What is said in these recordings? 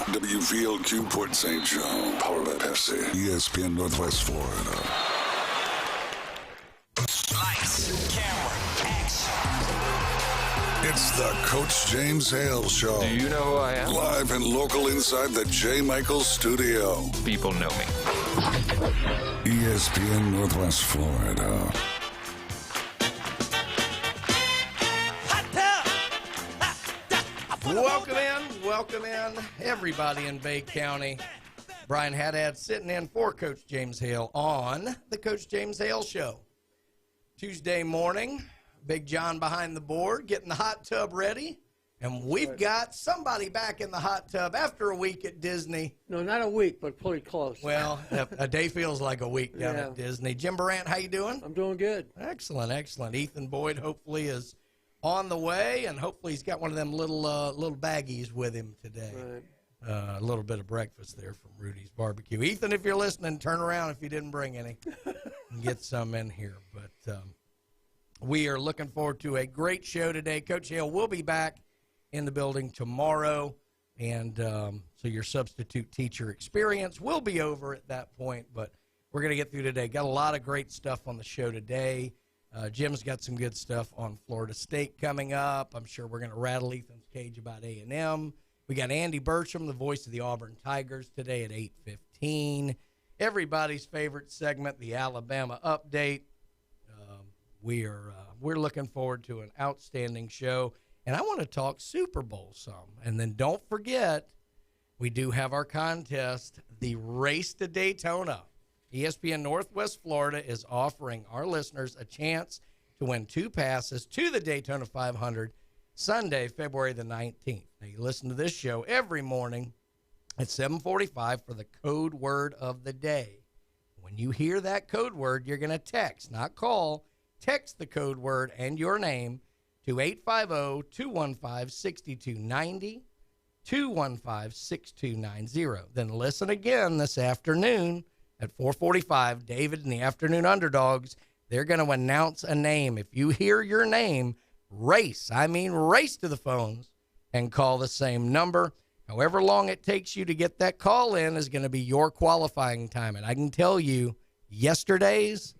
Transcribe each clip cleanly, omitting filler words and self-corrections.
WVLQ Port St. Joe, powered by Pepsi, ESPN Northwest Florida. Lights, camera, action. It's the Coach James Hale Show. Do you know who I am? Live and local inside the J. Michaels studio. People know me. ESPN Northwest Florida. Welcome in, everybody in Bay County. Brian Haddad sitting in for Coach James Hale on the Coach James Hale Show. Tuesday morning, Big John behind the board, getting the hot tub ready. And we've got somebody back in the hot tub after a week at Disney. No, not a week, but pretty close. Well, a day feels like a week down at Disney. Jim Brandt, how you doing? I'm doing good. Excellent, excellent. Ethan Boyd hopefully is on the way, and hopefully he's got one of them little baggies with him today. Right. A little bit of breakfast there from Rudy's Barbecue. Ethan, if you're listening, turn around if you didn't bring any and get some in here. But we are looking forward to a great show today. Coach Hale will be back in the building tomorrow, and so your substitute teacher experience will be over at that point, but we're going to get through today. Got a lot of great stuff on the show today. Jim's got some good stuff on Florida State coming up. I'm sure we're going to rattle Ethan's cage about A&M. We got Andy Burcham, the voice of the Auburn Tigers, today at 8:15. Everybody's favorite segment, the Alabama Update. We're looking forward to an outstanding show. And I want to talk Super Bowl some. And then don't forget, we do have our contest, the Race to Daytona. ESPN Northwest Florida is offering our listeners a chance to win 2 passes to the Daytona 500 Sunday, February the 19th. Now, you listen to this show every morning at 7:45 for the code word of the day. When you hear that code word, you're going to text, not call. Text the code word and your name to 850-215-6290, 215-6290. Then listen again this afternoon at 4:45. David and the Afternoon Underdogs, they're going to announce a name. If you hear your name, race to the phones and call the same number. However long it takes you to get that call in is going to be your qualifying time. And I can tell you, yesterday's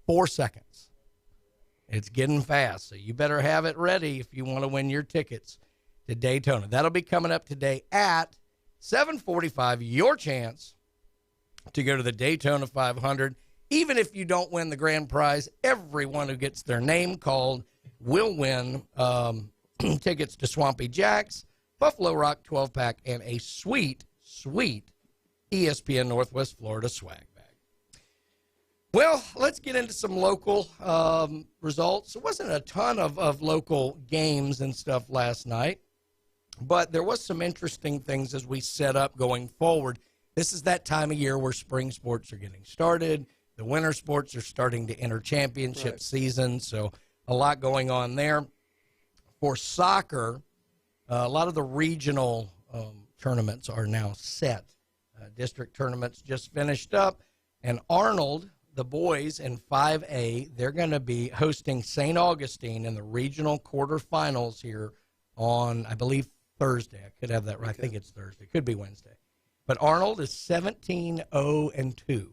4 seconds. It's getting fast, so you better have it ready if you want to win your tickets to Daytona. That'll be coming up today at 7:45, your chance to go to the Daytona 500. Even if you don't win the grand prize, everyone who gets their name called will win tickets to Swampy Jack's, Buffalo Rock 12-pack, and a sweet, sweet ESPN Northwest Florida swag bag. Well, let's get into some local results. There wasn't a ton of local games and stuff last night, but there was some interesting things as we set up going forward. This is that time of year where spring sports are getting started. The winter sports are starting to enter championship season, so a lot going on there. For soccer, a lot of the regional tournaments are now set. District tournaments just finished up, and Arnold, the boys in 5A, they're going to be hosting St. Augustine in the regional quarterfinals here on, I believe, Thursday. I could have that right. Okay. I think it's Thursday. Could be Wednesday. But Arnold is 17-0-2.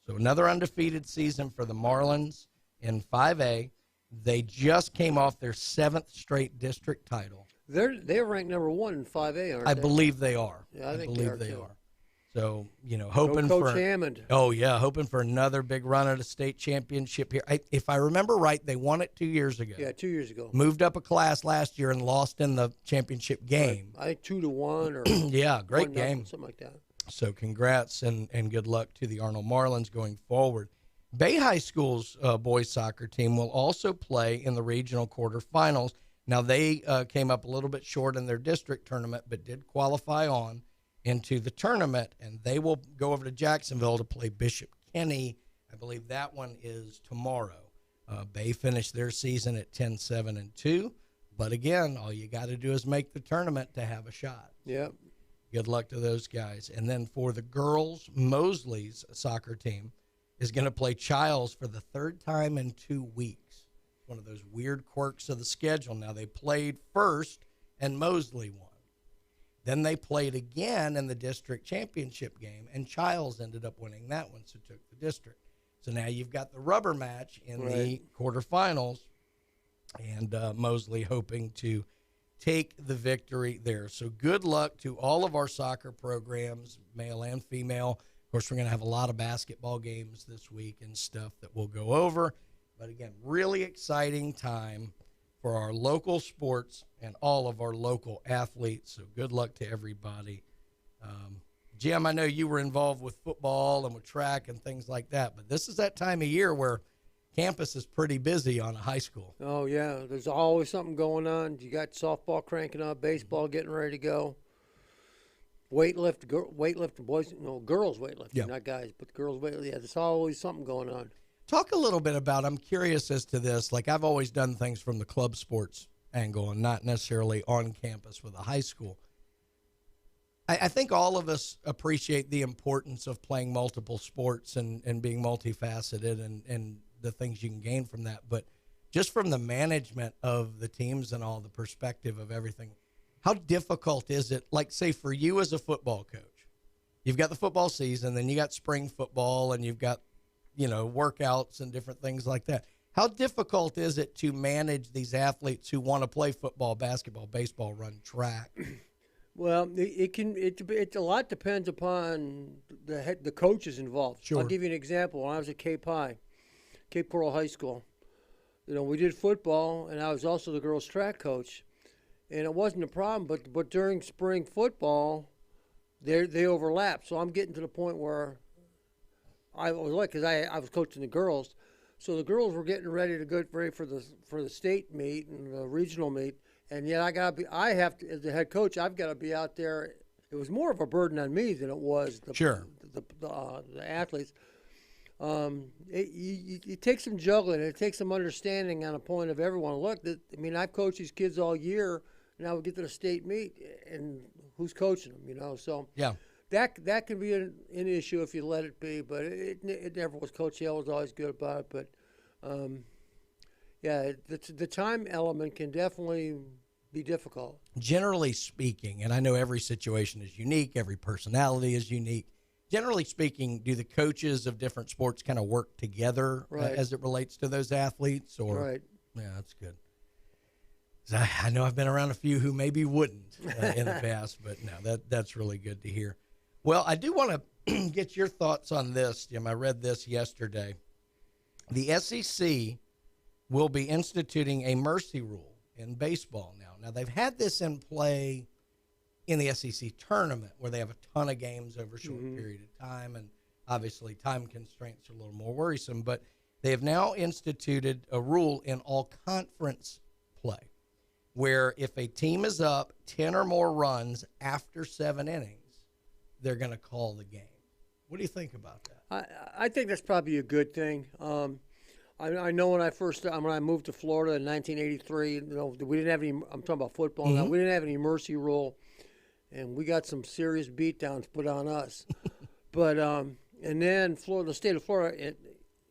So another undefeated season for the Marlins in 5A. They just came off their 7th straight district title. They're ranked number 1 in 5A, aren't they? I believe they are. Yeah, I believe they are. So, hoping Coach for Hammond. Oh yeah, hoping for another big run at a state championship here. If I remember right, they won it 2 years ago. Yeah, 2 years ago. Moved up a class last year and lost in the championship game. Right. I think 2-1 or yeah, great game, something like that. So congrats and good luck to the Arnold Marlins going forward. Bay High School's boys soccer team will also play in the regional quarterfinals. Now they came up a little bit short in their district tournament, but did qualify on into the tournament, and they will go over to Jacksonville to play Bishop Kenny. I believe that one is tomorrow. Bay finished their season at 10-7-2, but again, all you got to do is make the tournament to have a shot. Yep. Good luck to those guys. And then for the girls, Mosley's soccer team is going to play Childs for the 3rd time in 2 weeks. One of those weird quirks of the schedule. Now, they played first, and Mosley won. Then they played again in the district championship game, and Childs ended up winning that one, so took the district. So now you've got the rubber match in the quarterfinals, and Mosley hoping to take the victory there. So good luck to all of our soccer programs, male and female. Of course, we're going to have a lot of basketball games this week and stuff that we'll go over. But again, really exciting time for our local sports and all of our local athletes. So good luck to everybody. Jim, I know you were involved with football and with track and things like that, but this is that time of year where campus is pretty busy on a high school. Oh, yeah. There's always something going on. You got softball cranking up, baseball getting ready to go. Weightlifting, boys, girls weightlifting, not guys, but girls weightlifting. Yeah, there's always something going on. Talk a little bit about, I'm curious as to this. Like, I've always done things from the club sports angle and not necessarily on campus with a high school. I think all of us appreciate the importance of playing multiple sports and being multifaceted and the things you can gain from that. But just from the management of the teams and all the perspective of everything, how difficult is it, like, say, for you as a football coach? You've got the football season, then you got spring football, and you've got, workouts and different things like that. How difficult is it to manage these athletes who want to play football, basketball, baseball, run track? Well, it a lot depends upon the coaches involved. Sure. I'll give you an example. When I was at Cape Coral High School, we did football, and I was also the girls' track coach, and it wasn't a problem. But during spring football, they overlap. So I'm getting to the point where I was because I was coaching the girls, so the girls were getting ready to go ready for the state meet and the regional meet. And yet I have to, as the head coach, I've got to be out there. It was more of a burden on me than it was the athletes. It takes some juggling. It takes some understanding on a point of everyone. Look, I've coached these kids all year. Now we get to the state meet, and who's coaching them? So yeah, that can be an issue if you let it be. But it never was. Coach Hale was always good about it. But yeah, the time element can definitely be difficult. Generally speaking, and I know every situation is unique, every personality is unique. Generally speaking, do the coaches of different sports kind of work together as it relates to those athletes? Or, right. Yeah, that's good. I know I've been around a few who maybe wouldn't in the past, but no, that's really good to hear. Well, I do want to get your thoughts on this, Jim. I read this yesterday. The SEC will be instituting a mercy rule in baseball now. Now, they've had this in play in the SEC tournament where they have a ton of games over a short period of time, and obviously time constraints are a little more worrisome, but they have now instituted a rule in all conference play where if a team is up 10 or more runs after 7 innings, they're going to call the game. What do you think about that? I think that's probably a good thing. I know when I moved to Florida in 1983, we didn't have any. I'm talking about football now. We didn't have any mercy rule, and we got some serious beatdowns put on us. But and then the state of Florida,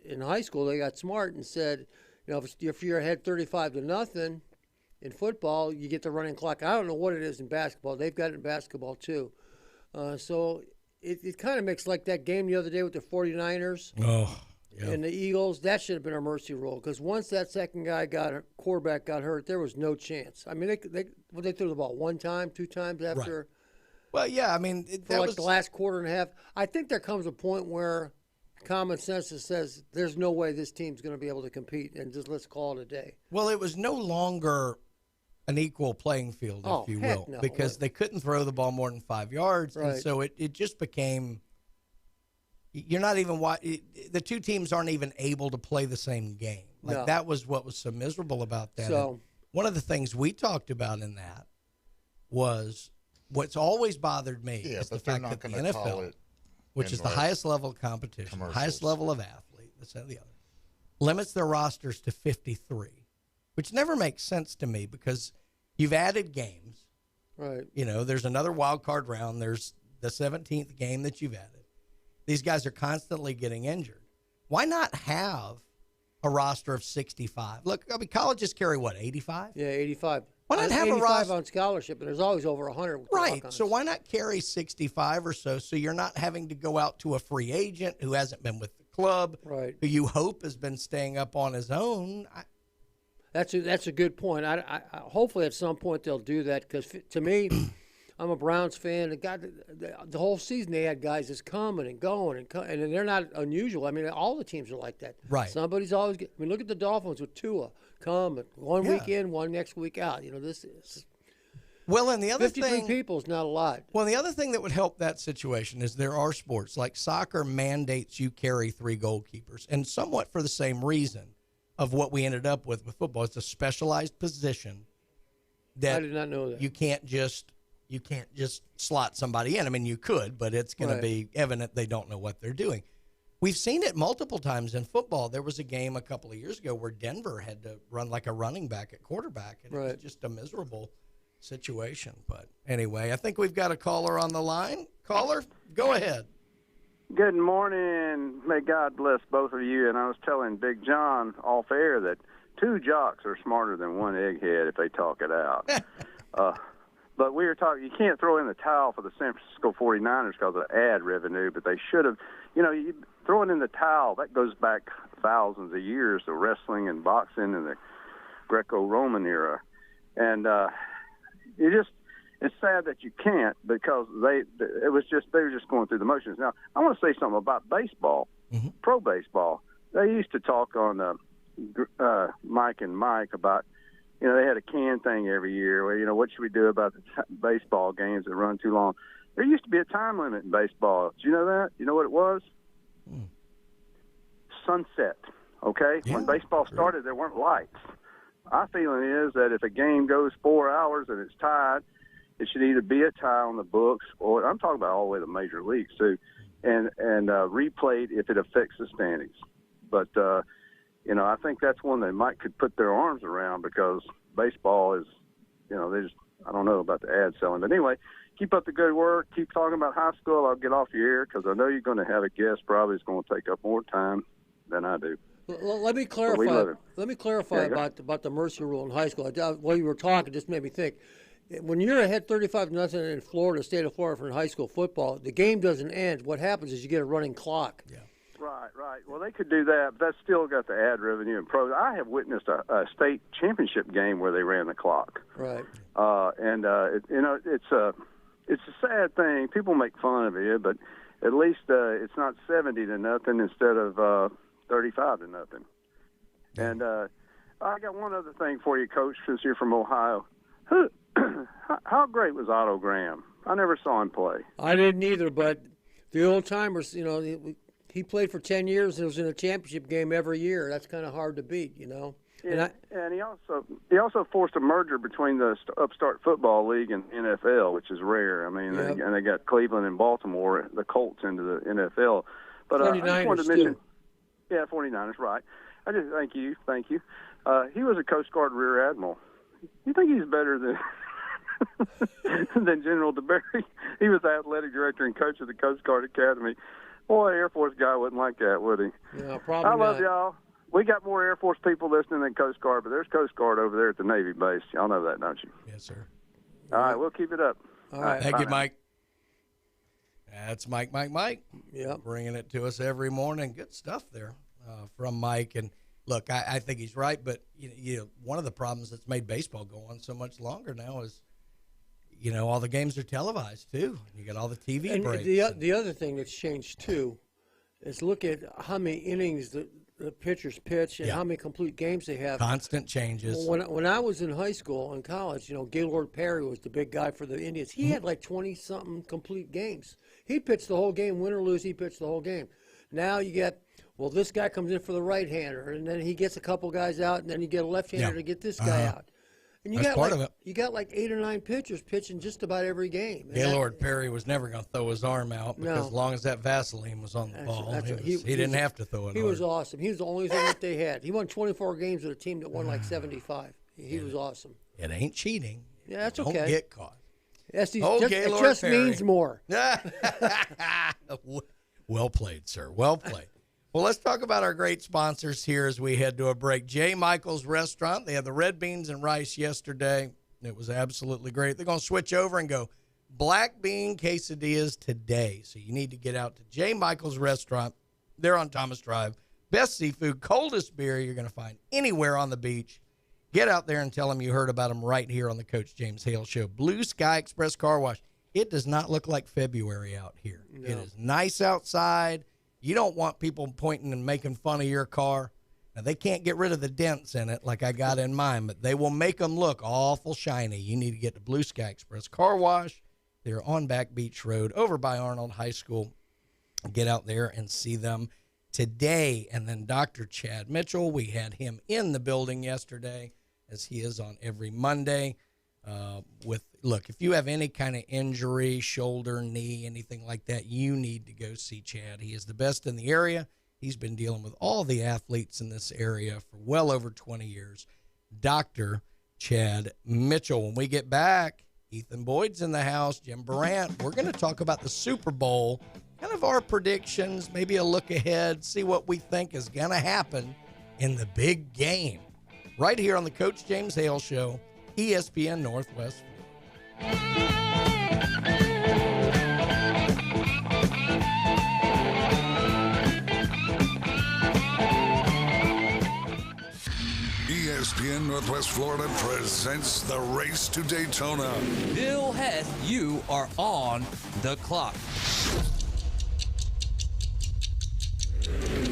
in high school, they got smart and said, if you're ahead 35-0 in football, you get the running clock. I don't know what it is in basketball. They've got it in basketball too. So it kind of makes like that game the other day with the 49ers. Oh. Yep. And the Eagles, that should have been a mercy rule because once that second quarterback got hurt, there was no chance. They threw the ball one time, 2 times after. Right. Well, yeah, the last quarter and a half. I think there comes a point where common sense says there's no way this team's going to be able to compete, and just let's call it a day. Well, it was no longer an equal playing field, if you will, because they couldn't throw the ball more than 5 yards, and so it just became. You're not even the two teams aren't even able to play the same game. That was what was so miserable about that. So, one of the things we talked about in that was what's always bothered me is the fact that the NFL, which is the highest level of competition, highest level of athlete, this and the other, limits their rosters to 53, which never makes sense to me because you've added games. Right. There's another wild card round. There's the 17th game that you've added. These guys are constantly getting injured. Why not have a roster of 65? Look, colleges carry what, 85? Yeah, 85. Why not have a 85 roster? on scholarship, and there's always over 100. with the Right. walk-ons. So why not carry 65 or so you're not having to go out to a free agent who hasn't been with the club, Right. who you hope has been staying up on his own? That's a good point. I hopefully at some point they'll do that because to me, I'm a Browns fan. And God, the whole season they had guys just coming and going and they're not unusual. I mean, all the teams are like that. Right. Somebody's always. I mean, look at the Dolphins with Tua. Come one week in, one next week out. You know, this is Well, and the other 53 thing, people is not a lot. well, the other thing that would help that situation is there are sports like soccer mandates you carry 3 goalkeepers, and somewhat for the same reason of what we ended up with football. It's a specialized position that I did not know that. you can't just slot somebody in. I mean, you could, but it's going Right. to be evident they don't know what they're doing. We've seen it multiple times in football. There was a game a couple of years ago where Denver had to run like a running back at quarterback, and it was Right. just a miserable situation. But anyway, I think we've got a caller on the line. Caller, go ahead. Good morning. May God bless both of you. And I was telling Big John off air that 2 jocks are smarter than 1 egghead if they talk it out. But we were talking, you can't throw in the towel for the San Francisco 49ers because of ad revenue, but they should have. Throwing in the towel, that goes back thousands of years to wrestling and boxing and the Greco-Roman era. And it's sad that you can't because they were just going through the motions. Now, I want to say something about baseball, pro baseball. They used to talk on Mike and Mike about, they had a can thing every year where, what should we do about the baseball games that run too long? There used to be a time limit in baseball. Did you know that? You know what it was? Sunset, okay? Yeah, when baseball started, there weren't lights. Our feeling is that if a game goes 4 hours and it's tied, it should either be a tie on the books, or I'm talking about all the way to major leagues too, and replayed if it affects the standings. But I think that's one they might could put their arms around because baseball is, they just, I don't know about the ad selling, but anyway, keep up the good work. Keep talking about high school. I'll get off your air because I know you're going to have a guest probably is going to take up more time than I do. Let me clarify. Let me clarify about the mercy rule in high school. While you were talking, just made me think. When you're ahead 35-0 in Florida, state of Florida, for high school football, the game doesn't end. What happens is you get a running clock. Yeah. Right. Well, they could do that, but that's still got the ad revenue and pros. I have witnessed a state championship game where they ran the clock. Right. It's a sad thing. People make fun of it, but at least it's not 70-0 instead of 35-0. And I got one other thing for you, Coach, since you're from Ohio. How great was Otto Graham? I never saw him play. I didn't either, but the old timers, he played for 10 years and was in a championship game every year. That's kind of hard to beat, Yeah, and he also forced a merger between the upstart football league and NFL, which is rare. I mean, and they got Cleveland and Baltimore, the Colts, into the NFL. But I just wanted to mention, 49ers, right? I just thank you. He was a Coast Guard Rear Admiral. You think he's better than than General DeBerry? He was the athletic director and coach of the Coast Guard Academy. Boy, Air Force guy wouldn't like that, would he? Yeah, probably I love not. y'all. We got more Air Force people listening than Coast Guard, but there's Coast Guard over there at the Navy base. Y'all know that, don't you? Yes, sir. All right, we'll keep it up. All right. Thank you, now. Mike. That's Mike. Yep. Bringing it to us every morning. Good stuff there from Mike. And look, I think he's right, but one of the problems that's made baseball go on so much longer now is, all the games are televised too. You got all the TV And breaks. the other thing that's changed too is look at how many innings the pitchers pitch and how many complete games they have. Constant changes. When I was in high school and college, Gaylord Perry was the big guy for the Indians. He had like 20-something complete games. He pitched the whole game, win or lose, he pitched the whole game. Now you get, this guy comes in for the right-hander, and then he gets a couple guys out, and then you get a left-hander to get this guy out. And you That's got part of it. You got like 8 or 9 pitchers pitching just about every game. And Gaylord Perry was never going to throw his arm out because as long as that Vaseline was on the ball, he didn't have to throw it. He was awesome. He was the only thing that they had. He won 24 games with a team that won like 75. He was awesome. It ain't cheating. Yeah, that's Don't okay. get caught. It Gaylord just Perry. means more. Well played, sir. Well played. Well, let's talk about our great sponsors here as we head to a break. J. Michael's Restaurant. They had the red beans and rice yesterday. It was absolutely great. They're going to switch over and go black bean quesadillas today. So you need to get out to J. Michael's Restaurant. They're on Thomas Drive. Best seafood, coldest beer you're going to find anywhere on the beach. Get out there and tell them you heard about them right here on the Coach James Hale Show. Blue Sky Express Car Wash. It does not look like February out here. No. It is nice outside. You don't want people pointing and making fun of your car. Now, they can't get rid of the dents in it like I got in mine, but they will make them look awful shiny. You need to get to Blue Sky Express Car Wash. They're on Back Beach Road over by Arnold High School. Get out there and see them today. And then Dr. Chad Mitchell, we had him in the building yesterday, as he is on every Monday. Look, if you have any kind of injury, shoulder, knee, anything like that, you need to go see Chad. He is the best in the area. He's been dealing with all the athletes in this area for well over 20 years. Dr. Chad Mitchell. When we get back, Ethan Boyd's in the house, Jim Brandt. We're going to talk about the Super Bowl, kind of our predictions, maybe a look ahead, see what we think is going to happen in the big game. Right here on the Coach James Hale Show, ESPN Northwest. ESPN Northwest Florida presents the Race to Daytona. Bill Hess, you are on the clock.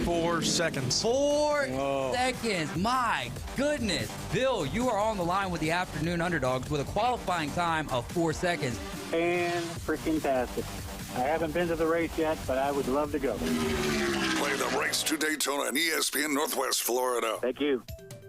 4 seconds. 4 seconds. My goodness. Bill, you are on the line with the afternoon underdogs with a qualifying time of 4 seconds. And freaking tastic. I haven't been to the race yet, but I would love to go. Play the Race to Daytona on ESPN Northwest Florida. Thank you.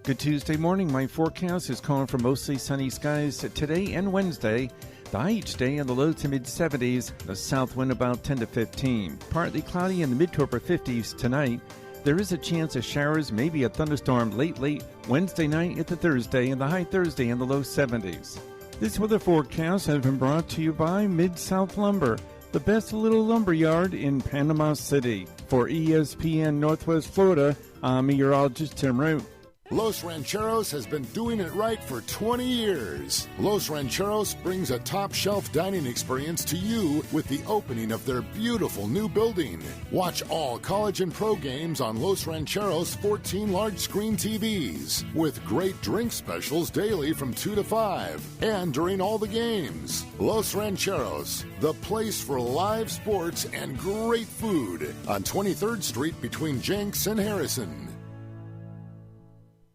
Good Tuesday morning. My forecast is calling for mostly sunny skies today and Wednesday. The high each day in the low to mid 70s, the south wind about 10 to 15. Partly cloudy in the mid to upper 50s tonight. There is a chance of showers, maybe a thunderstorm late Wednesday night into Thursday, and the high Thursday in the low 70s. This weather forecast has been brought to you by Mid-South Lumber, the best little lumber yard in Panama City. For ESPN Northwest Florida, I'm meteorologist Tim Root. Los Rancheros has been doing it right for 20 years. Los Rancheros brings a top-shelf dining experience to you with the opening of their beautiful new building. Watch all college and pro games on Los Rancheros' 14 large-screen TVs with great drink specials daily from 2 to 5 and during all the games. Los Rancheros, the place for live sports and great food on 23rd Street between Jenks and Harrison.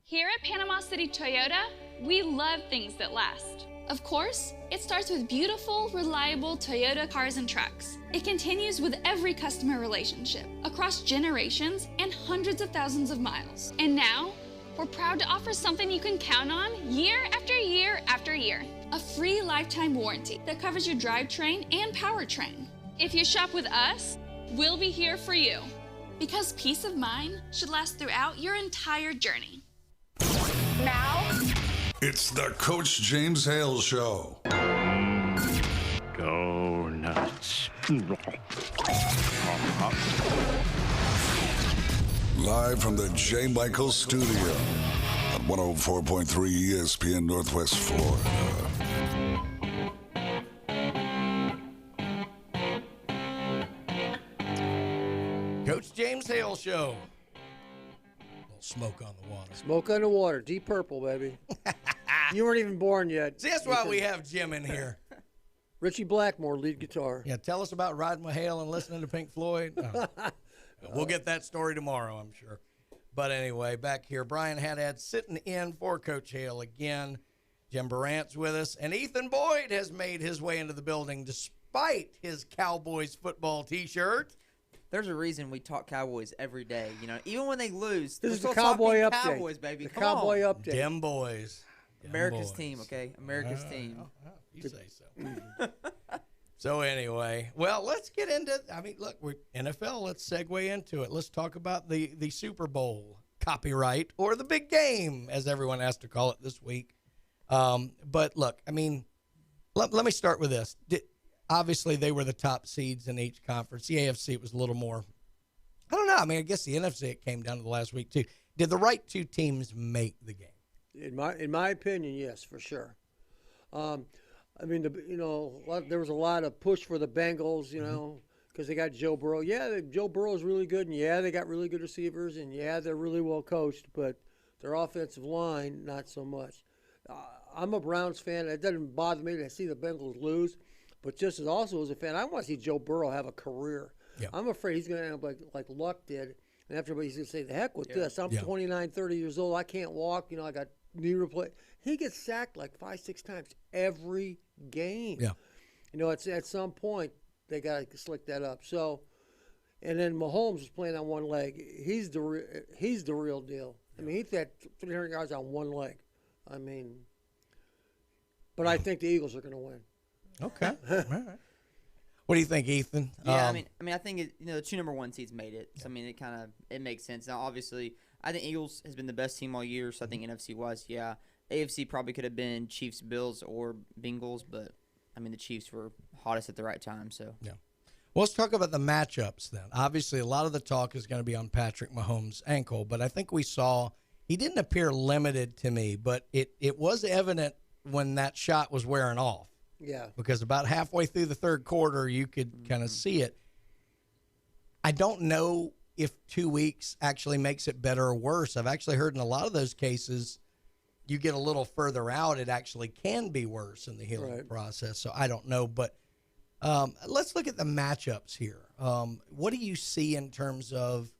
Here at Panama City Toyota, we love things that last. Of course, it starts with beautiful, reliable Toyota cars and trucks. It continues with every customer relationship, across generations and hundreds of thousands of miles. And now, we're proud to offer something you can count on year after year after year. A free lifetime warranty that covers your drivetrain and powertrain. If you shop with us, we'll be here for you. Because peace of mind should last throughout your entire journey. Now, it's the Coach James Hale Show. Go nuts. Live from the J. Michael Studio on 104.3 ESPN Northwest Florida. Coach James Hale Show. Smoke on the water. Smoke on the water. Deep Purple, baby. You weren't even born yet. See, that's why we have Jim in here. Richie Blackmore, lead guitar. Yeah, tell us about riding with Hale and listening to Pink Floyd. Oh. We'll get that story tomorrow, I'm sure. But anyway, back here, Brian Haddad sitting in for Coach Hale again. Jim Brandt's with us. And Ethan Boyd has made his way into the building despite his Cowboys football T-shirt. There's a reason we talk Cowboys every day. You know, even when they lose, this is the Cowboy update. Cowboys, baby. The Come Cowboy on. update. Dem boys. America's team, okay? America's team. You say so. So anyway, well, let's get into. I mean, look, we're NFL. Let's segue into it. Let's talk about the Super Bowl copyright or the big game, as everyone has to call it this week. But look, I mean, let me start with this. Obviously, they were the top seeds in each conference. The AFC, it was a little more, I don't know. I mean, I guess the NFC, it came down to the last week, too. Did the right two teams make the game? In my opinion, yes, for sure. I mean, there was a lot of push for the Bengals, because they got Joe Burrow. Yeah, Joe Burrow is really good, and yeah, they got really good receivers, and yeah, they're really well coached, but their offensive line, not so much. I'm a Browns fan. It doesn't bother me to see the Bengals lose, but just also as a fan, I want to see Joe Burrow have a career. Yeah. I'm afraid he's going to end up like Luck did, and everybody's going to say, the heck with this. I'm 29, 30 years old. I can't walk. I got knee replacement. He gets sacked like 5-6 times every game. Yeah. It's at some point they got to slick that up. So, and then Mahomes is playing on one leg. He's the real deal. I mean, he had 300 yards on one leg. I mean, but I think the Eagles are going to win. Okay. All right. What do you think, Ethan? Yeah, I think the 2 number 1 seeds made it. So it makes sense. Now, obviously, I think Eagles has been the best team all year. So I think NFC wise, yeah, AFC probably could have been Chiefs, Bills, or Bengals, but the Chiefs were hottest at the right time. So yeah. Well, let's talk about the matchups then. Obviously, a lot of the talk is going to be on Patrick Mahomes' ankle, but I think we saw he didn't appear limited to me, but it was evident when that shot was wearing off. Yeah. Because about halfway through the third quarter, you could kind of see it. I don't know if 2 weeks actually makes it better or worse. I've actually heard in a lot of those cases, you get a little further out, it actually can be worse in the healing process. So I don't know, but let's look at the matchups here. What do you see in terms of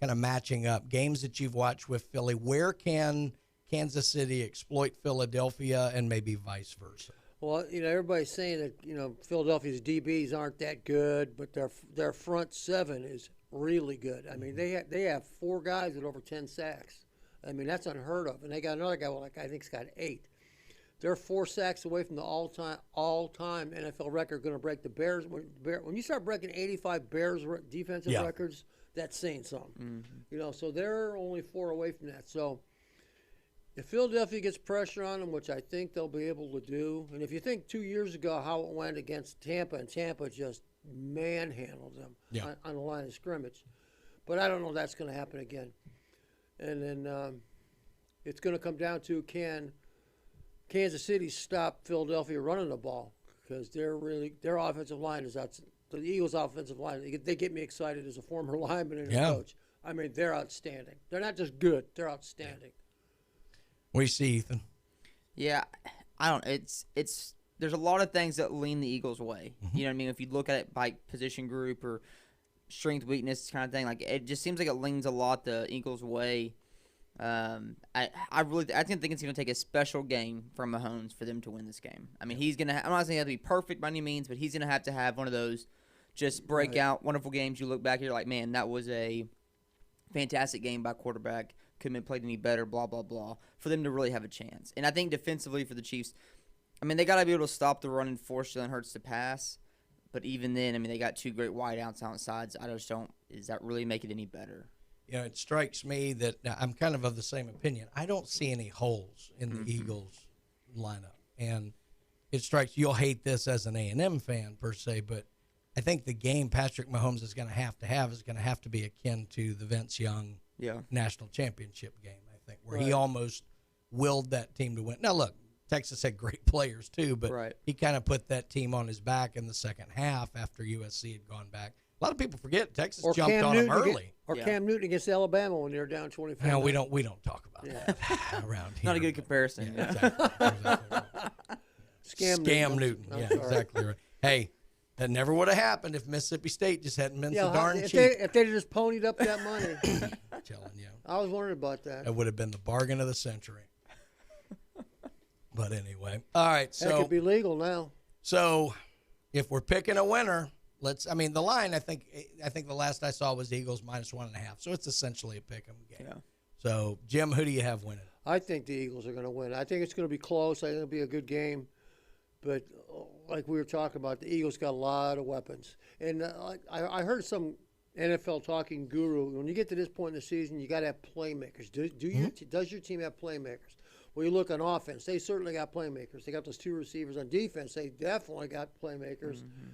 kind of matching up games that you've watched with Philly? Where can Kansas City exploit Philadelphia and maybe vice versa? Well, everybody's saying that, Philadelphia's DBs aren't that good, but their front seven is really good. I mean, they have 4 guys with over 10 sacks. I mean, that's unheard of. And they got another guy I think's got 8. They're 4 sacks away from the all-time NFL record, going to break the Bears. When you start breaking 85 Bears defensive records, that's saying something. Mm-hmm. So they're only 4 away from that. So if Philadelphia gets pressure on them, which I think they'll be able to do, and if you think 2 years ago how it went against Tampa, and Tampa just manhandled them on the line of scrimmage. But I don't know if that's going to happen again. And then it's going to come down to, can Kansas City stop Philadelphia running the ball? Because their offensive line is out. The Eagles' offensive line, they get me excited as a former lineman and a coach. I mean, they're outstanding. They're not just good; they're outstanding. What do you see, Ethan? Yeah, I don't. It's there's a lot of things that lean the Eagles' way. Mm-hmm. You know what I mean? If you look at it by position group or strength weakness kind of thing, like it just seems like it leans a lot the Eagles' way. I think it's going to take a special game from Mahomes for them to win this game. I mean, he's going to. I'm not saying he has to be perfect by any means, but he's going to have one of those just breakout wonderful games. You look back, you're like, man, that was a fantastic game by quarterback. Couldn't have played any better. Blah blah blah. For them to really have a chance, and I think defensively for the Chiefs, I mean, they got to be able to stop the run and force Jalen Hurts to pass. But even then, I mean, they got 2 great wideouts outsides. I just don't. Does that really make it any better? It strikes me that I'm kind of the same opinion. I don't see any holes in the Eagles lineup. And it strikes you'll hate this as an A&M fan per se, but I think the game Patrick Mahomes is going to have is going to have to be akin to the Vince Young national championship game, I think, where he almost willed that team to win. Now, look, Texas had great players too, but he kind of put that team on his back in the second half after USC had gone back. A lot of people forget Texas jumped on them early. Cam Newton against Alabama when they were down 25. No, we don't talk about that around here. Not a good comparison. Yeah, exactly. Scam Newton. Yeah, exactly right. Hey, that never would have happened if Mississippi State just hadn't been so darn cheap. If they'd just ponied up that money. I'm telling you. I was wondering about that. It would have been the bargain of the century. But anyway. All right. So that could be legal now. So if we're picking a winner, the line, I think the last I saw was Eagles -1.5. So it's essentially a pick 'em game. Yeah. So, Jim, who do you have winning? I think the Eagles are going to win. I think it's going to be close. I think it'll be a good game. But like we were talking about, the Eagles got a lot of weapons. And I heard some NFL talking guru, when you get to this point in the season, you got to have playmakers. Does your team have playmakers? Well, you look on offense, they certainly got playmakers. They got those 2 receivers. On defense, they definitely got playmakers. Mm-hmm.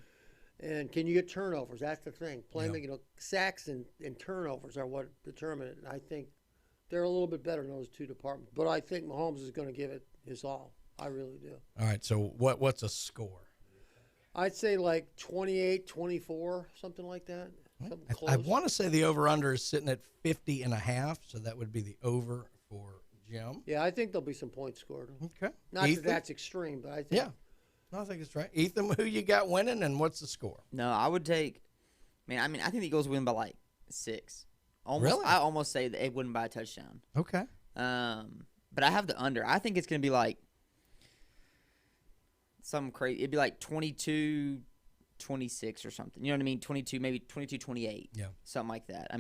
And can you get turnovers? That's the thing. Sacks and turnovers are what determine it. And I think they're a little bit better in those 2 departments. But I think Mahomes is going to give it his all. I really do. All right, so what's a score? I'd say like 28-24, something like that. Something close. I want to say the over-under is sitting at 50.5, so that would be the over for Jim. Yeah, I think there'll be some points scored. Okay. Not Ethan? that that's extreme, but I think. Yeah. No, I think it's right. Ethan, who you got winning, and what's the score? No, I would take. I think the Eagles win by like 6. Really? I almost say that they win by a touchdown. Okay. But I have the under. I think it's going to be like some crazy. It'd be like 22-26 or something. You know what I mean? 22, maybe 22-28. Yeah. Something like that. I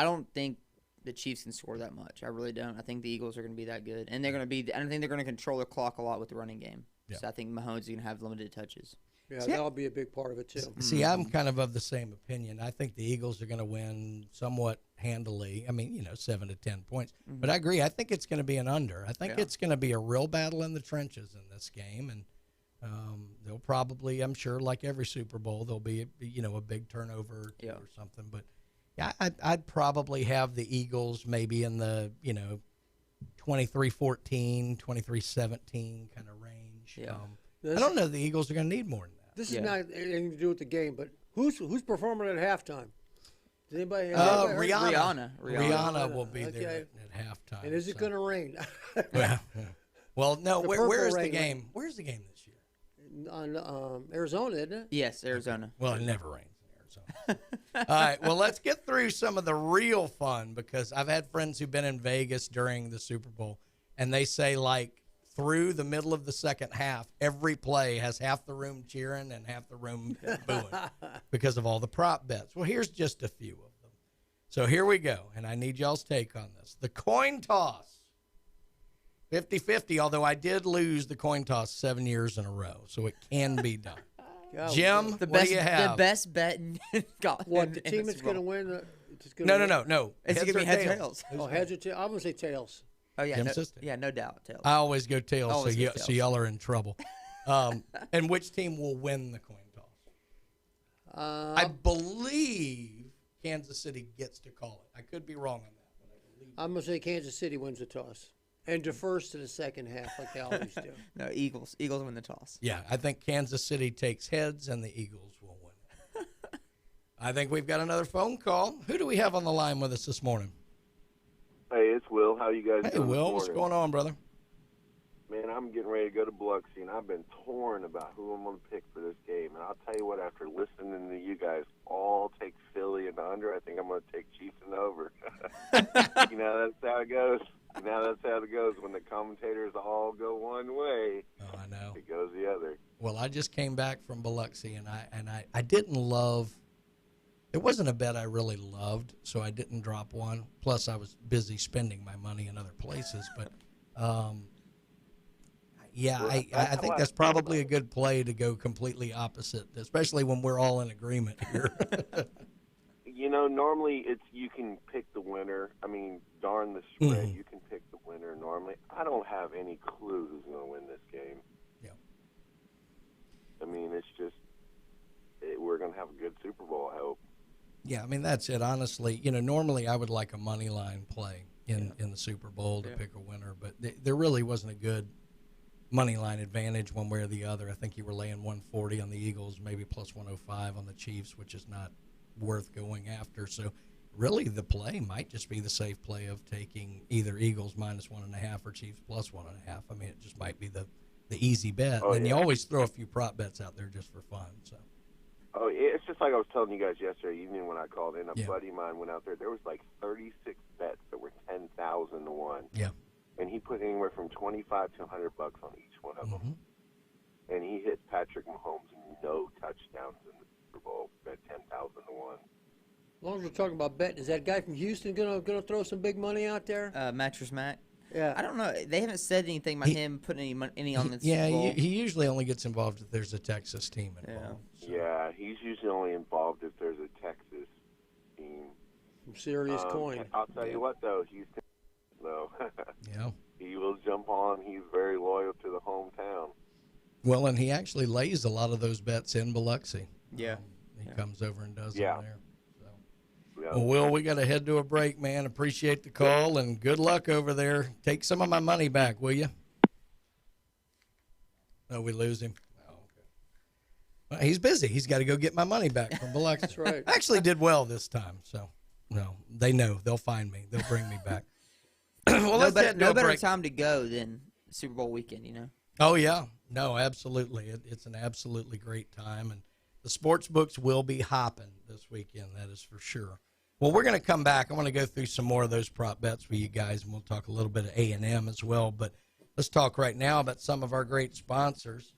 don't think the Chiefs can score that much. I really don't. I think the Eagles are going to be that good, and they're going to be. I don't think they're going to control the clock a lot with the running game. Yeah. So I think Mahomes is going to have limited touches. Yeah, that'll be a big part of it too. See, I'm kind of the same opinion. I think the Eagles are going to win somewhat handily. 7 to 10 points. Mm-hmm. But I agree. I think it's going to be an under. I think it's going to be a real battle in the trenches in this game, and they'll probably, I'm sure, like every Super Bowl, there'll be a big turnover or two or something. But yeah, I'd probably have the Eagles maybe in the 23-14, 23-17 kind of range. Yeah. I don't know the Eagles are going to need more than that. This is not anything to do with the game, but who's performing at halftime? Does anybody? Rihanna will be there at halftime. And is it going to rain? Well, no. Where's the rain, game? right? Where's the game this year? On Arizona, isn't it? Yes, Arizona. Well, it never rains in Arizona. All right. Well, let's get through some of the real fun, because I've had friends who've been in Vegas during the Super Bowl, and they say like through the middle of the second half, every play has half the room cheering and half the room booing because of all the prop bets. Well, here's just a few of them. So here we go, and I need y'all's take on this. The coin toss, 50-50, although I did lose the coin toss 7 years in a row, so it can be done. Jim, what do you have? The best bet in God. What, the team that's going to win? No. It's going to be heads or tails. Oh, heads or tails? I'm going to say tails. Oh, yeah. Jim's sister. Yeah, no doubt. Tails. I always go tails, Always go tails. so y'all are in trouble. And which team will win the coin toss? I believe Kansas City gets to call it. I could be wrong on that, but I believe. I'm going to say Kansas City wins the toss and defers to the second half like they always do. No, Eagles. Eagles win the toss. Yeah, I think Kansas City takes heads and the Eagles will win it. I think we've got another phone call. Who do we have on the line with us this morning? Hey, it's Will. How you guys doing? Hey, Will. What's going on, brother? Man, I'm getting ready to go to Biloxi, and I've been torn about who I'm going to pick for this game. And I'll tell you what, after listening to you guys all take Philly and the under, I think I'm going to take Chiefs and the over. That's how it goes. That's how it goes. When the commentators all go one way, I know it goes the other. Well, I just came back from Biloxi, and I didn't love. It wasn't a bet I really loved, so I didn't drop one. Plus, I was busy spending my money in other places. But, I think that's probably a good play to go completely opposite, especially when we're all in agreement here. Normally you can pick the winner. I mean, darn the spread, you can pick the winner normally. I don't have any clue who's going to win this game. Yeah. I mean, it's just we're going to have a good Super Bowl, I hope. Yeah, I mean, that's it. Honestly, normally I would like a money line play in the Super Bowl to pick a winner, but there really wasn't a good money line advantage one way or the other. I think you were laying 140 on the Eagles, maybe plus 105 on the Chiefs, which is not worth going after. So really the play might just be the safe play of taking either Eagles minus 1.5 or Chiefs plus 1.5. I mean, it just might be the easy bet. And you always throw a few prop bets out there just for fun. So. Oh, it's just like I was telling you guys yesterday evening when I called in. A buddy of mine went out there. There was like 36 bets that were 10,000 to 1. Yeah. And he put anywhere from $25 to $100 on each one of them. And he hit Patrick Mahomes no touchdowns in the Super Bowl at 10,000 to 1. As long as we're talking about betting, is that guy from Houston gonna throw some big money out there? Mattress Mac. Yeah. I don't know. They haven't said anything about him putting any on the Yeah, Super Bowl. he usually only gets involved if there's a Texas team involved. Yeah. Yeah, he's usually only involved if there's a Texas team. Some serious coin. I'll tell you what, though, Houston, though. Yeah. He will jump on. He's very loyal to the hometown. Well, and he actually lays a lot of those bets in Biloxi. Yeah. He comes over and does Yeah. them there. Yeah. Well, Will, we got to head to a break, man. Appreciate the call, and good luck over there. Take some of my money back, will you? No, we lose him. Oh, okay. Well, he's busy. He's got to go get my money back from Biloxi. That's right. Actually did well this time, so no, they know. They'll find me. They'll bring me back. Well, no better break. time to go than Super Bowl weekend, you know? Oh, yeah. No, absolutely. It's an absolutely great time, and the sports books will be hopping this weekend, that is for sure. Well, we're going to come back. I want to go through some more of those prop bets with you guys, and we'll talk a little bit of A&M as well. But let's talk right now about some of our great sponsors.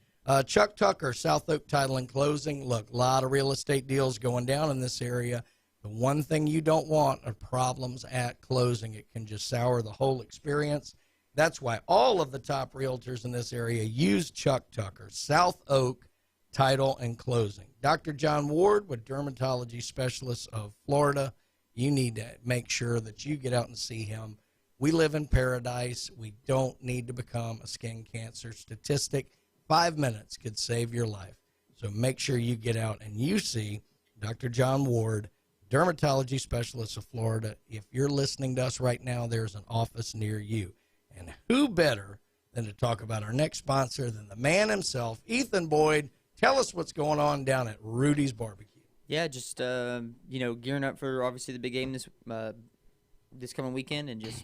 Chuck Tucker, South Oak Title and Closing. Look, a lot of real estate deals going down in this area. The one thing you don't want are problems at closing. It can just sour the whole experience. That's why all of the top realtors in this area use Chuck Tucker, South Oak Title and Closing. Dr. John Ward with Dermatology Specialists of Florida. You need to make sure that you get out and see him. We live in paradise. We don't need to become a skin cancer statistic. 5 minutes could save your life. So make sure you get out and you see Dr. John Ward, Dermatology Specialists of Florida. If you're listening to us right now, there's an office near you. And who better than to talk about our next sponsor than the man himself, Ethan Boyd. Tell us what's going on down at Rudy's Barbecue. Yeah, just gearing up for obviously the big game this coming weekend, and just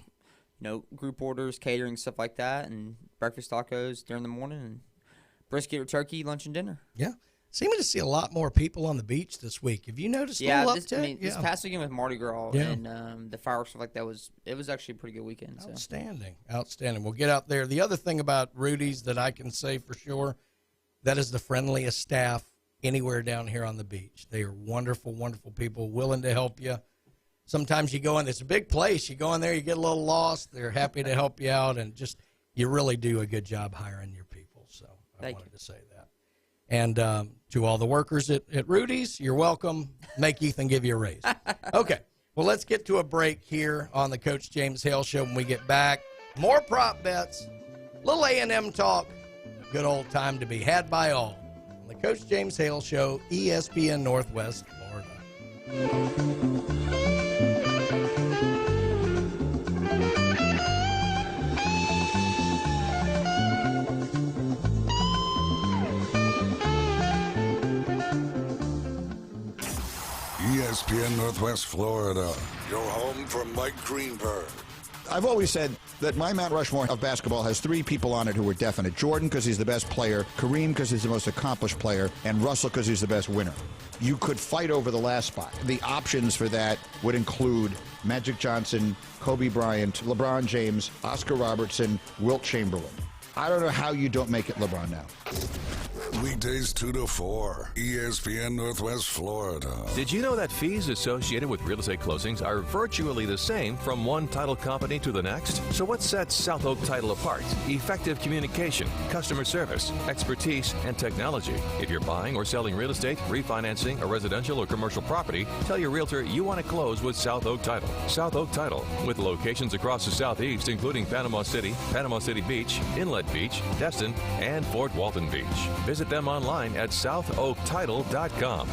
group orders, catering, stuff like that, and breakfast tacos during the morning, and brisket or turkey, lunch and dinner. Yeah. Seeming to see a lot more people on the beach this week. Have you noticed a little uptick? This past weekend with Mardi Gras and the fireworks, stuff like that, it was actually a pretty good weekend. Outstanding. Outstanding. We'll get out there. The other thing about Rudy's that I can say for sure, that is the friendliest staff anywhere down here on the beach. They are wonderful, wonderful people, willing to help you. Sometimes you go in, it's a big place. You go in there, you get a little lost. They're happy to help you out, and just you really do a good job hiring your people. So I wanted to say that. And to all the workers at Rudy's, you're welcome. Make Ethan give you a raise. Okay, well, let's get to a break here on the Coach James Hale Show. When we get back, more prop bets, little A&M talk, a good old time to be had by all. On the Coach James Hale Show, ESPN Northwest Florida. ESPN Northwest Florida, your home for Mike Greenberg. I've always said that my Mount Rushmore of basketball has three people on it who are definite. Jordan because he's the best player, Kareem because he's the most accomplished player, and Russell because he's the best winner. You could fight over the last spot. The options for that would include Magic Johnson, Kobe Bryant, LeBron James, Oscar Robertson, Wilt Chamberlain. I don't know how you don't make it LeBron now. Weekdays 2 to 4, ESPN Northwest Florida. Did you know that fees associated with real estate closings are virtually the same from one title company to the next? So what sets South Oak Title apart? Effective communication, customer service, expertise, and technology. If you're buying or selling real estate, refinancing a residential or commercial property, tell your realtor you want to close with South Oak Title. South Oak Title, with locations across the Southeast, including Panama City Beach, Inlet Beach, Destin, and Fort Walton Beach. Visit them online at southoaktitle.com.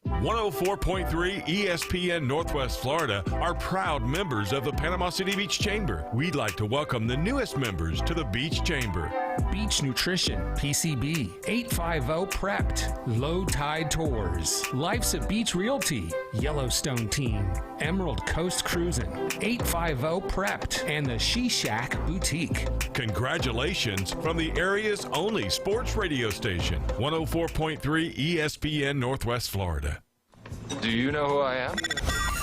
104.3 ESPN Northwest Florida are proud members of the Panama City Beach Chamber. We'd like to welcome the newest members to the Beach Chamber. Beach Nutrition, PCB, 850 Prepped, Low Tide Tours, Life's a Beach Realty, Yellowstone Team, Emerald Coast Cruisin', 850 Prepped, and the She Shack Boutique. Congratulations from the area's only sports radio station, 104.3 ESPN Northwest Florida. Do you know who I am?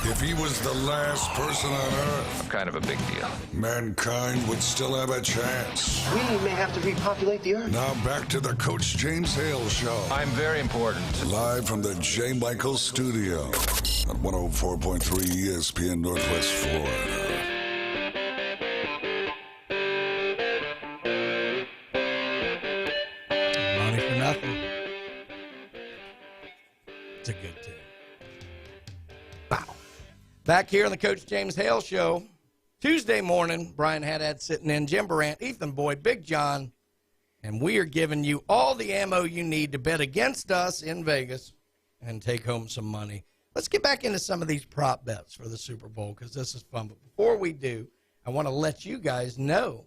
If he was the last person on Earth, I'm kind of a big deal. Mankind would still have a chance. We may have to repopulate the Earth. Now back to the Coach James Hale Show. I'm very important. Live from the J. Michael Studio at 104.3 ESPN Northwest Florida. Money for nothing. It's a good team. Wow. Back here on the Coach James Hale Show, Tuesday morning, Brian Haddad sitting in, Jim Brandt, Ethan Boyd, Big John, and we are giving you all the ammo you need to bet against us in Vegas and take home some money. Let's get back into some of these prop bets for the Super Bowl because this is fun. But before we do, I want to let you guys know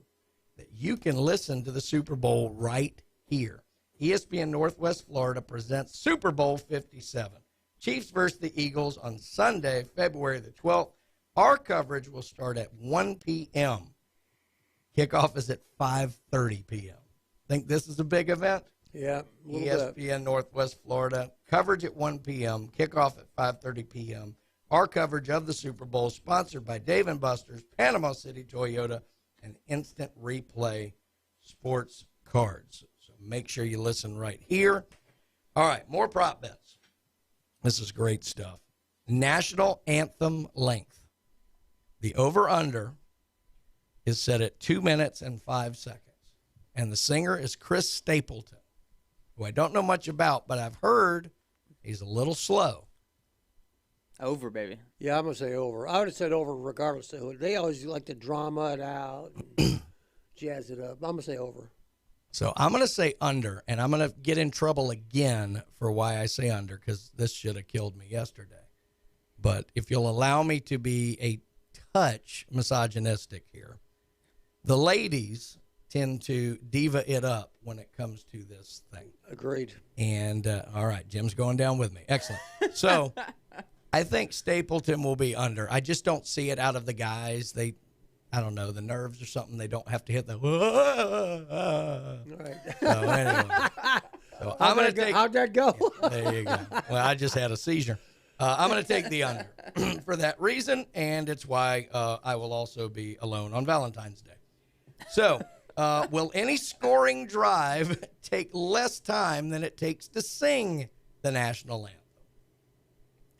that you can listen to the Super Bowl right here. ESPN Northwest Florida presents Super Bowl 57. Chiefs versus the Eagles on Sunday, February the 12th. Our coverage will start at 1 p.m. Kickoff is at 5:30 p.m. Think this is a big event? Yeah, a little ESPN bit. Northwest Florida. Coverage at 1 p.m. Kickoff at 5:30 p.m. Our coverage of the Super Bowl sponsored by Dave & Buster's, Panama City Toyota, and Instant Replay Sports Cards. So make sure you listen right here. All right, more prop bets. This is great stuff. National anthem length. The over-under is set at 2 minutes and 5 seconds. And the singer is Chris Stapleton, who I don't know much about, but I've heard he's a little slow. Over, baby. Yeah, I'm going to say over. I would have said over regardless of who. They always like to drama it out and jazz it up. I'm going to say over. So I'm going to say under, and I'm going to get in trouble again for why I say under, because this should have killed me yesterday. But if you'll allow me to be a touch misogynistic here, the ladies tend to diva it up when it comes to this thing. Agreed. And, all right, Jim's going down with me. Excellent. So I think Stapleton will be under. I just don't see it out of the guys. I don't know, the nerves or something. They don't have to hit the. Right. So anyway, so I'm going to take. How'd that go? There you go. Well, I just had a seizure. I'm going to take the under for that reason, and it's why I will also be alone on Valentine's Day. So, will any scoring drive take less time than it takes to sing the national anthem?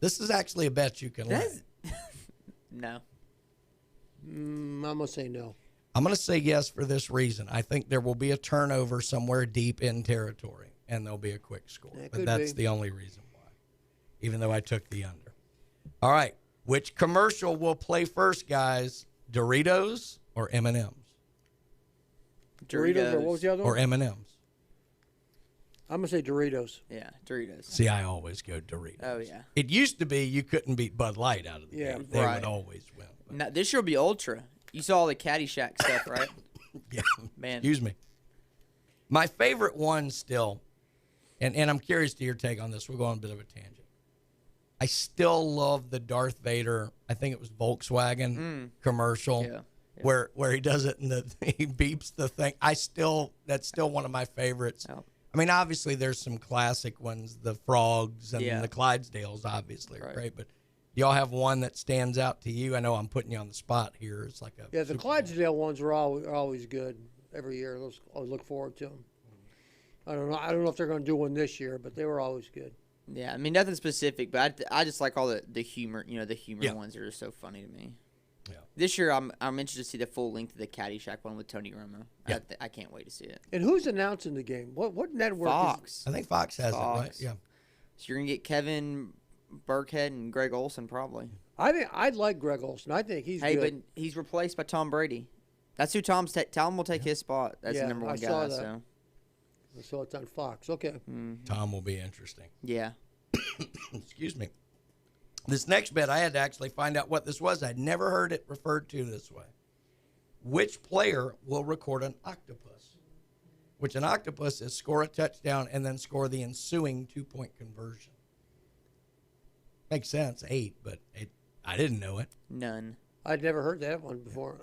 This is actually a bet you can lay. No. I'm going to say no. I'm going to say yes for this reason. I think there will be a turnover somewhere deep in territory, and there'll be a quick score. But that's the only reason why, even though I took the under. All right. Which commercial will play first, guys? Doritos or M&M's? Doritos, or what was the other one? Or M&M's. I'm going to say Doritos. Yeah, Doritos. See, I always go Doritos. Oh, yeah. It used to be you couldn't beat Bud Light out of the game. They would always win. Now, this year will be Ultra. You saw all the Caddyshack stuff, right? Yeah. Man. Excuse me. My favorite one still, and I'm curious to your take on this. We'll go on a bit of a tangent. I still love the Darth Vader, I think it was Volkswagen commercial. Yeah. Where he does it and he beeps the thing. That's still one of my favorites. Oh. I mean, obviously there's some classic ones, the frogs and the Clydesdales, obviously are great. But do y'all have one that stands out to you? I know I'm putting you on the spot here. It's like the Clydesdale ones are always good every year. I look forward to them. I don't know if they're going to do one this year, but they were always good. Yeah, I mean nothing specific, but I just like all the humor. You know, the humor ones are just so funny to me. Yeah. This year, I'm interested to see the full length of the Caddyshack one with Tony Romo. Yeah. I can't wait to see it. And who's announcing the game? What network? Fox. I think Fox has it, right? Yeah. So you're gonna get Kevin Burkhead and Greg Olson probably. I'd like Greg Olson. I think he's good. But he's replaced by Tom Brady. That's who Tom will take his spot. That's the number one guy. Saw that. So. I saw it's on Fox. Okay. Tom will be interesting. Yeah. Excuse me. This next bet, I had to actually find out what this was. I'd never heard it referred to this way. Which player will record an octopus? Which an octopus is score a touchdown and then score the ensuing 2-point conversion. Makes sense, 8, but I didn't know it. None. I'd never heard that one before.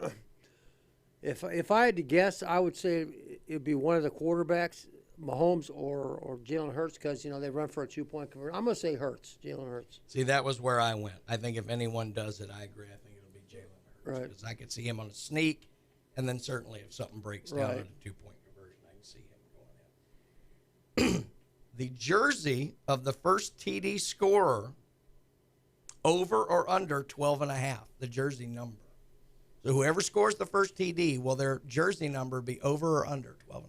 If I had to guess, I would say it'd be one of the quarterbacks, Mahomes or Jalen Hurts, because they run for a 2-point conversion. I'm going to say Jalen Hurts. See, that was where I went. I think if anyone does it, I agree. I think it'll be Jalen Hurts. Right. Because I could see him on a sneak, and then certainly if something breaks down on a 2-point conversion, I can see him going in. The jersey of the first TD scorer, over or under 12.5, the jersey number. So whoever scores the first TD, will their jersey number be over or under 12.5?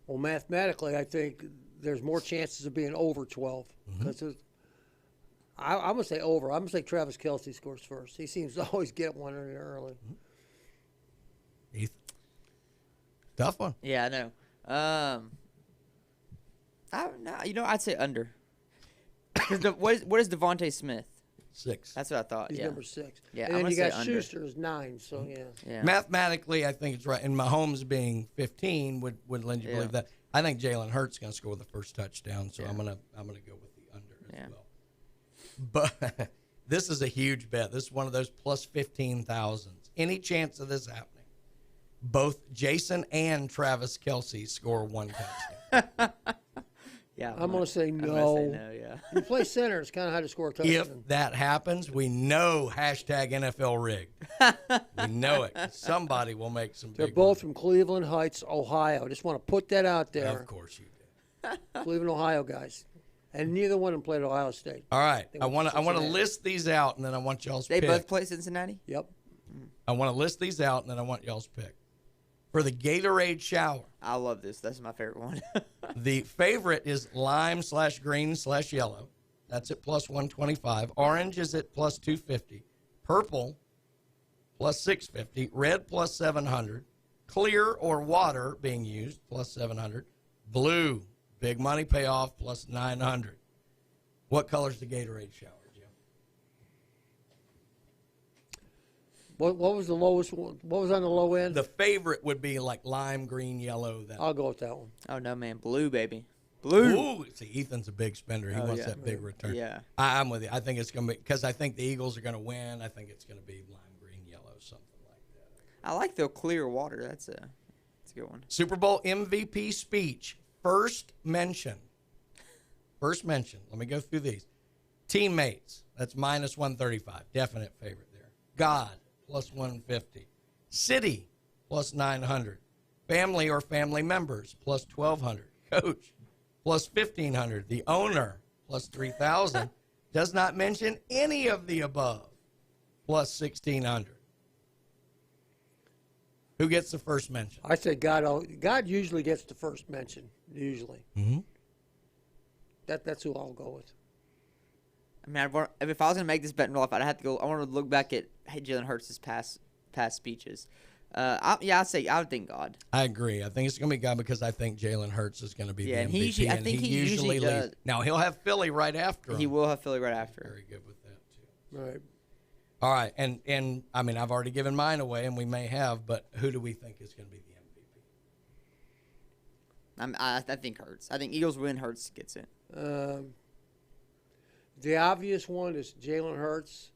Well, mathematically, I think there's more chances of being over 12. Because I'm going to say over. I'm going to say Travis Kelce scores first. He seems to always get one in there early. Heath? Tough one. Yeah, I know. I'd say under. Because what is Devontae Smith? 6. That's what I thought. He's yeah. number 6. Yeah, and I'm then gonna you say got under. Schuster is 9. So yeah. Mathematically, I think it's right. And Mahomes being 15 would lend you to believe that. I think Jalen Hurts going to score the first touchdown, so I'm gonna go with the under as well. But this is a huge bet. This is one of those plus 15,000s. Any chance of this happening? Both Jason and Travis Kelce score one touchdown. Yeah, I'm going to say no. I'm gonna say no, yeah. You play center, it's kind of hard to score a touchdown. If that happens, we know hashtag NFL rigged. We know it. Somebody will make some They're big both from Cleveland Heights, Ohio. I just want to put that out there. Of course you do. Cleveland, Ohio guys. And neither one of them played at Ohio State. All right. They I went want to Cincinnati. list these out, and then I want y'all's They pick. both play Cincinnati? Yep. I want to list these out, and then I want y'all's pick. For the Gatorade shower, I love this. That's my favorite one. the favorite is lime/green/yellow. That's at plus 125. Orange is at plus 250. Purple, plus 650. Red, plus 700. Clear or water being used, plus 700. Blue, big money payoff, plus 900. What color's the Gatorade shower, Jim? What was the lowest one? What was on the low end? The favorite would be like lime, green, yellow. I'll go with that one. Oh, no, man. Blue, baby. Blue. Ooh, see, Ethan's a big spender. He wants that big return. Yeah. I'm with you. I think it's going to be, because I think the Eagles are going to win. I think it's going to be lime, green, yellow, something like that. I like the clear water. That's a good one. Super Bowl MVP speech. First mention. Let me go through these. Teammates. That's minus 135. Definite favorite there. God, plus 150. City, plus 900. Family or family members, plus 1,200. Coach, plus 1,500. The owner, plus 3,000. Does not mention any of the above, plus 1,600. Who gets the first mention? I say God. God usually gets the first mention. Usually. Mm-hmm. That's who I'll go with. I mean, if I was going to make this bet in real life, I'd have to go. I want to look back at Jalen Hurts' past speeches. I would think God. I agree. I think it's going to be God because I think Jalen Hurts is going to be the MVP. He usually leads. does. Now, he'll have Philly right after him. He will have Philly right after. Very good with that, too. Right. All right. And I mean, I've already given mine away, and we may have, but who do we think is going to be the MVP? I think Hurts. I think Eagles win. Hurts gets it. The obvious one is Jalen Hurts.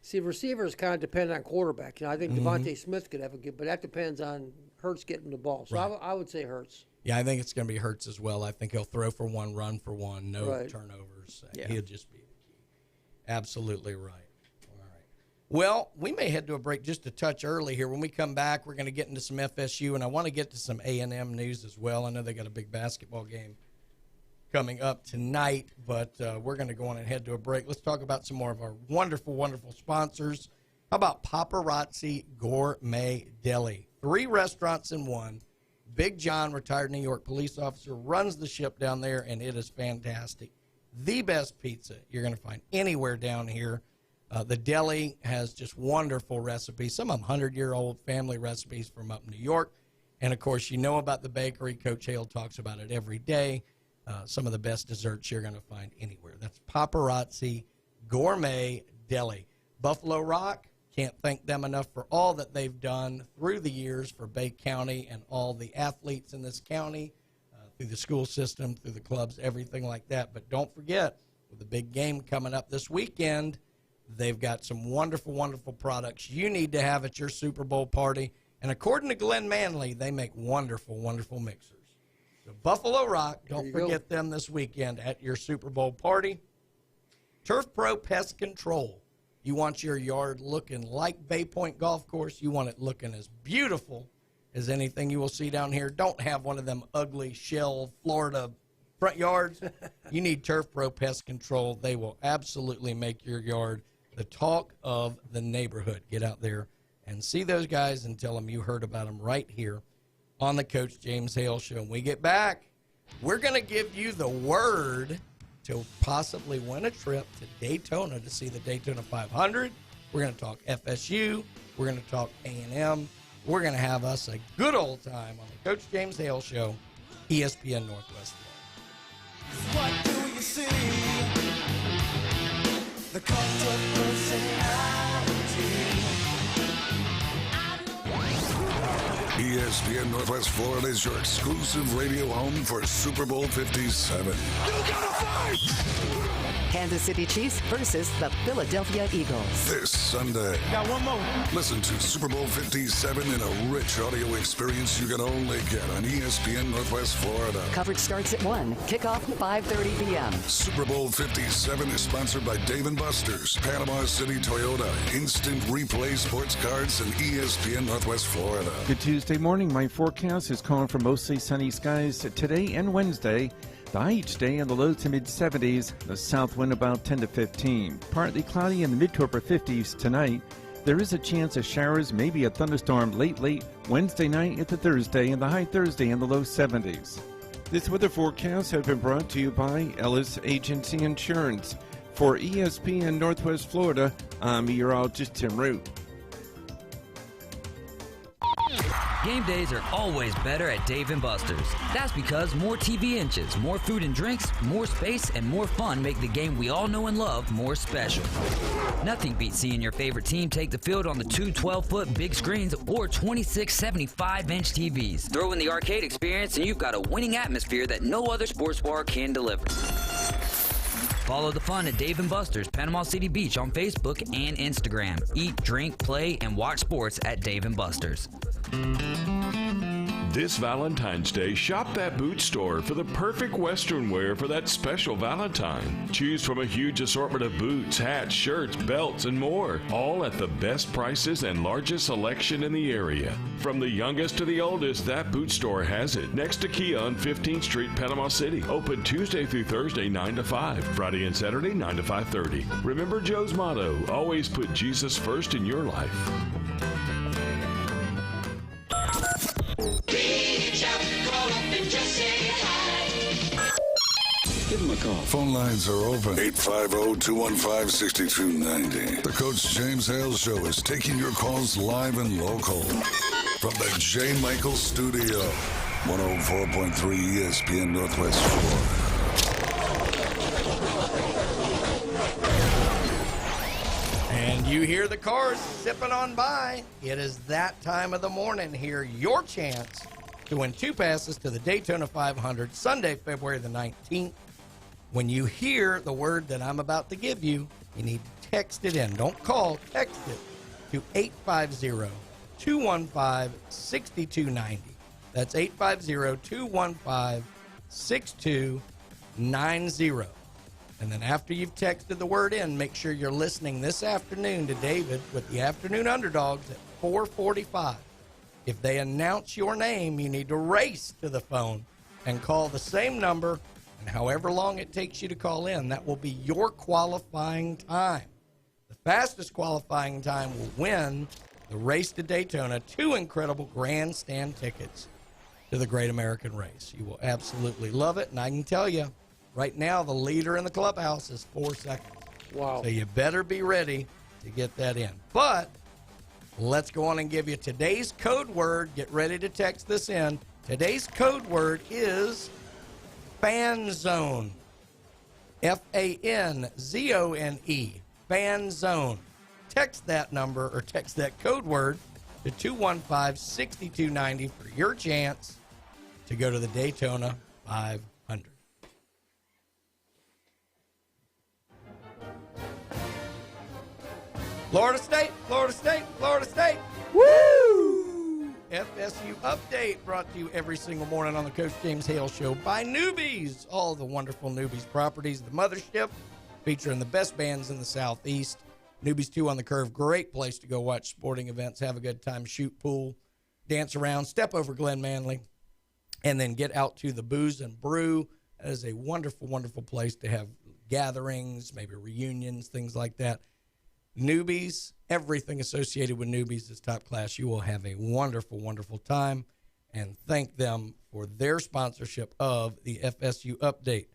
See, receivers kind of depend on quarterback. I think Devontae Smith could have a good, but that depends on Hurts getting the ball. So Right. I would say Hurts. Yeah, I think it's going to be Hurts as well. I think he'll throw for one, run for one, no turnovers. Yeah. He'll just be the key. Absolutely right. All right. Well, we may head to a break just a touch early here. When we come back, we're going to get into some FSU, and I want to get to some A&M news as well. I know they got a big basketball game coming up tonight, but we're going to go on and head to a break. Let's talk about some more of our wonderful, wonderful sponsors. How about Paparazzi Gourmet Deli? 3 restaurants in one. Big John, retired New York police officer, runs the ship down there, and it is fantastic. The best pizza you're going to find anywhere down here. The deli has just wonderful recipes, some of them 100-year-old family recipes from up in New York. And, of course, you know about the bakery. Coach Hale talks about it every day. Some of the best desserts you're going to find anywhere. That's Paparazzi Gourmet Deli. Buffalo Rock, can't thank them enough for all that they've done through the years for Bay County and all the athletes in this county, through the school system, through the clubs, everything like that. But don't forget, with the big game coming up this weekend, they've got some wonderful, wonderful products you need to have at your Super Bowl party. And according to Glenn Manley, they make wonderful, wonderful mixers. So Buffalo Rock, don't forget them this weekend at your Super Bowl party. Turf Pro Pest Control. You want your yard looking like Bay Point Golf Course. You want it looking as beautiful as anything you will see down here. Don't have one of them ugly shell Florida front yards. You need Turf Pro Pest Control. They will absolutely make your yard the talk of the neighborhood. Get out there and see those guys and tell them you heard about them right here on the Coach James Hale Show. When we get back, we're going to give you the word to possibly win a trip to Daytona to see the Daytona 500. We're going to talk FSU. We're going to talk A&M. We're going to have us a good old time on the Coach James Hale Show, ESPN Northwest Florida. What do you see? The culture ESPN Northwest Florida is your exclusive radio home for Super Bowl 57. You gotta fight! Kansas City Chiefs versus the Philadelphia Eagles. This Sunday. Got one more. Listen to Super Bowl 57 in a rich audio experience you can only get on ESPN Northwest Florida. Coverage starts at 1. Kickoff 5:30 p.m. Super Bowl 57 is sponsored by Dave & Buster's, Panama City Toyota, Instant Replay Sports Cards, and ESPN Northwest Florida. Good Tuesday morning. My forecast is calling for mostly sunny skies today and Wednesday. The high each day in the low to mid-70s, the south wind about 10 to 15. Partly cloudy in the mid to upper 50s tonight. There is a chance of showers, maybe a thunderstorm late Wednesday night into Thursday, and the high Thursday in the low 70s. This weather forecast has been brought to you by Ellis Agency Insurance. For ESPN Northwest Florida, I'm meteorologist Tim Root. Game days are always better at Dave & Buster's. That's because more TV inches, more food and drinks, more space, and more fun make the game we all know and love more special. Nothing beats seeing your favorite team take the field on the two 12-foot big screens or 26 75-inch TVs. Throw in the arcade experience and you've got a winning atmosphere that no other sports bar can deliver. Follow the fun at Dave & Buster's, Panama City Beach on Facebook and Instagram. Eat, drink, play, and watch sports at Dave & Buster's. This Valentine's Day, shop that boot store for the perfect Western wear for that special Valentine. Choose from a huge assortment of boots, hats, shirts, belts, and more. All at the best prices and largest selection in the area. From the youngest to the oldest, that boot store has it. Next to Kia on 15th Street, Panama City. Open Tuesday through Thursday, 9 to 5. Friday and Saturday, 9 to 5:30. Remember Joe's motto, always put Jesus first in your life. Reach out, call up and just say hi. Give him a call. Phone lines are open. 850-215-6290. The Coach James Hale Show is taking your calls live and local. From the J. Michael Studio, 104.3 ESPN Northwest Florida. And you hear the cars zipping on by. It is that time of the morning. Hear your chance to win 2 passes to the Daytona 500 Sunday, February the 19th. When you hear the word that I'm about to give you, you need to text it in. Don't call, text it to 850-215-6290. That's 850-215-6290. And then after you've texted the word in, make sure you're listening this afternoon to David with the Afternoon Underdogs at 4:45. If they announce your name, you need to race to the phone and call the same number, and however long it takes you to call in, that will be your qualifying time. The fastest qualifying time will win the race to Daytona, 2 incredible grandstand tickets to the Great American Race. You will absolutely love it, and I can tell you, right now, the leader in the clubhouse is 4 seconds. Wow. So you better be ready to get that in. But let's go on and give you today's code word. Get ready to text this in. Today's code word is Fan Zone. F-A-N-Z-O-N-E. Fan Zone. Text that number or text that code word to 215-6290 for your chance to go to the Daytona 500. Florida State, Florida State, Florida State. Woo! FSU Update brought to you every single morning on the Coach James Hale Show by Newbies. All the wonderful Newbies properties. The mothership featuring the best bands in the Southeast. Newbies 2 on the Curve. Great place to go watch sporting events, have a good time, shoot pool, dance around, step over Glen Manley, and then get out to the Booze and Brew. That is a wonderful, wonderful place to have gatherings, maybe reunions, things like that. Newbies, everything associated with Newbies is top class. You will have a wonderful, wonderful time, and thank them for their sponsorship of the FSU Update.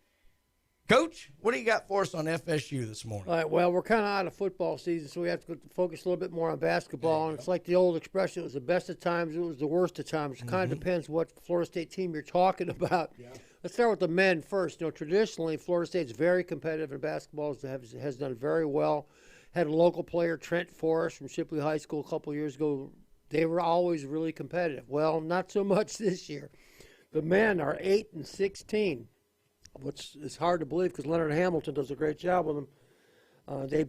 Coach, what do you got for us on FSU this morning? All right, well, we're kind of out of football season, so we have to focus a little bit more on basketball. And it's like the old expression, it was the best of times, it was the worst of times. It kind of depends what Florida State team you're talking about. Yeah. Let's start with the men first. You know, traditionally, Florida State's very competitive in basketball, has done very well. Had a local player, Trent Forrest from Shipley High School a couple years ago, they were always really competitive. Well, not so much this year. The men are 8-16, which is hard to believe because Leonard Hamilton does a great job with them. They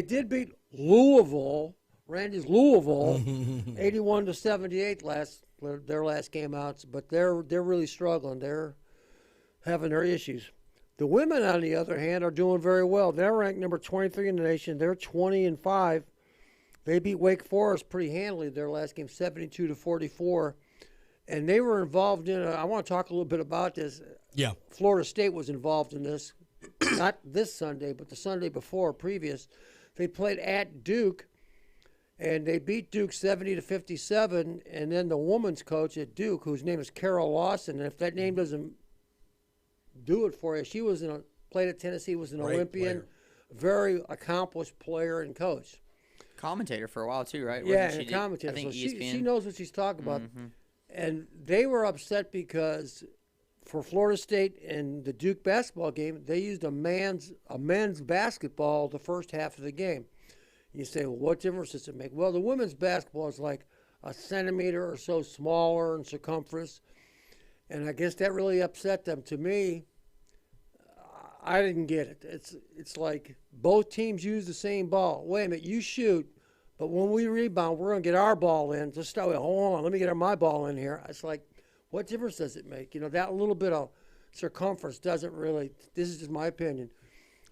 did beat Louisville, Randy's Louisville, 81-78 their last game out. But they're really struggling. They're having their issues. The women, on the other hand, are doing very well. They're ranked number 23 in the nation. They're 20-5. They beat Wake Forest pretty handily their last game, 72-44. And they were involved in I want to talk a little bit about this. Yeah. Florida State was involved in this, not this Sunday, but the Sunday before, previous. They played at Duke, and they beat Duke 70-57. And then the woman's coach at Duke, whose name is Carol Lawson, and if that name doesn't do it for you, she was played at Tennessee, was an Olympian, very accomplished player and coach. Commentator for a while too, right? Yeah, Wasn't and she, commentator. I think So ESPN. she knows what she's talking about. Mm-hmm. And they were upset because for Florida State and the Duke basketball game, they used a men's basketball the first half of the game. You say, well, what difference does it make? Well, the women's basketball is like a centimeter or so smaller in circumference, and I guess that really upset them. To me, I didn't get it. It's like both teams use the same ball. Wait a minute, you shoot, but when we rebound, we're going to get our ball in. Just start with, hold on, let me get my ball in here. It's like, what difference does it make? That little bit of circumference doesn't really, this is just my opinion,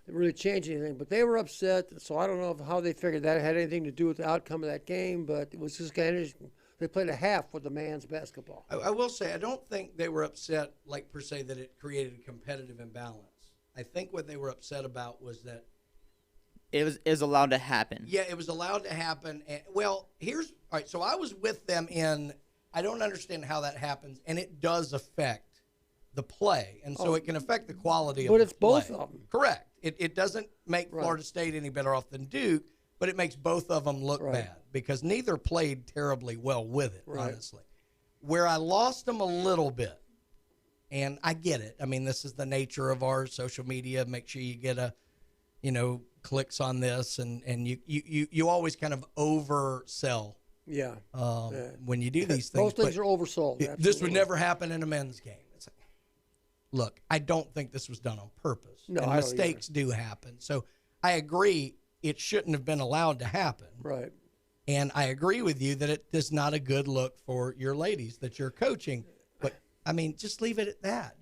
it really change anything. But they were upset, so I don't know how they figured that had anything to do with the outcome of that game, but it was just kind of interesting. They played a half with the man's basketball. I will say, I don't think they were upset, like per se, that it created a competitive imbalance. I think what they were upset about was that it was allowed to happen. Yeah, it was allowed to happen. And, all right, so I was with them I don't understand how that happens, and it does affect the play, and so it can affect the quality of the play. But it's both of them. Correct. It doesn't make Florida State any better off than Duke, but it makes both of them look bad because neither played terribly well with it, honestly. Where I lost them a little bit, and I get it. I mean, this is the nature of our social media. Make sure you get clicks on this, and you always kind of oversell. Yeah. When you do these things. Most things are oversold. This would never happen in a men's game. It's like, look, I don't think this was done on purpose. No, and I don't mistakes do happen. So I agree it shouldn't have been allowed to happen. Right. And I agree with you that it is not a good look for your ladies that you're coaching. But, I mean, just leave it at that.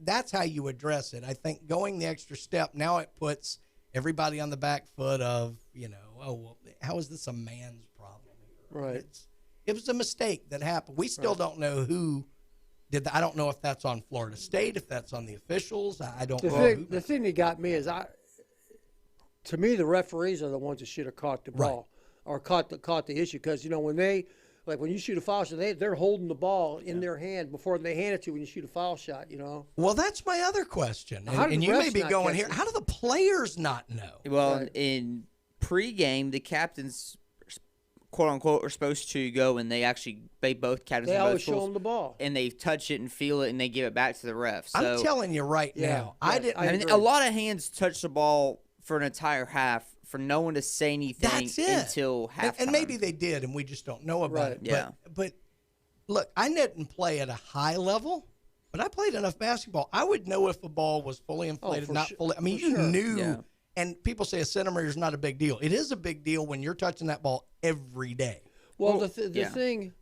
That's how you address it. I think going the extra step, now it puts everybody on the back foot of, how is this a man's problem? Right. It was a mistake that happened. We still don't know who did that. I don't know if that's on Florida State, if that's on the officials. I don't know. The thing that got me is, to me, the referees are the ones that should have caught the ball or caught the issue. Because, when you shoot a foul shot, they're holding the ball in their hand before they hand it to you when you shoot a foul shot, Well, that's my other question. And you may be going here, how do the players not know? Well, in pregame, the captains, quote unquote, are supposed to go and they both captains. They in both always schools, show them the ball, and they touch it and feel it, and they give it back to the ref. So, I'm telling you right now, I didn't. I mean, a lot of hands touch the ball for an entire half for no one to say anything until halftime. And maybe they did, and we just don't know about it. Yeah. But look, I didn't play at a high level, but I played enough basketball. I would know if a ball was fully inflated, fully. I mean, you knew. Yeah. And people say a centimeter is not a big deal. It is a big deal when you're touching that ball every day. Well, the thing,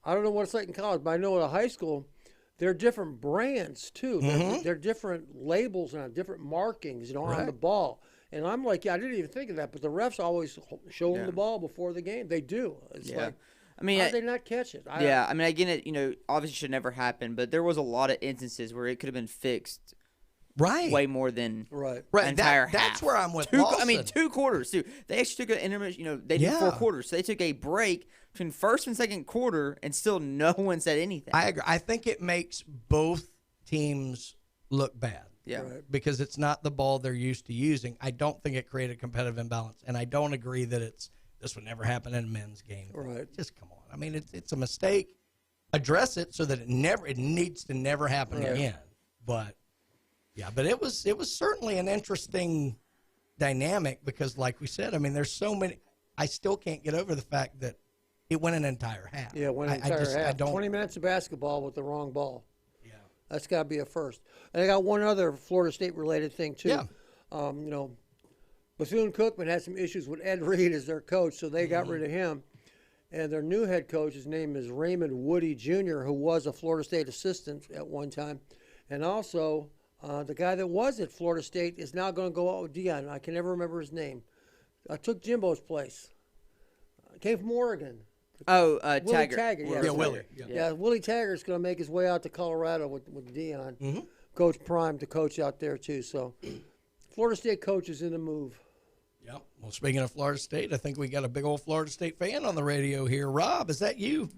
I don't know what it's like in college, but I know at high school, there are different brands, too. Mm-hmm. There are different labels and different markings, on the ball. And I'm like, I didn't even think of that, but the refs always show them the ball before the game. They do. It's like, I mean, how did they not catch it? I mean, again, it obviously should never happen, but there was a lot of instances where it could have been fixed. Way more than an entire half. That's where I'm with I mean, 2 quarters, too. They actually took an intermission. They did 4 quarters. So they took a break between first and second quarter, and still no one said anything. I agree. I think it makes both teams look bad. Yeah. Because it's not the ball they're used to using. I don't think it created competitive imbalance, and I don't agree that this would never happen in a men's game. Right. Just come on. I mean, it's a mistake. Address it so that it needs to never happen again. But it was certainly an interesting dynamic because, like we said, I mean, there's so many. I still can't get over the fact that It went an entire half. Yeah, it went an I entire just, I half. don't, 20 minutes of basketball with the wrong ball. Yeah. That's got to be a first. And I got one other Florida State-related thing, too. Yeah. You know, Bethune-Cookman had some issues with Ed Reed as their coach, so they got rid of him. And their new head coach, his name is Raymond Woody Jr., who was a Florida State assistant at one time. And also, the guy that was at Florida State is now going to go out with Dion. I can never remember his name. I took Jimbo's place. Came from Oregon. Oh, Willie Taggart. Taggart. Yeah, Yeah, Willie. Yeah, Willie Taggart's going to make his way out to Colorado with Dion. Coach Prime to coach out there, too. So, Florida State coach is in the move. Yep. Well, speaking of Florida State, I think we got a big old Florida State fan on the radio here. Rob, is that you?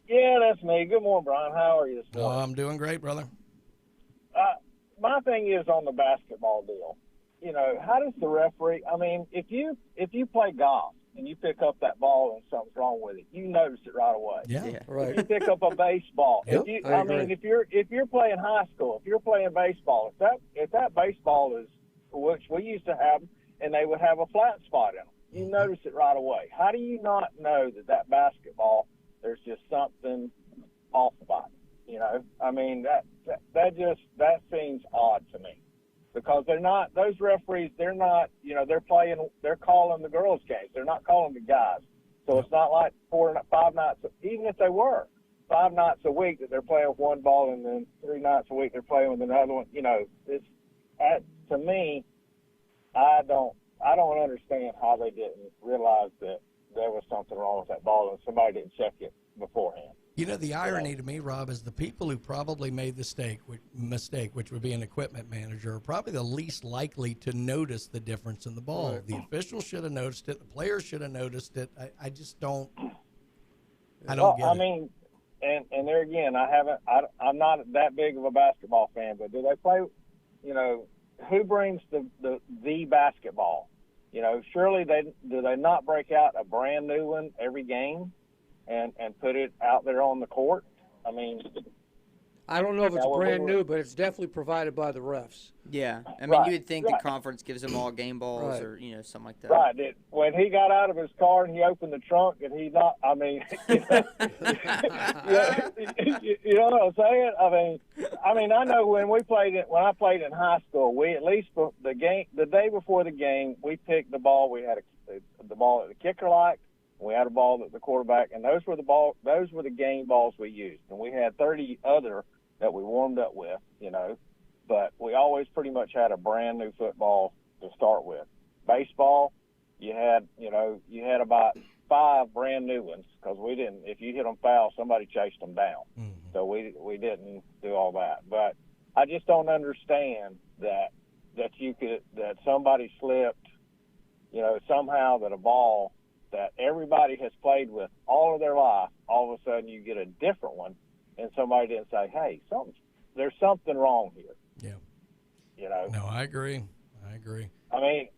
Yeah, that's me. Good morning, Brian. How are you this Oh, morning? I'm doing great, brother. My thing is on the basketball deal. You know, how does the referee? I mean, if you play golf and you pick up that ball and something's wrong with it, you notice it right away. Yeah. Right. If you pick up a baseball, Yep, I mean, if you're playing high school, if you're playing baseball, if that baseball is, which we used to have, and they would have a flat spot in them, you notice it right away. How do you not know that basketball, there's just something off about it? You know, I mean, that seems odd to me, because those referees, they're calling the girls' games. They're not calling the guys. So it's not like 4 or 5 nights, even if they were 5 nights a week that they're playing with one ball, and then 3 nights a week they're playing with another one. You know, to me, I don't understand how they didn't realize that there was something wrong with that ball and somebody didn't check it beforehand. You know, the irony to me, Rob, is the people who probably made the mistake, which would be an equipment manager, are probably the least likely to notice the difference in the ball. Right. The officials should have noticed it. The players should have noticed it. I just don't. I don't get it. I mean, and there again, I'm not that big of a basketball fan, but do they play? You know, who brings the basketball? You know, surely do they not break out a brand new one every game and put it out there on the court? I mean, I don't know if it's brand new, but it's definitely provided by the refs. Yeah, I mean, you would think the conference gives them all game balls or something like that. Right. When he got out of his car and he opened the trunk, and he not. I mean, you know what I'm saying? I mean, I know when I played in high school, we at least the day before the game, we picked the ball. We had the ball that the kicker liked. We had a ball that the quarterback, and those were the game balls we used. And we had 30 other that we warmed up with, you know. But we always pretty much had a brand new football to start with. Baseball, you had about 5 brand new ones, because we didn't. If you hit them foul, somebody chased them down. Mm-hmm. So we didn't do all that. But I just don't understand that somebody slipped, you know, somehow that a ball that everybody has played with all of their life, all of a sudden you get a different one, and somebody didn't say, hey, there's something wrong here. Yeah. You know? No, I agree. I mean,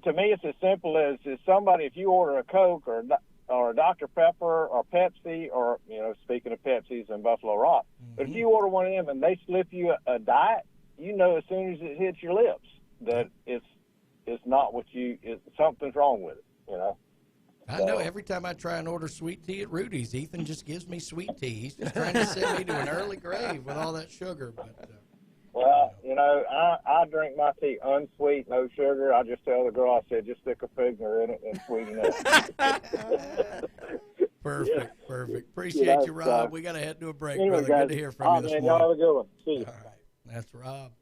to me, it's as simple as somebody, if you order a Coke or a Dr. Pepper or Pepsi, or, you know, speaking of Pepsis and Buffalo Rock, but if you order one of them and they slip you a diet, you know as soon as it hits your lips that it's not something's wrong with it, you know? I know every time I try and order sweet tea at Rudy's, Ethan just gives me sweet tea. He's just trying to send me to an early grave with all that sugar. But well, you know, I drink my tea unsweet, no sugar. I just tell the girl, I said, just stick a Figner in it and sweeten it. Perfect. Appreciate you, Rob. We got to head to a break, brother. Good to hear from you this morning. Y'all have a good one. See you. All right. That's Rob.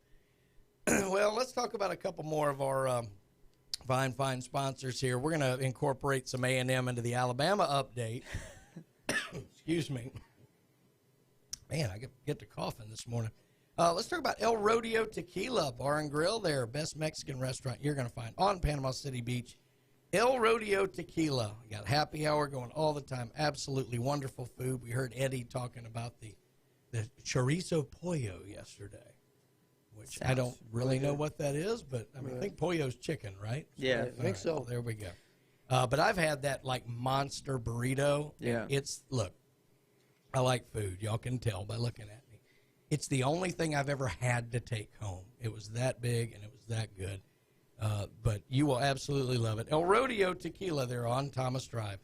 Well, let's talk about a couple more of our fine sponsors here. We're going to incorporate some A&M into the Alabama update. Excuse me. Man, I get to coughing this morning. Let's talk about El Rodeo Tequila Bar and Grill, their best Mexican restaurant you're going to find on Panama City Beach. El Rodeo Tequila. We got happy hour going all the time. Absolutely wonderful food. We heard Eddie talking about the chorizo pollo yesterday, which I don't really know what that is, but I mean, I think pollo's chicken, right? Yeah, I think so. Well, there we go. But I've had that like monster burrito. Yeah. Look, I like food. Y'all can tell by looking at me. It's the only thing I've ever had to take home. It was that big and it was that good. But you will absolutely love it. El Rodeo Tequila, they're on Thomas Drive.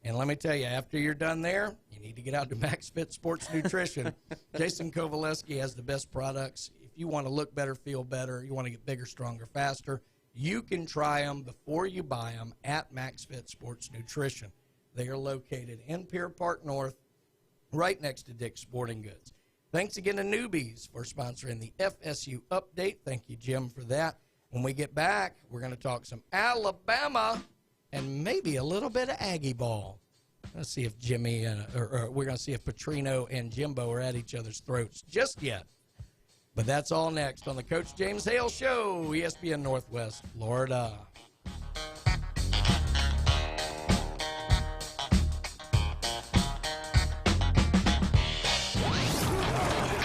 And let me tell you, after you're done there, you need to get out to Max Fit Sports Nutrition. Jason Kovaleski has the best products. If you want to look better, feel better, you want to get bigger, stronger, faster, you can try them before you buy them at Max Fit Sports Nutrition. They are located in Pier Park North, right next to Dick's Sporting Goods. Thanks again to Newbies for sponsoring the FSU Update. Thank you, Jim, for that. When we get back, we're going to talk some Alabama and maybe a little bit of Aggie ball. Let's see if Jimmy or we're going to see if Petrino and Jimbo are at each other's throats just yet. But that's all next on the Coach James Hale Show, ESPN Northwest Florida.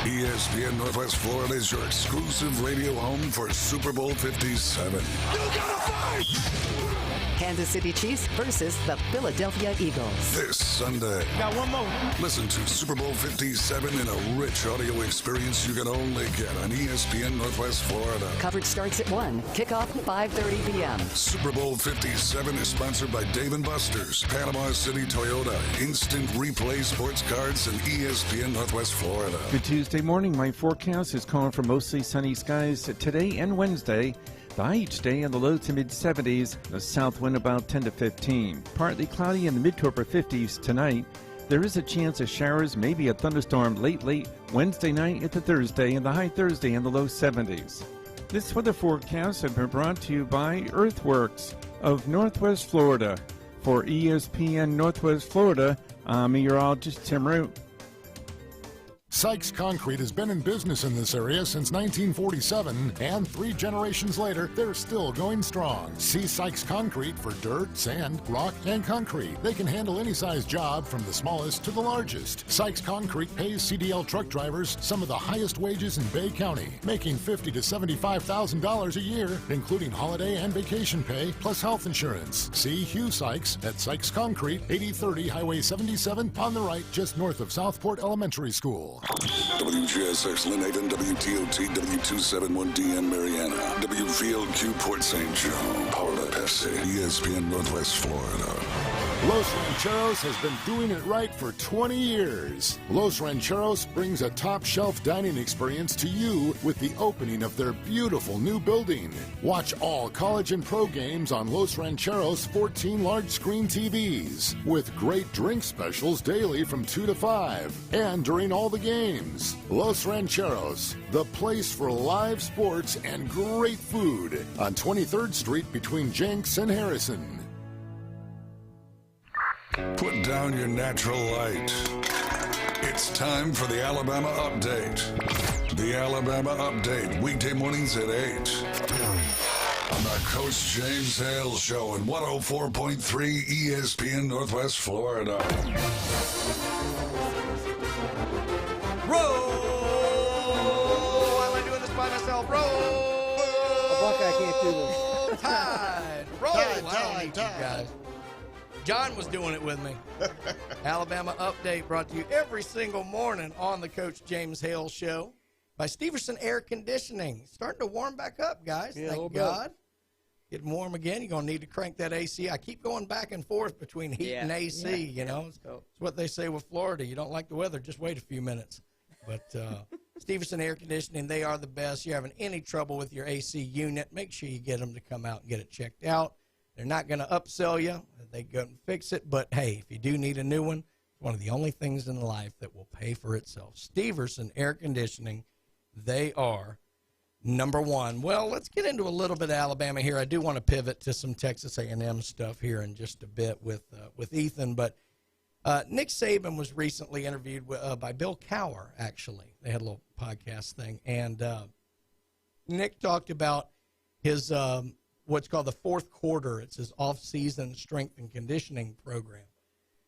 ESPN Northwest Florida is your exclusive radio home for Super Bowl 57. You gotta fight! Kansas City Chiefs versus the Philadelphia Eagles. This Sunday. Got one more. Listen to Super Bowl 57 in a rich audio experience you can only get on ESPN Northwest Florida. Coverage starts at 1. Kickoff 5:30 p.m. Super Bowl 57 is sponsored by Dave & Buster's, Panama City Toyota, Instant Replay Sports Cards, and ESPN Northwest Florida. Good Tuesday morning. My forecast is calling for mostly sunny skies today and Wednesday. The high each day in the low to mid 70s, the south wind about 10 to 15. Partly cloudy in the mid to upper 50s tonight. There is a chance of showers, maybe a thunderstorm late Wednesday night into Thursday, and the high Thursday in the low 70s. This weather forecast has been brought to you by Earthworks of Northwest Florida. For ESPN Northwest Florida, I'm meteorologist Tim Root. Sykes Concrete has been in business in this area since 1947, and 3 generations later, they're still going strong. See Sykes Concrete for dirt, sand, rock, and concrete. They can handle any size job from the smallest to the largest. Sykes Concrete pays CDL truck drivers some of the highest wages in Bay County, making $50,000 to $75,000 a year, including holiday and vacation pay, plus health insurance. See Hugh Sykes at Sykes Concrete, 8030 Highway 77 on the right, just north of Southport Elementary School. WGSX Lynn Haven, WTOT, W271DN Mariana, WVLQ Port St. Joe, powered by Pepsi, ESPN Northwest Florida. Los Rancheros has been doing it right for 20 years. Los Rancheros brings a top-shelf dining experience to you with the opening of their beautiful new building. Watch all college and pro games on Los Rancheros' 14 large-screen TVs, with great drink specials daily from 2 to 5, and during all the games. Los Rancheros, the place for live sports and great food, on 23rd Street between Jenks and Harrison. Put down your natural light. It's time for the Alabama Update. The Alabama Update, weekday mornings at 8. On the Coach James Hale Show on 104.3 ESPN Northwest Florida. Roll! Why am I doing this by myself? Roll! Buckeye can't do this. Tide! Roll! I don't need you guys. John was doing it with me. Alabama Update brought to you every single morning on the Coach James Hale Show by Steverson Air Conditioning. Starting to warm back up, guys. Yeah, Thank God. Getting warm again. You're going to need to crank that AC. I keep going back and forth between heat and AC, you know. It's what they say with Florida. You don't like the weather, just wait a few minutes. But Steverson Air Conditioning, they are the best. You're having any trouble with your AC unit, make sure you get them to come out and get it checked out. They're not going to upsell you. They go and fix it. But, hey, if you do need a new one, it's one of the only things in life that will pay for itself. Steverson Air Conditioning, they are number one. Well, let's get into a little bit of Alabama here. I do want to pivot to some Texas A&M stuff here in just a bit with Ethan. But Nick Saban was recently interviewed by Bill Cowher, actually. They had a little podcast thing. And Nick talked about his what's called the fourth quarter. It's his off-season strength and conditioning program.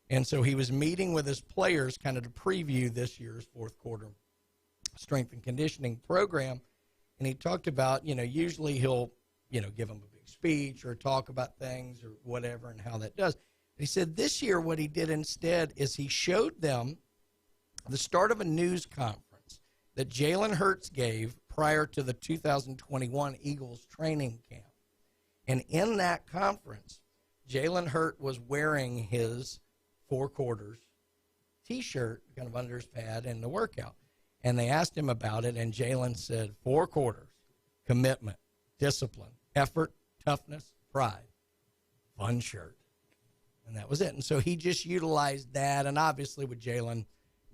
And so he was meeting with his players kind of to preview this year's fourth quarter strength and conditioning program. And he talked about, usually he'll, give them a big speech or talk about things or whatever and how that does. But he said this year what he did instead is he showed them the start of a news conference that Jalen Hurts gave prior to the 2021 Eagles training camp. And in that conference, Jalen Hurts was wearing his 4 quarters T-shirt kind of under his pad in the workout. And they asked him about it, and Jalen said 4 quarters, commitment, discipline, effort, toughness, pride, fun shirt. And that was it. And so he just utilized that. And obviously with Jalen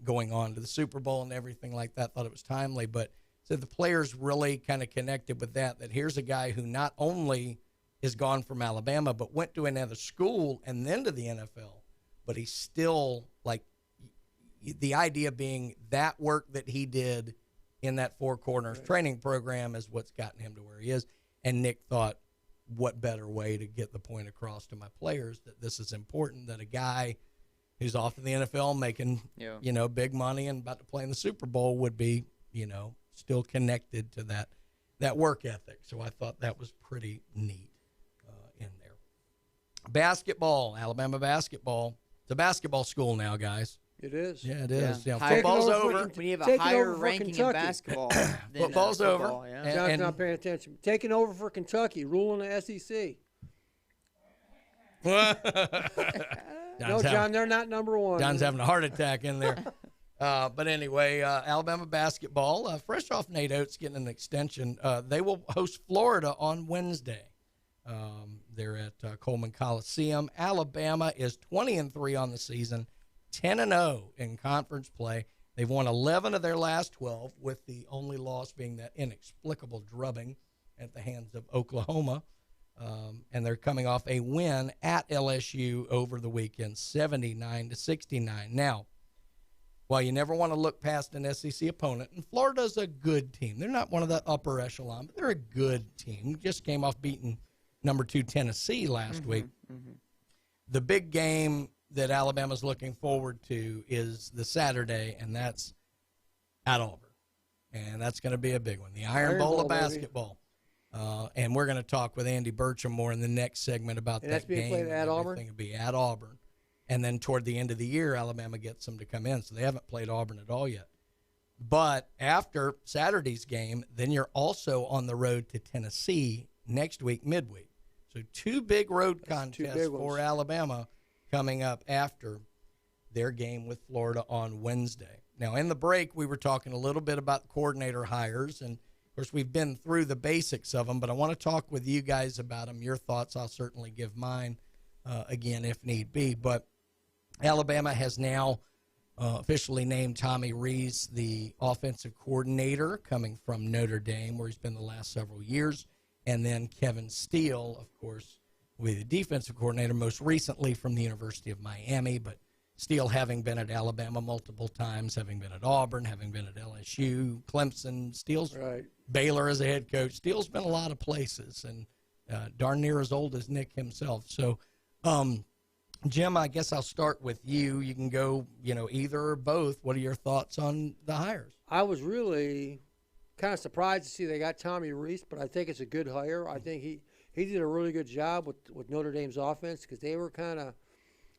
going on to the Super Bowl and everything like that, thought it was timely. But so the players really kind of connected with that here's a guy who not only is gone from Alabama, but went to another school and then to the NFL. But he's still, like, the idea being that work that he did in that Four Corners training program is what's gotten him to where he is. And Nick thought, what better way to get the point across to my players that this is important, that a guy who's off in the NFL making, big money and about to play in the Super Bowl would be, still connected to that work ethic. So I thought that was pretty neat in there. Basketball, Alabama basketball. It's a basketball school now, guys. It is. Yeah, it is. Yeah. Football's over. When you have a higher ranking in basketball than football's football, over. Yeah. John's not paying attention. Taking over for Kentucky, ruling the SEC. No, John, they're not number one. John's having a heart attack in there. But anyway, Alabama basketball, fresh off Nate Oates getting an extension. They will host Florida on Wednesday. They're at Coleman Coliseum. Alabama is 20-3 on the season, 10-0 in conference play. They've won 11 of their last 12, with the only loss being that inexplicable drubbing at the hands of Oklahoma. And they're coming off a win at LSU over the weekend, 79-69. Now, while you never want to look past an SEC opponent, and Florida's a good team. They're not one of the upper echelon, but they're a good team. Just came off beating number 2 Tennessee last week. Mm-hmm. The big game that Alabama's looking forward to is the Saturday, and that's at Auburn. And that's going to be a big one, the Iron Bowl of basketball. And we're going to talk with Andy Burcham more in the next segment about that game. That's being played at Auburn? It'll be at Auburn. And then toward the end of the year, Alabama gets them to come in. So they haven't played Auburn at all yet. But after Saturday's game, then you're also on the road to Tennessee next week, midweek. So 2 big road contests for Alabama coming up after their game with Florida on Wednesday. Now, in the break, we were talking a little bit about coordinator hires. And, of course, we've been through the basics of them. But I want to talk with you guys about them. Your thoughts, I'll certainly give mine again if need be. But Alabama has now officially named Tommy Rees the offensive coordinator, coming from Notre Dame, where he's been the last several years. And then Kevin Steele, of course, will be the defensive coordinator, most recently from the University of Miami. But Steele having been at Alabama multiple times, having been at Auburn, having been at LSU, Clemson, Steele's Baylor as a head coach. Steele's been a lot of places, and darn near as old as Nick himself. So, Jim, I guess I'll start with you. You can go, either or both. What are your thoughts on the hires? I was really kind of surprised to see they got Tommy Rees, but I think it's a good hire. I think he did a really good job with Notre Dame's offense, because they were kind of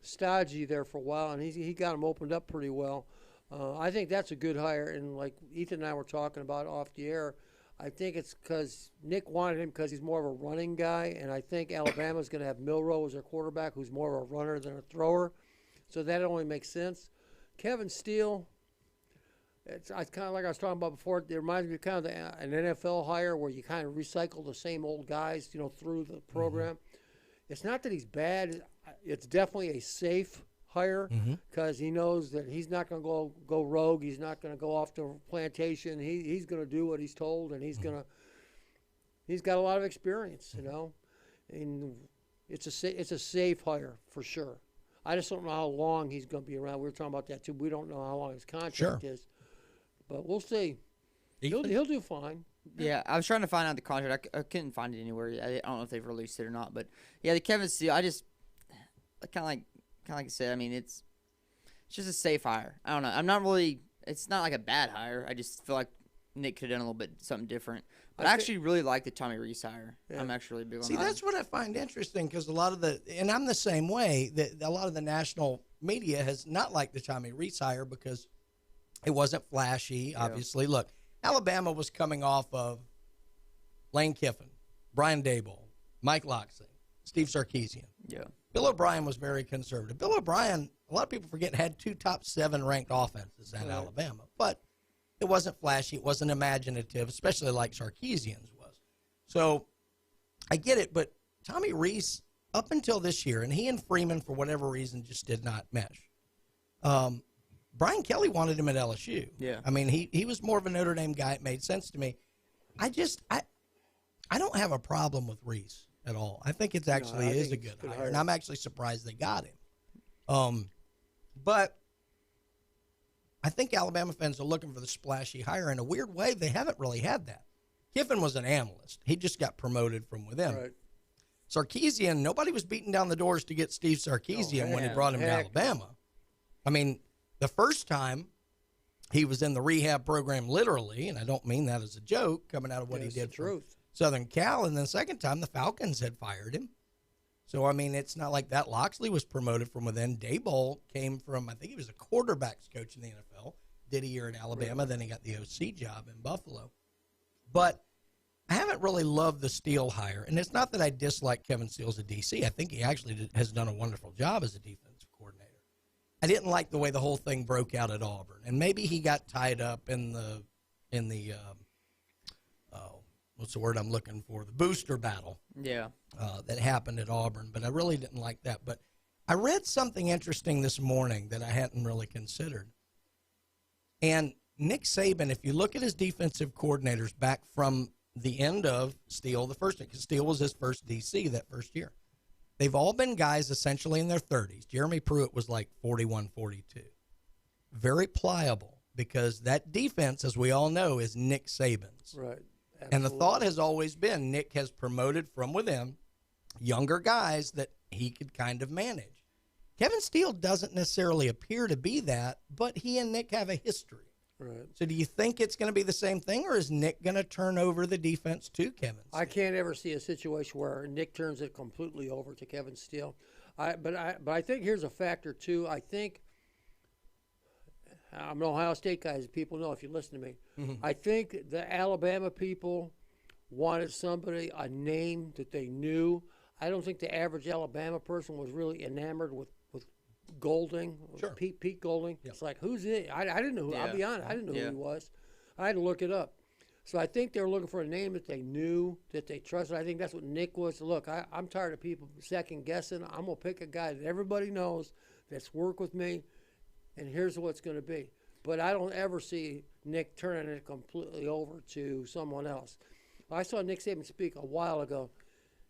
stodgy there for a while, and he got them opened up pretty well. I think that's a good hire, and like Ethan and I were talking about off the air, I think it's because Nick wanted him because he's more of a running guy, and I think Alabama's going to have Milroe as their quarterback, who's more of a runner than a thrower. So that only makes sense. Kevin Steele, it's kind of like I was talking about before. It reminds me of kind of an NFL hire where you kind of recycle the same old guys, through the program. Mm-hmm. It's not that he's bad. It's definitely a safe hire, because he knows that he's not going to go rogue. He's not going to go off to plantation. He's going to do what he's told, and he's got a lot of experience, and it's a safe hire for sure. I just don't know how long he's going to be around. We were talking about that too. We don't know how long his contract is, but we'll see. He'll do fine. Yeah, I was trying to find out the contract. I couldn't find it anywhere. I don't know if they've released it or not, but yeah, the Kevin Steele. I kind of like I said. I mean, it's just a safe hire. I don't know. I'm not really. It's not like a bad hire. I just feel like Nick could have done a little bit something different. But I actually really like the Tommy Rees hire. Yeah. I'm actually really big on that. See, that's what I find interesting, because a lot of and I'm the same way, that a lot of the national media has not liked the Tommy Rees hire because it wasn't flashy, obviously. Look, Alabama was coming off of Lane Kiffin, Brian Daboll, Mike Loxley, Steve Sarkisian. Yeah. Bill O'Brien was very conservative. Bill O'Brien a lot of people forget, had 2 top 7 ranked offenses at Alabama. But it wasn't flashy. It wasn't imaginative, especially like Sarkisian's was. So I get it, but Tommy Rees, up until this year, and he and Freeman, for whatever reason, just did not mesh. Brian Kelly wanted him at LSU. Yeah. I mean, he was more of a Notre Dame guy. It made sense to me. I don't have a problem with Rees at all. I think it's actually is a good hire, and I'm actually surprised they got him. But I think Alabama fans are looking for the splashy hire. In a weird way, they haven't really had that. Kiffin was an analyst. He just got promoted from within. Right. Sarkisian, nobody was beating down the doors to get Steve Sarkisian when he brought him to Alabama. I mean, the first time he was in the rehab program literally, and I don't mean that as a joke, coming out of what he did for Southern Cal, and then the second time the Falcons had fired him. So, I mean, it's not like that. Loxley was promoted from within. Daboll came from, I think he was a quarterbacks coach in the NFL, did a year at Alabama, then he got the OC job in Buffalo. But I haven't really loved the Steele hire, and it's not that I dislike Kevin Steele as a DC. I think he actually has done a wonderful job as a defensive coordinator. I didn't like the way the whole thing broke out at Auburn, and maybe he got tied up in the what's the word I'm looking for? The booster battle. Yeah. That happened at Auburn, but I really didn't like that. But I read something interesting this morning that I hadn't really considered. And Nick Saban, if you look at his defensive coordinators back from the end of Steele, the first, because Steele was his first DC that first year, they've all been guys essentially in their 30s. Jeremy Pruitt was like 41, 42. Very pliable, because that defense, as we all know, is Nick Saban's. Right. Absolutely. And the thought has always been Nick has promoted from within younger guys that he could kind of manage. Kevin Steele doesn't necessarily appear to be that, but he and Nick have a history. Right. So do you think it's going to be the same thing, or is Nick going to turn over the defense to Kevin Steele? I can't ever see a situation where Nick turns it completely over to Kevin Steele. But I think here's a factor, too. I think I'm an Ohio State guy, as people know if you listen to me. Mm-hmm. I think the Alabama people wanted somebody, a name that they knew. I don't think the average Alabama person was really enamored with Golding, Pete Golding. Yep. It's like, who's it? I didn't know who. I'll be honest, I didn't know who he was. I had to look it up. So I think they were looking for a name that they knew, that they trusted. I think that's what Nick was. Look, I'm tired of people second guessing. I'm gonna pick a guy that everybody knows that's worked with me, and here's what it's going to be. But I don't ever see Nick turning it completely over to someone else. I saw Nick Saban speak a while ago,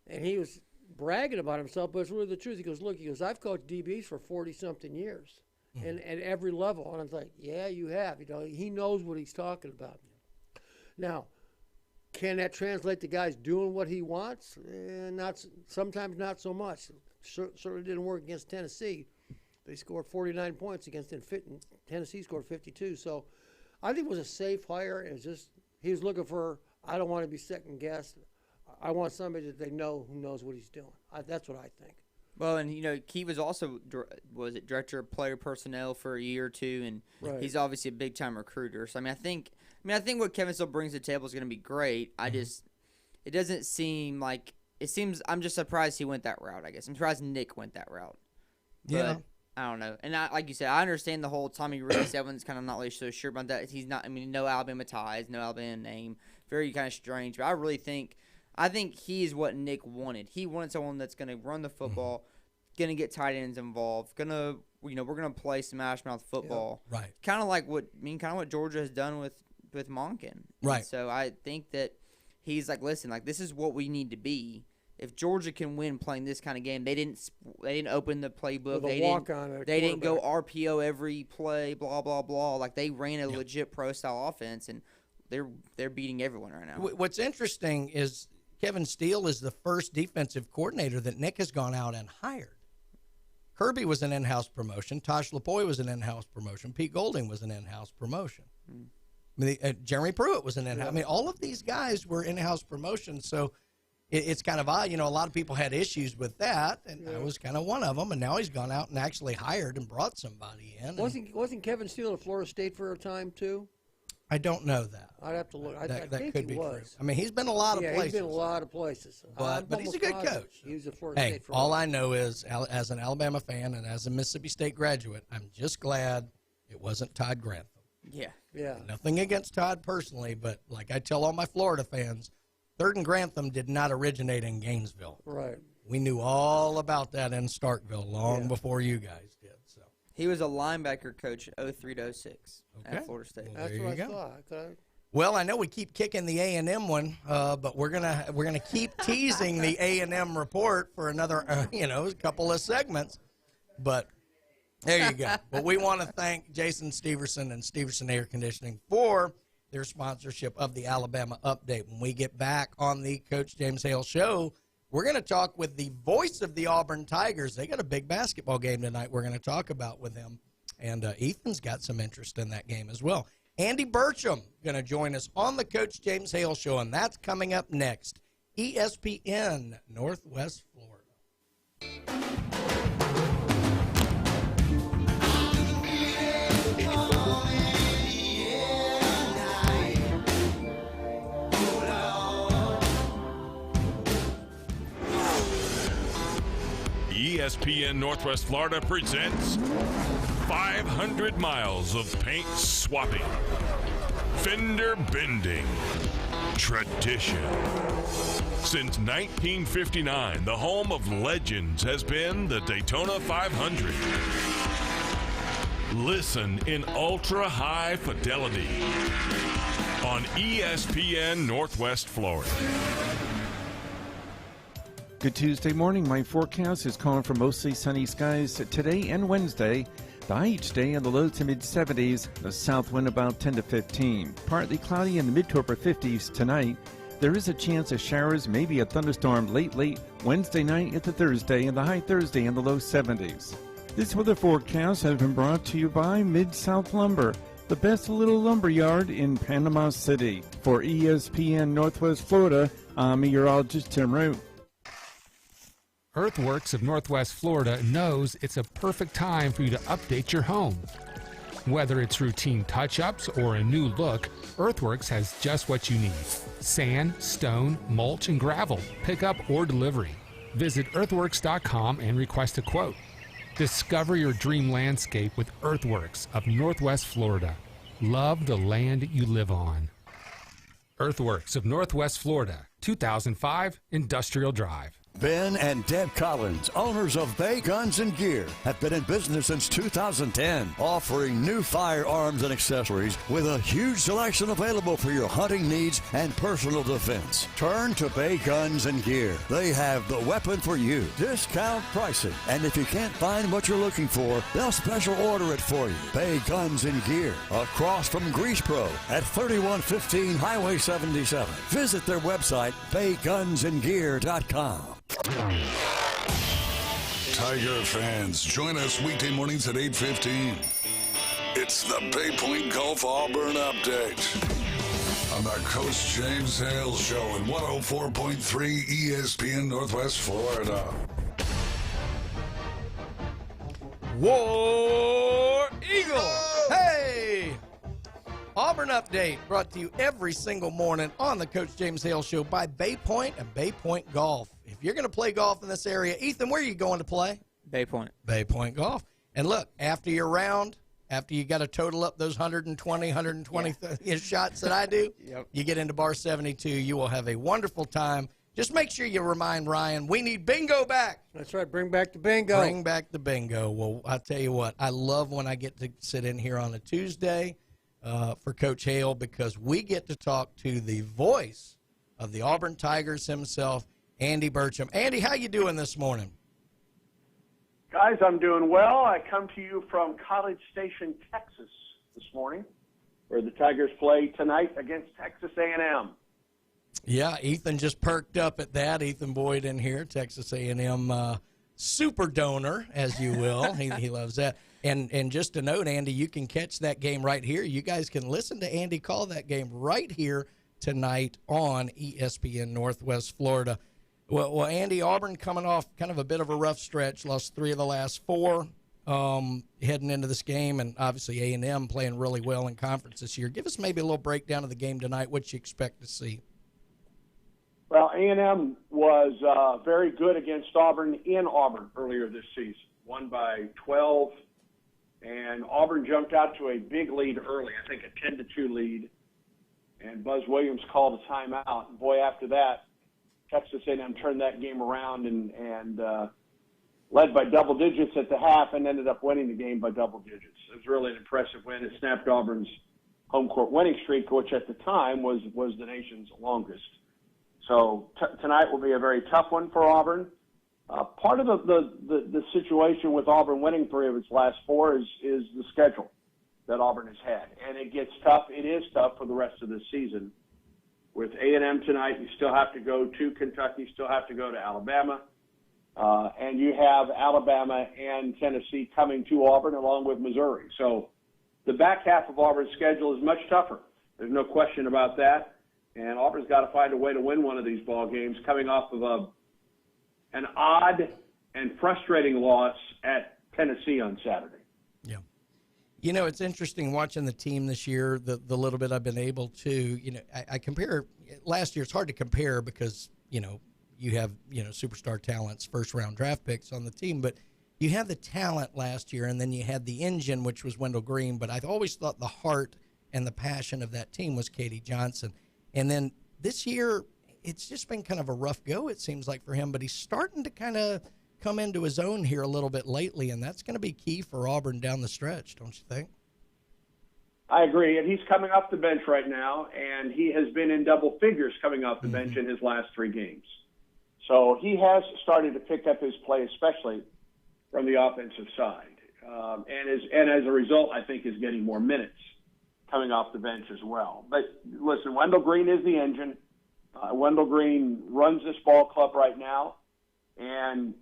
and he was bragging about himself, but it's really the truth. He goes, I've coached DBs for 40-something years, and at every level. And I was like, yeah, you have. You know, he knows what he's talking about. Now, can that translate to guys doing what he wants? Sometimes not so much. Certainly didn't work against Tennessee. They scored 49 points against Tennessee scored 52. So I think it was a safe hire. It was just he was looking for, I don't want to be second guessed. I want somebody that they know who knows what he's doing. That's what I think. Well, and, he was also, director of player personnel for a year or two, and he's obviously a big-time recruiter. So, I think what Kevin Steele brings to the table is going to be great. It doesn't seem like, I'm just surprised he went that route, I guess. I'm surprised Nick went that route. Yeah. But I don't know. And like you said, I understand the whole Tommy Rees. Everyone's kind of not really so sure about that. He's not, no Alabama ties, no Alabama name. Very kind of strange. But I think he is what Nick wanted. He wanted someone that's going to run the football, going to get tight ends involved, we're going to play smash mouth football. Yeah, right. Kind of like what Georgia has done with Monken. Right. And so I think that he's like, listen, like this is what we need to be. If Georgia can win playing this kind of game, they didn't open the playbook. They didn't go RPO every play, blah blah blah. Like they ran a legit pro style offense, and they're beating everyone right now. What's interesting is Kevin Steele is the first defensive coordinator that Nick has gone out and hired. Kirby was an in-house promotion. Tosh Lapoy was an in-house promotion. Pete Golding was an in-house promotion. Jeremy Pruitt was an in-house. All of these guys were in-house promotions, so it's kind of odd. A lot of people had issues with that, and I was kind of one of them, and now he's gone out and actually hired and brought somebody in. Wasn't Kevin Steele at Florida State for a time, too? I don't know that. I'd have to look. I That think could he be was. true. I mean, he's been a lot of places. He's been a lot of places. But he's a good coach. He was a Florida Hey, State for all I know is, as an Alabama fan and as a Mississippi State graduate, I'm just glad it wasn't Todd Grantham. Yeah. Yeah. Nothing against Todd personally, but like I tell all my Florida fans, 3rd and Grantham did not originate in Gainesville. Right. We knew all about that in Starkville long before you guys did. So He was a linebacker coach 03 to 06 Okay. at Florida State. Well, That's there what you I go. thought. Okay. Well, I know we keep kicking the A&M one, but we're gonna keep teasing the A&M report for another a couple of segments. But there you go. But we want to thank Jason Steverson and Steverson Air Conditioning for their sponsorship of the Alabama Update. When we get back on the Coach James Hale Show, we're going to talk with the voice of the Auburn Tigers. They got a big basketball game tonight we're going to talk about with him. And Ethan's got some interest in that game as well. Andy Burcham going to join us on the Coach James Hale Show, and that's coming up next. ESPN Northwest Florida. ESPN Northwest Florida presents 500 miles of paint swapping, fender bending, tradition. Since 1959, the home of legends has been the Daytona 500. Listen in ultra-high fidelity on ESPN Northwest Florida. Good Tuesday morning. My forecast is calling for mostly sunny skies today and Wednesday. The high each day in the low to mid 70s, the south wind about 10 to 15. Partly cloudy in the mid to upper 50s tonight. There is a chance of showers, maybe a thunderstorm late Wednesday night into Thursday, and the high Thursday in the low 70s. This weather forecast has been brought to you by Mid-South Lumber, the best little lumber yard in Panama City. For ESPN Northwest Florida, I'm meteorologist Tim Root. Earthworks of Northwest Florida knows it's a perfect time for you to update your home. Whether it's routine touch-ups or a new look, Earthworks has just what you need. Sand, stone, mulch, and gravel, pickup or delivery. Visit earthworks.com and request a quote. Discover your dream landscape with Earthworks of Northwest Florida. Love the land you live on. Earthworks of Northwest Florida, 2005 Industrial Drive. Ben and Deb Collins, owners of Bay Guns and Gear, have been in business since 2010, offering new firearms and accessories with a huge selection available for your hunting needs and personal defense. Turn to Bay Guns and Gear. They have the weapon for you. Discount pricing. And if you can't find what you're looking for, they'll special order it for you. Bay Guns and Gear, across from Grease Pro at 3115 Highway 77. Visit their website, baygunsandgear.com. Tiger fans, join us weekday mornings at 8:15. It's the Bay Point Golf Auburn Update on the Coach James Hale Show at 104.3 ESPN Northwest Florida. War Eagle! Hey! Auburn Update brought to you every single morning on the Coach James Hale Show by Bay Point and Bay Point Golf. If you're going to play golf in this area, Ethan, where are you going to play? Bay Point. Bay Point Golf. And look, after your round, after you got to total up those 120 shots that I do, you get into bar 72. You will have a wonderful time. Just make sure you remind Ryan, we need bingo back. That's right. Bring back the bingo. Bring back the bingo. Well, I'll tell you what, I love when I get to sit in here on a Tuesday for Coach Hale, because we get to talk to the voice of the Auburn Tigers himself, Andy Burcham. Andy, how you doing this morning? Guys, I'm doing well. I come to you from College Station, Texas this morning, where the Tigers play tonight against Texas A&M. Yeah, Ethan just perked up at that. Ethan Boyd in here, Texas A&M super donor, as you will. He loves that. And just a note, Andy, you can catch that game right here. You guys can listen to Andy call that game right here tonight on ESPN Northwest Florida. Well, Andy, Auburn coming off kind of a bit of a rough stretch, lost 3 of the last 4. heading into this game, and obviously A&M playing really well in conference this year. Give us maybe a little breakdown of the game tonight, what you expect to see. Well, A&M was very good against Auburn in Auburn earlier this season, won by 12, and Auburn jumped out to a big lead early, I think a 10-2 lead, and Buzz Williams called a timeout. And boy, after that, Texas A&M turned that game around and led by double digits at the half and ended up winning the game by double digits. It was really an impressive win. It snapped Auburn's home court winning streak, which at the time was the nation's longest. So tonight will be a very tough one for Auburn. Part of the situation with Auburn winning 3 of its last 4 is the schedule that Auburn has had. And it gets tough. It is tough for the rest of this season. With A&M tonight, you still have to go to Kentucky, still have to go to Alabama. And you have Alabama and Tennessee coming to Auburn along with Missouri. So the back half of Auburn's schedule is much tougher. There's no question about that. And Auburn's got to find a way to win one of these ball games coming off of an odd and frustrating loss at Tennessee on Saturday. Yeah. You know, it's interesting watching the team this year, the little bit I've been able to, I compare last year. It's hard to compare because, you have, superstar talents, first-round draft picks on the team, but you had the talent last year, and then you had the engine, which was Wendell Green, but I've always thought the heart and the passion of that team was Katie Johnson. And then this year, it's just been kind of a rough go, it seems like, for him, but he's starting to kind of come into his own here a little bit lately, and that's going to be key for Auburn down the stretch, don't you think? I agree, and he's coming off the bench right now, and he has been in double figures coming off the bench in his last 3 games. So he has started to pick up his play, especially from the offensive side. And as a result, I think is getting more minutes coming off the bench as well. But listen, Wendell Green is the engine. Wendell Green runs this ball club right now. And,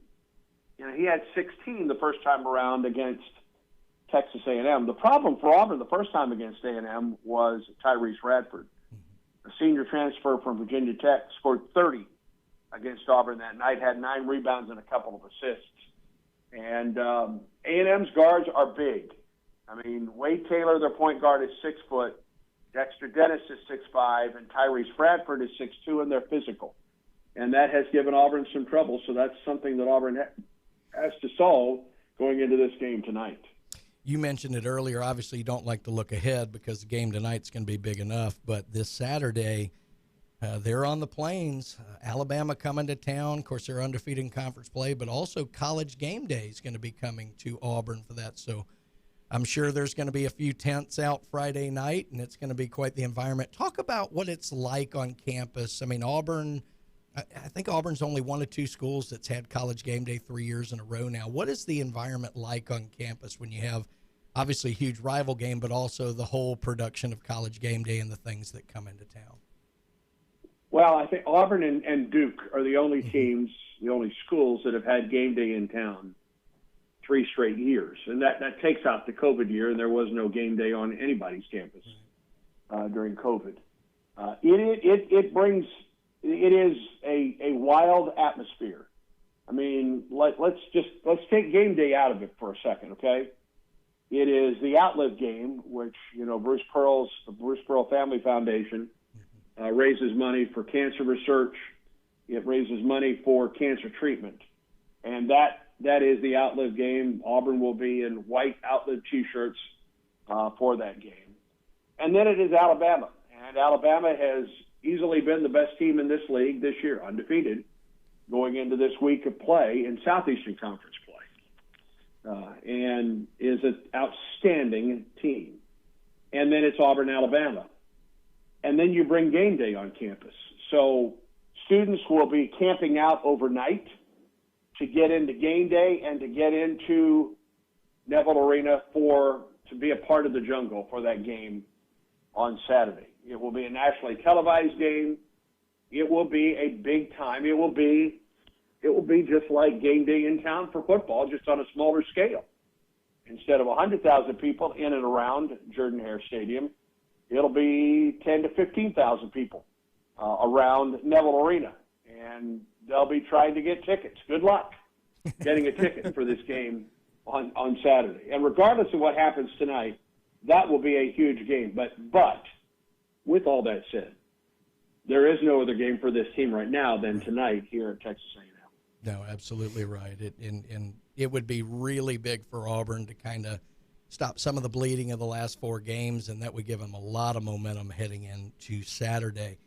he had 16 the first time around against Texas A&M. The problem for Auburn the first time against A&M was Tyrese Radford. A senior transfer from Virginia Tech scored 30 against Auburn that night, had 9 rebounds and a couple of assists. And A&M's guards are big. I mean, Wade Taylor, their point guard, is 6 foot. Dexter Dennis is 6'5", and Tyrese Radford is 6'2", and they're physical. And that has given Auburn some trouble, so that's something that Auburn has to solve going into this game tonight. You mentioned it earlier. Obviously, you don't like to look ahead because the game tonight's going to be big enough. But this Saturday, they're on the Plains. Alabama coming to town. Of course, they're undefeated in conference play, but also College Game Day is going to be coming to Auburn for that. So I'm sure there's going to be a few tents out Friday night, and it's going to be quite the environment. Talk about what it's like on campus. I mean, Auburn, I think Auburn's only one of 2 schools that's had College Game Day 3 years in a row now. What is the environment like on campus when you have obviously a huge rival game, but also the whole production of College Game Day and the things that come into town? Well, I think Auburn and Duke are the only teams, the only schools that have had game day in town 3 straight years. And that takes out the COVID year, and there was no game day on anybody's campus during COVID. It is a wild atmosphere. I mean, let's take game day out of it for a second, okay? It is the Outlive game, which, the Bruce Pearl Family Foundation raises money for cancer research. It raises money for cancer treatment. And that is the Outlive game. Auburn will be in white Outlive T-shirts for that game. And then it is Alabama. And Alabama has easily been the best team in this league this year, undefeated, going into this week of play in Southeastern Conference play. And is an outstanding team. And then it's Auburn, Alabama. And then you bring game day on campus. So students will be camping out overnight to get into game day and to get into Neville Arena to be a part of the jungle for that game on Saturday. It will be a nationally televised game. It will be a big time. It will be just like game day in town for football, just on a smaller scale. Instead of 100,000 people in and around Jordan-Hare Stadium, it'll be 10 to 15,000 people around Neville Arena, and they'll be trying to get tickets. Good luck getting a ticket for this game on Saturday. And regardless of what happens tonight, that will be a huge game. But with all that said, there is no other game for this team right now than tonight here at Texas A&M. No, absolutely right. And it would be really big for Auburn to kind of stop some of the bleeding of the last 4 games, and that would give them a lot of momentum heading into Saturday.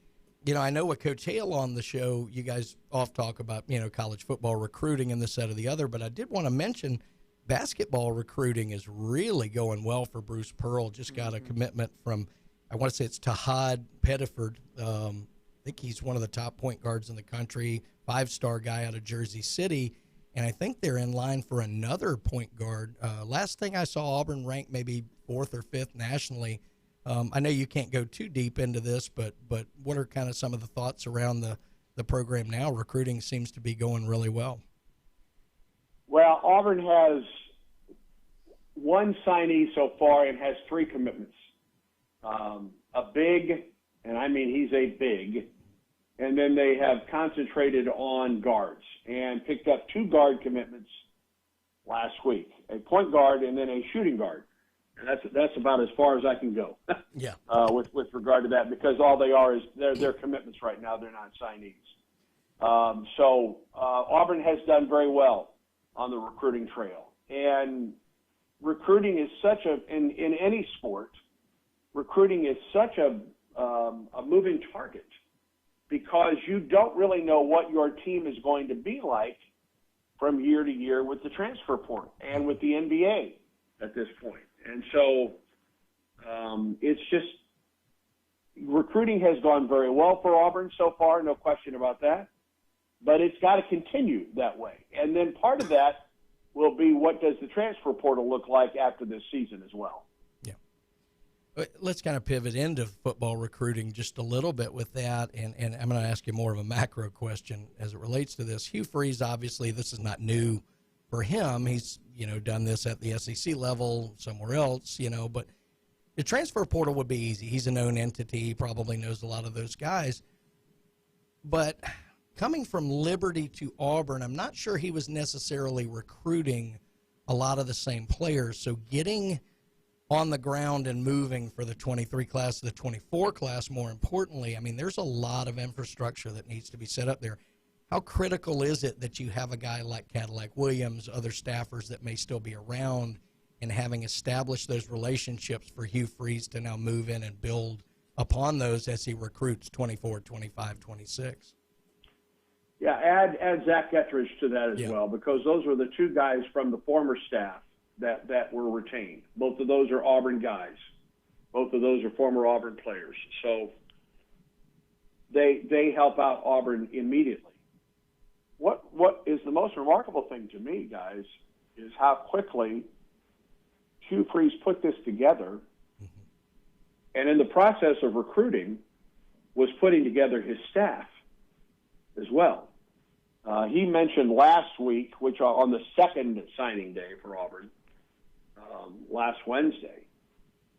I know with Coach Hale on the show, you guys oft talk about, college football recruiting and this, that, or the other, but I did want to mention basketball recruiting is really going well for Bruce Pearl. Just got a commitment from, I want to say it's Tahad Pettiford. I think he's one of the top point guards in the country, 5-star guy out of Jersey City, and I think they're in line for another point guard. Last thing I saw, Auburn ranked maybe 4th or 5th nationally. I know you can't go too deep into this, but what are kind of some of the thoughts around the program now? Recruiting seems to be going really well. Well, Auburn has 1 signee so far and has 3 commitments. A big, and I mean he's a big, and then they have concentrated on guards and picked up 2 guard commitments last week, a point guard and then a shooting guard. And that's about as far as I can go. Yeah. With regard to that, because all they are is they're commitments right now. They're not signees. So Auburn has done very well on the recruiting trail. And recruiting is such in any sport, recruiting is such a moving target because you don't really know what your team is going to be like from year to year with the transfer portal and with the NBA at this point. And so it's just recruiting has gone very well for Auburn so far, no question about that. But it's got to continue that way. And then part of that will be what does the transfer portal look like after this season as well. Yeah. Let's kind of pivot into football recruiting just a little bit with that. And I'm going to ask you more of a macro question as it relates to this. Hugh Freeze, obviously, this is not new for him. He's done this at the SEC level, somewhere else, but the transfer portal would be easy. He's a known entity. He probably knows a lot of those guys. But coming from Liberty to Auburn, I'm not sure he was necessarily recruiting a lot of the same players. So getting on the ground and moving for the 23 class, the 24 class, more importantly, I mean, there's a lot of infrastructure that needs to be set up there. How critical is it that you have a guy like Cadillac Williams, other staffers that may still be around, and having established those relationships for Hugh Freeze to now move in and build upon those as he recruits 24, 25, 26? Yeah, add Zach Ettridge to that as well, because those were the 2 guys from the former staff that were retained. Both of those are Auburn guys. Both of those are former Auburn players. So they help out Auburn immediately. What is the most remarkable thing to me, guys, is how quickly Hugh Freeze put this together, and in the process of recruiting was putting together his staff as well. He mentioned last week, which on the second signing day for Auburn, last Wednesday,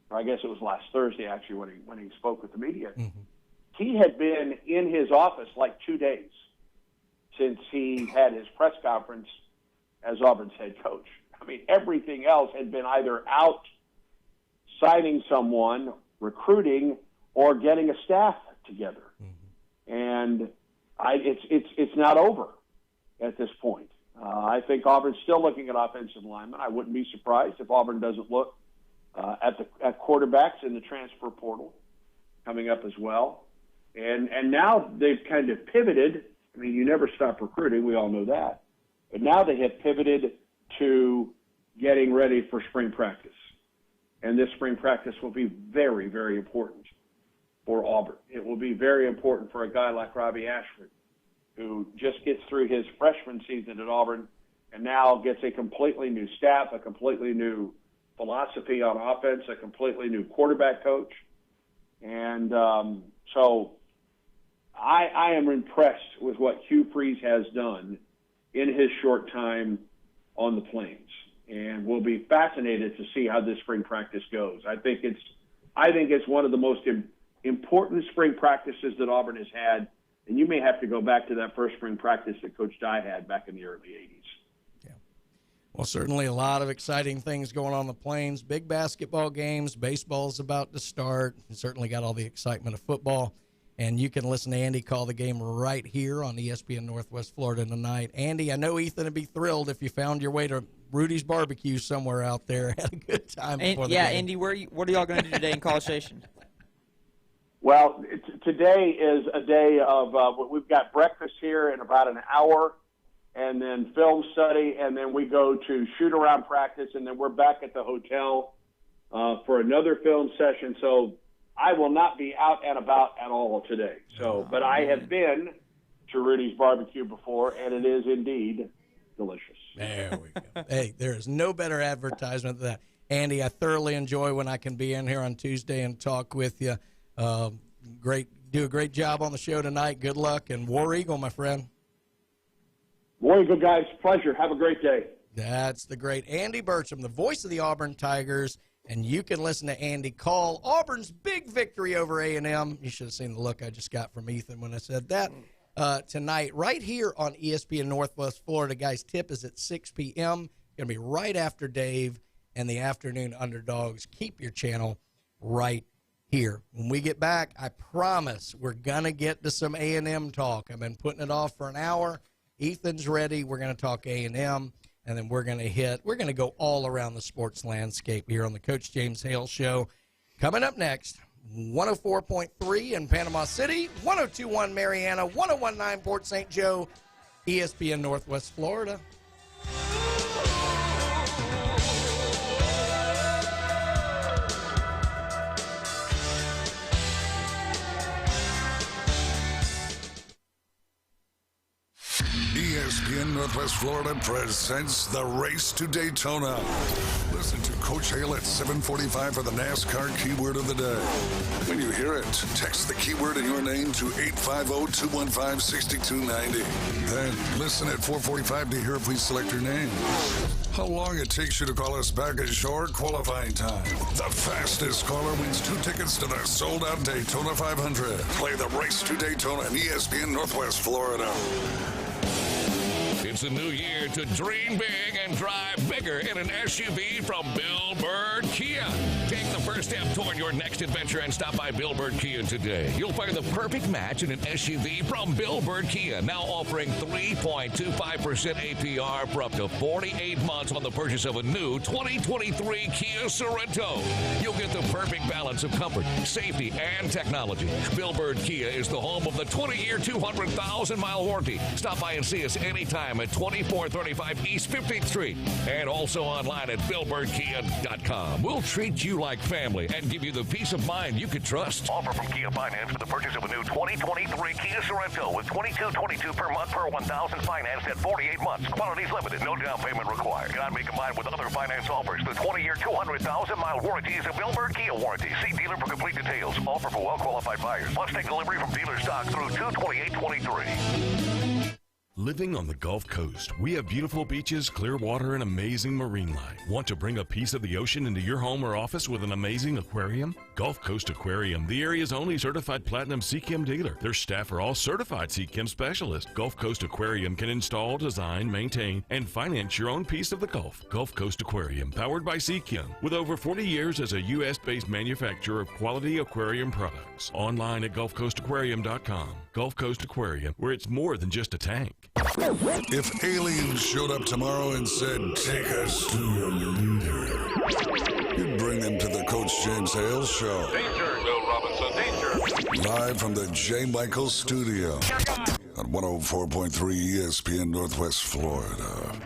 or I guess it was last Thursday actually when he spoke with the media, he had been in his office like 2 days since he had his press conference as Auburn's head coach. I mean, everything else had been either out signing someone, recruiting, or getting a staff together. And it's not over at this point. I think Auburn's still looking at offensive linemen. I wouldn't be surprised if Auburn doesn't look at quarterbacks in the transfer portal coming up as well. And now they've kind of pivoted. I mean, you never stop recruiting. We all know that. But now they have pivoted to getting ready for spring practice. And this spring practice will be very, very important for Auburn. It will be very important for a guy like Robbie Ashford, who just gets through his freshman season at Auburn and now gets a completely new staff, a completely new philosophy on offense, a completely new quarterback coach. And so I am impressed with what Hugh Freeze has done in his short time on the Plains, and we'll be fascinated to see how this spring practice goes. I think it's one of the most important spring practices that Auburn has had, and you may have to go back to that first spring practice that Coach Dye had back in the early 80s. Well, certainly a lot of exciting things going on the Plains. Big basketball games. Baseball's about to start. Certainly got all the excitement of football. And you can listen to Andy call the game right here on ESPN Northwest Florida tonight. Andy, I know Ethan would be thrilled if you found your way to Rudy's Barbecue somewhere out there. Had a good time before the game. Andy, what are y'all going to do today in College Station? Well, today is a day of we've got breakfast here in about an hour, and then film study, and then we go to shoot-around practice, and then we're back at the hotel for another film session. So I will not be out and about at all today. So, but I have been to Rudy's Barbecue before, and it is indeed delicious. There we go. Hey, there is no better advertisement than that. Andy, I thoroughly enjoy when I can be in here on Tuesday and talk with you. Do a great job on the show tonight. Good luck, and War Eagle, my friend. War Eagle, guys, pleasure. Have a great day. That's the great Andy Burcham, the voice of the Auburn Tigers, and you can listen to Andy call Auburn's big victory over A&M. You should have seen the look I just got from Ethan when I said that. Tonight, right here on ESPN Northwest Florida. Guys, tip is at 6 p.m. Going to be right after Dave and the Afternoon Underdogs. Keep your channel right here. When we get back, I promise we're going to get to some A&M talk. I've been putting it off for an hour. Ethan's ready. We're going to talk A&M, and then we're going to go all around the sports landscape here on the Coach James Hale Show. Coming up next, 104.3 in Panama City, 102.1 Mariana, 101.9 Port St. Joe, ESPN Northwest Florida. ESPN Northwest Florida presents the Race to Daytona. Listen to Coach Hale at 7:45 for the NASCAR keyword of the day. When you hear it, text the keyword and your name to 850-215-6290. Then listen at 4:45 to hear if we select your name. How long it takes you to call us back is your qualifying time. The fastest caller wins 2 tickets to the sold-out Daytona 500. Play the Race to Daytona in ESPN Northwest Florida. It's a new year to dream big and drive bigger in an SUV from Bill Bird Kia. Take the first step toward your next adventure and stop by Bill Bird Kia today. You'll find the perfect match in an SUV from Bill Bird Kia, now offering 3.25% APR for up to 48 months on the purchase of a new 2023 Kia Sorento. You'll get the perfect balance of comfort, safety, and technology. Bill Bird Kia is the home of the 20-year, 200,000-mile warranty. Stop by and see us anytime at 2435 East 50th Street, and also online at BillBirdKia.com. We'll treat you like family and give you the peace of mind you can trust. Offer from Kia Finance for the purchase of a new 2023 Kia Sorento with $22.22 per month per 1,000 financed at 48 months. Quantities limited. No down payment required. Cannot be combined with other finance offers. The 20-year, 200,000-mile warranty is a Bill Bird Kia warranty. See dealer for complete details. Offer for well-qualified buyers. Must take delivery from dealer stock through 2/28/23. Living on the Gulf Coast, we have beautiful beaches, clear water, and amazing marine life. Want to bring a piece of the ocean into your home or office with an amazing aquarium? Gulf Coast Aquarium, the area's only certified platinum CCHEM dealer. Their staff are all certified CCHEM specialists. Gulf Coast Aquarium can install, design, maintain, and finance your own piece of the Gulf. Gulf Coast Aquarium, powered by CCHEM, with over 40 years as a U.S.-based manufacturer of quality aquarium products. Online at GulfCoastAquarium.com. Gulf Coast Aquarium, where it's more than just a tank. If aliens showed up tomorrow and said, "Take us to your leader," you'd bring them to the Coach James Hale Show. Danger, Bill Robinson, danger. Live from the J. Michael Studio on 104.3 ESPN Northwest Florida.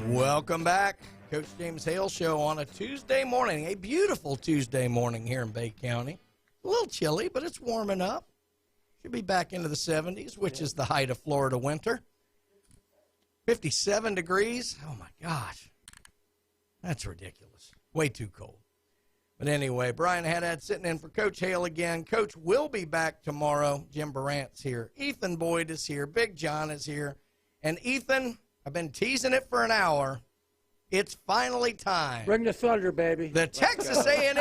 Welcome back. Coach James Hale Show on a Tuesday morning, a beautiful Tuesday morning here in Bay County. A little chilly, but it's warming up. Should be back into the 70s, which is the height of Florida winter. 57 degrees. Oh, my gosh. That's ridiculous. Way too cold. But anyway, Brian Haddad sitting in for Coach Hale again. Coach will be back tomorrow. Jim Barant's here. Ethan Boyd is here. Big John is here. And Ethan, I've been teasing it for an hour. It's finally time. Bring the thunder, baby. The Texas A&M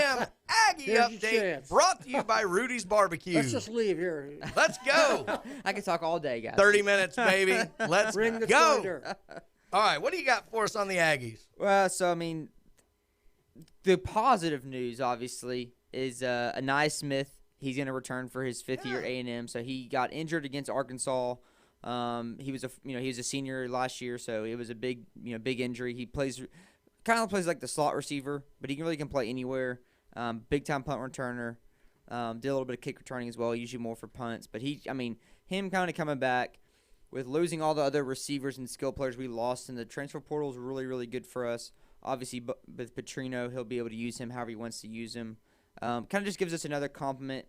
Aggie Here's your Update chance. brought to you by Rudy's Barbecue. Let's just leave here. Let's go. I can talk all day, guys. 30 minutes, baby. Let's Bring the go. thunder. All right, what do you got for us on the Aggies? Well, so, I mean, the positive news, obviously, is Anai Smith. He's going to return for his fifth year at A&M. So he got injured against Arkansas. He was a senior last year, so it was a big injury. He kind of plays like the slot receiver, but he really can play anywhere. Big time punt returner. Did a little bit of kick returning as well, usually more for punts. But him kind of coming back with losing all the other receivers and skill players we lost in the transfer portal is really, really good for us. Obviously, with Petrino, he'll be able to use him however he wants to use him. Kind of just gives us another complement,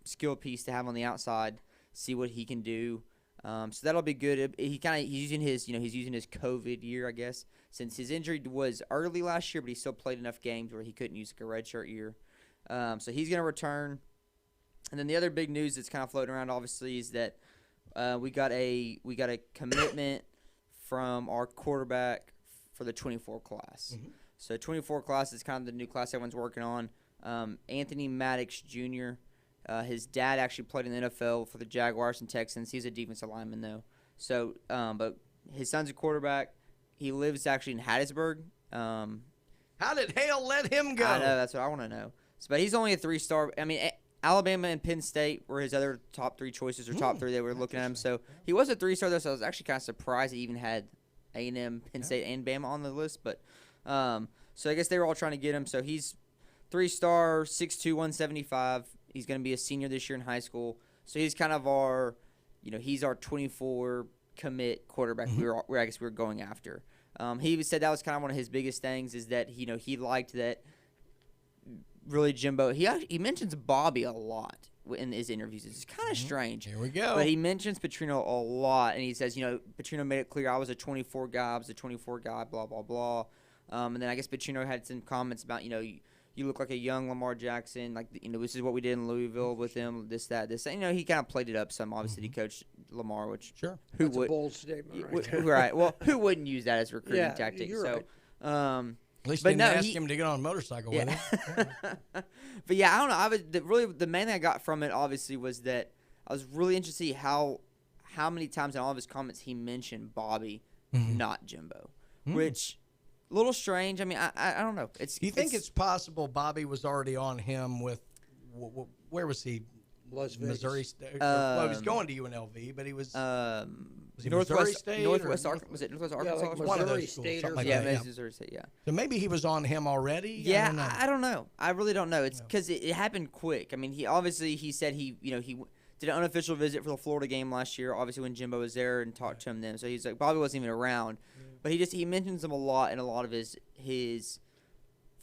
skill piece to have on the outside. See what he can do. So that'll be good. He's using his COVID year, I guess, since his injury was early last year, but he still played enough games where he couldn't use like a redshirt year. So he's going to return. And then the other big news that's kind of floating around, obviously, is that we got a commitment from our quarterback for the 24 class. Mm-hmm. So 24 class is kind of the new class everyone's working on. Anthony Maddox Jr., his dad actually played in the NFL for the Jaguars and Texans. He's a defensive lineman, though. So, but his son's a quarterback. He lives actually in Hattiesburg. How did Hale let him go? I know, that's what I want to know. So, but he's only a 3-star. I mean, Alabama and Penn State were his other top 3 choices, or top 3 they were looking at him. So he was a 3-star, though, so I was actually kind of surprised he even had A&M, Penn State, and Bama on the list. But so I guess they were all trying to get him. So he's 3-star, 6'2", 175. He's going to be a senior this year in high school. So he's kind of our, he's our 24 commit quarterback I guess we were going after. He said that was kind of one of his biggest things is that, he liked that really Jimbo. He mentions Bobby a lot in his interviews. It's kind of strange. Here we go. But he mentions Petrino a lot, and he says, Petrino made it clear I was a 24 guy, blah, blah, blah. And then I guess Petrino had some comments about, you look like a young Lamar Jackson. Like, this is what we did in Louisville with him, this. He kind of played it up some. Obviously, he coached Lamar, which That's a bold statement right there. Right. Well, who wouldn't use that as a recruiting tactic? You're right. At least didn't ask him to get on a motorcycle with him. But yeah, I don't know. The main thing I got from it, obviously, was that I was really interested to see how many times in all of his comments he mentioned Bobby, not Jimbo, which – a little strange. I mean, I don't know. Do you think it's possible Bobby was already on him with where was he? Las Vegas. Missouri State. Well, he was going to UNLV, but he was. Was he Northwest Missouri State? Northwest Arkansas? Was it Northwest Arkansas? Like one of Missouri those schools, State something or like yeah, that. Missouri State. Yeah. So maybe he was on him already. Yeah, I don't know. I really don't know. It's because it happened quick. I mean, he said he did an unofficial visit for the Florida game last year. Obviously, when Jimbo was there and talked to him then, so he's like Bobby wasn't even around. But he mentions him a lot, and a lot of his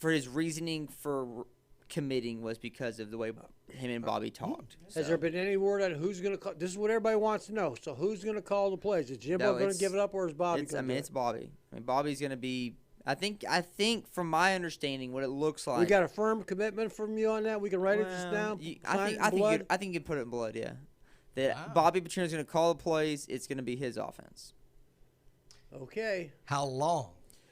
reasoning for committing was because of the way him and Bobby talked. Has there been any word on who's going to call? This is what everybody wants to know. So who's going to call the plays? Is Jimbo going to give it up, or is Bobby? It's Bobby. I mean, Bobby's going to be. I think from my understanding, what it looks like. We got a firm commitment from you on that. We can write it just down. I think you can put it in blood. Yeah, that Bobby Petrino's going to call the plays. It's going to be his offense. Okay. How long?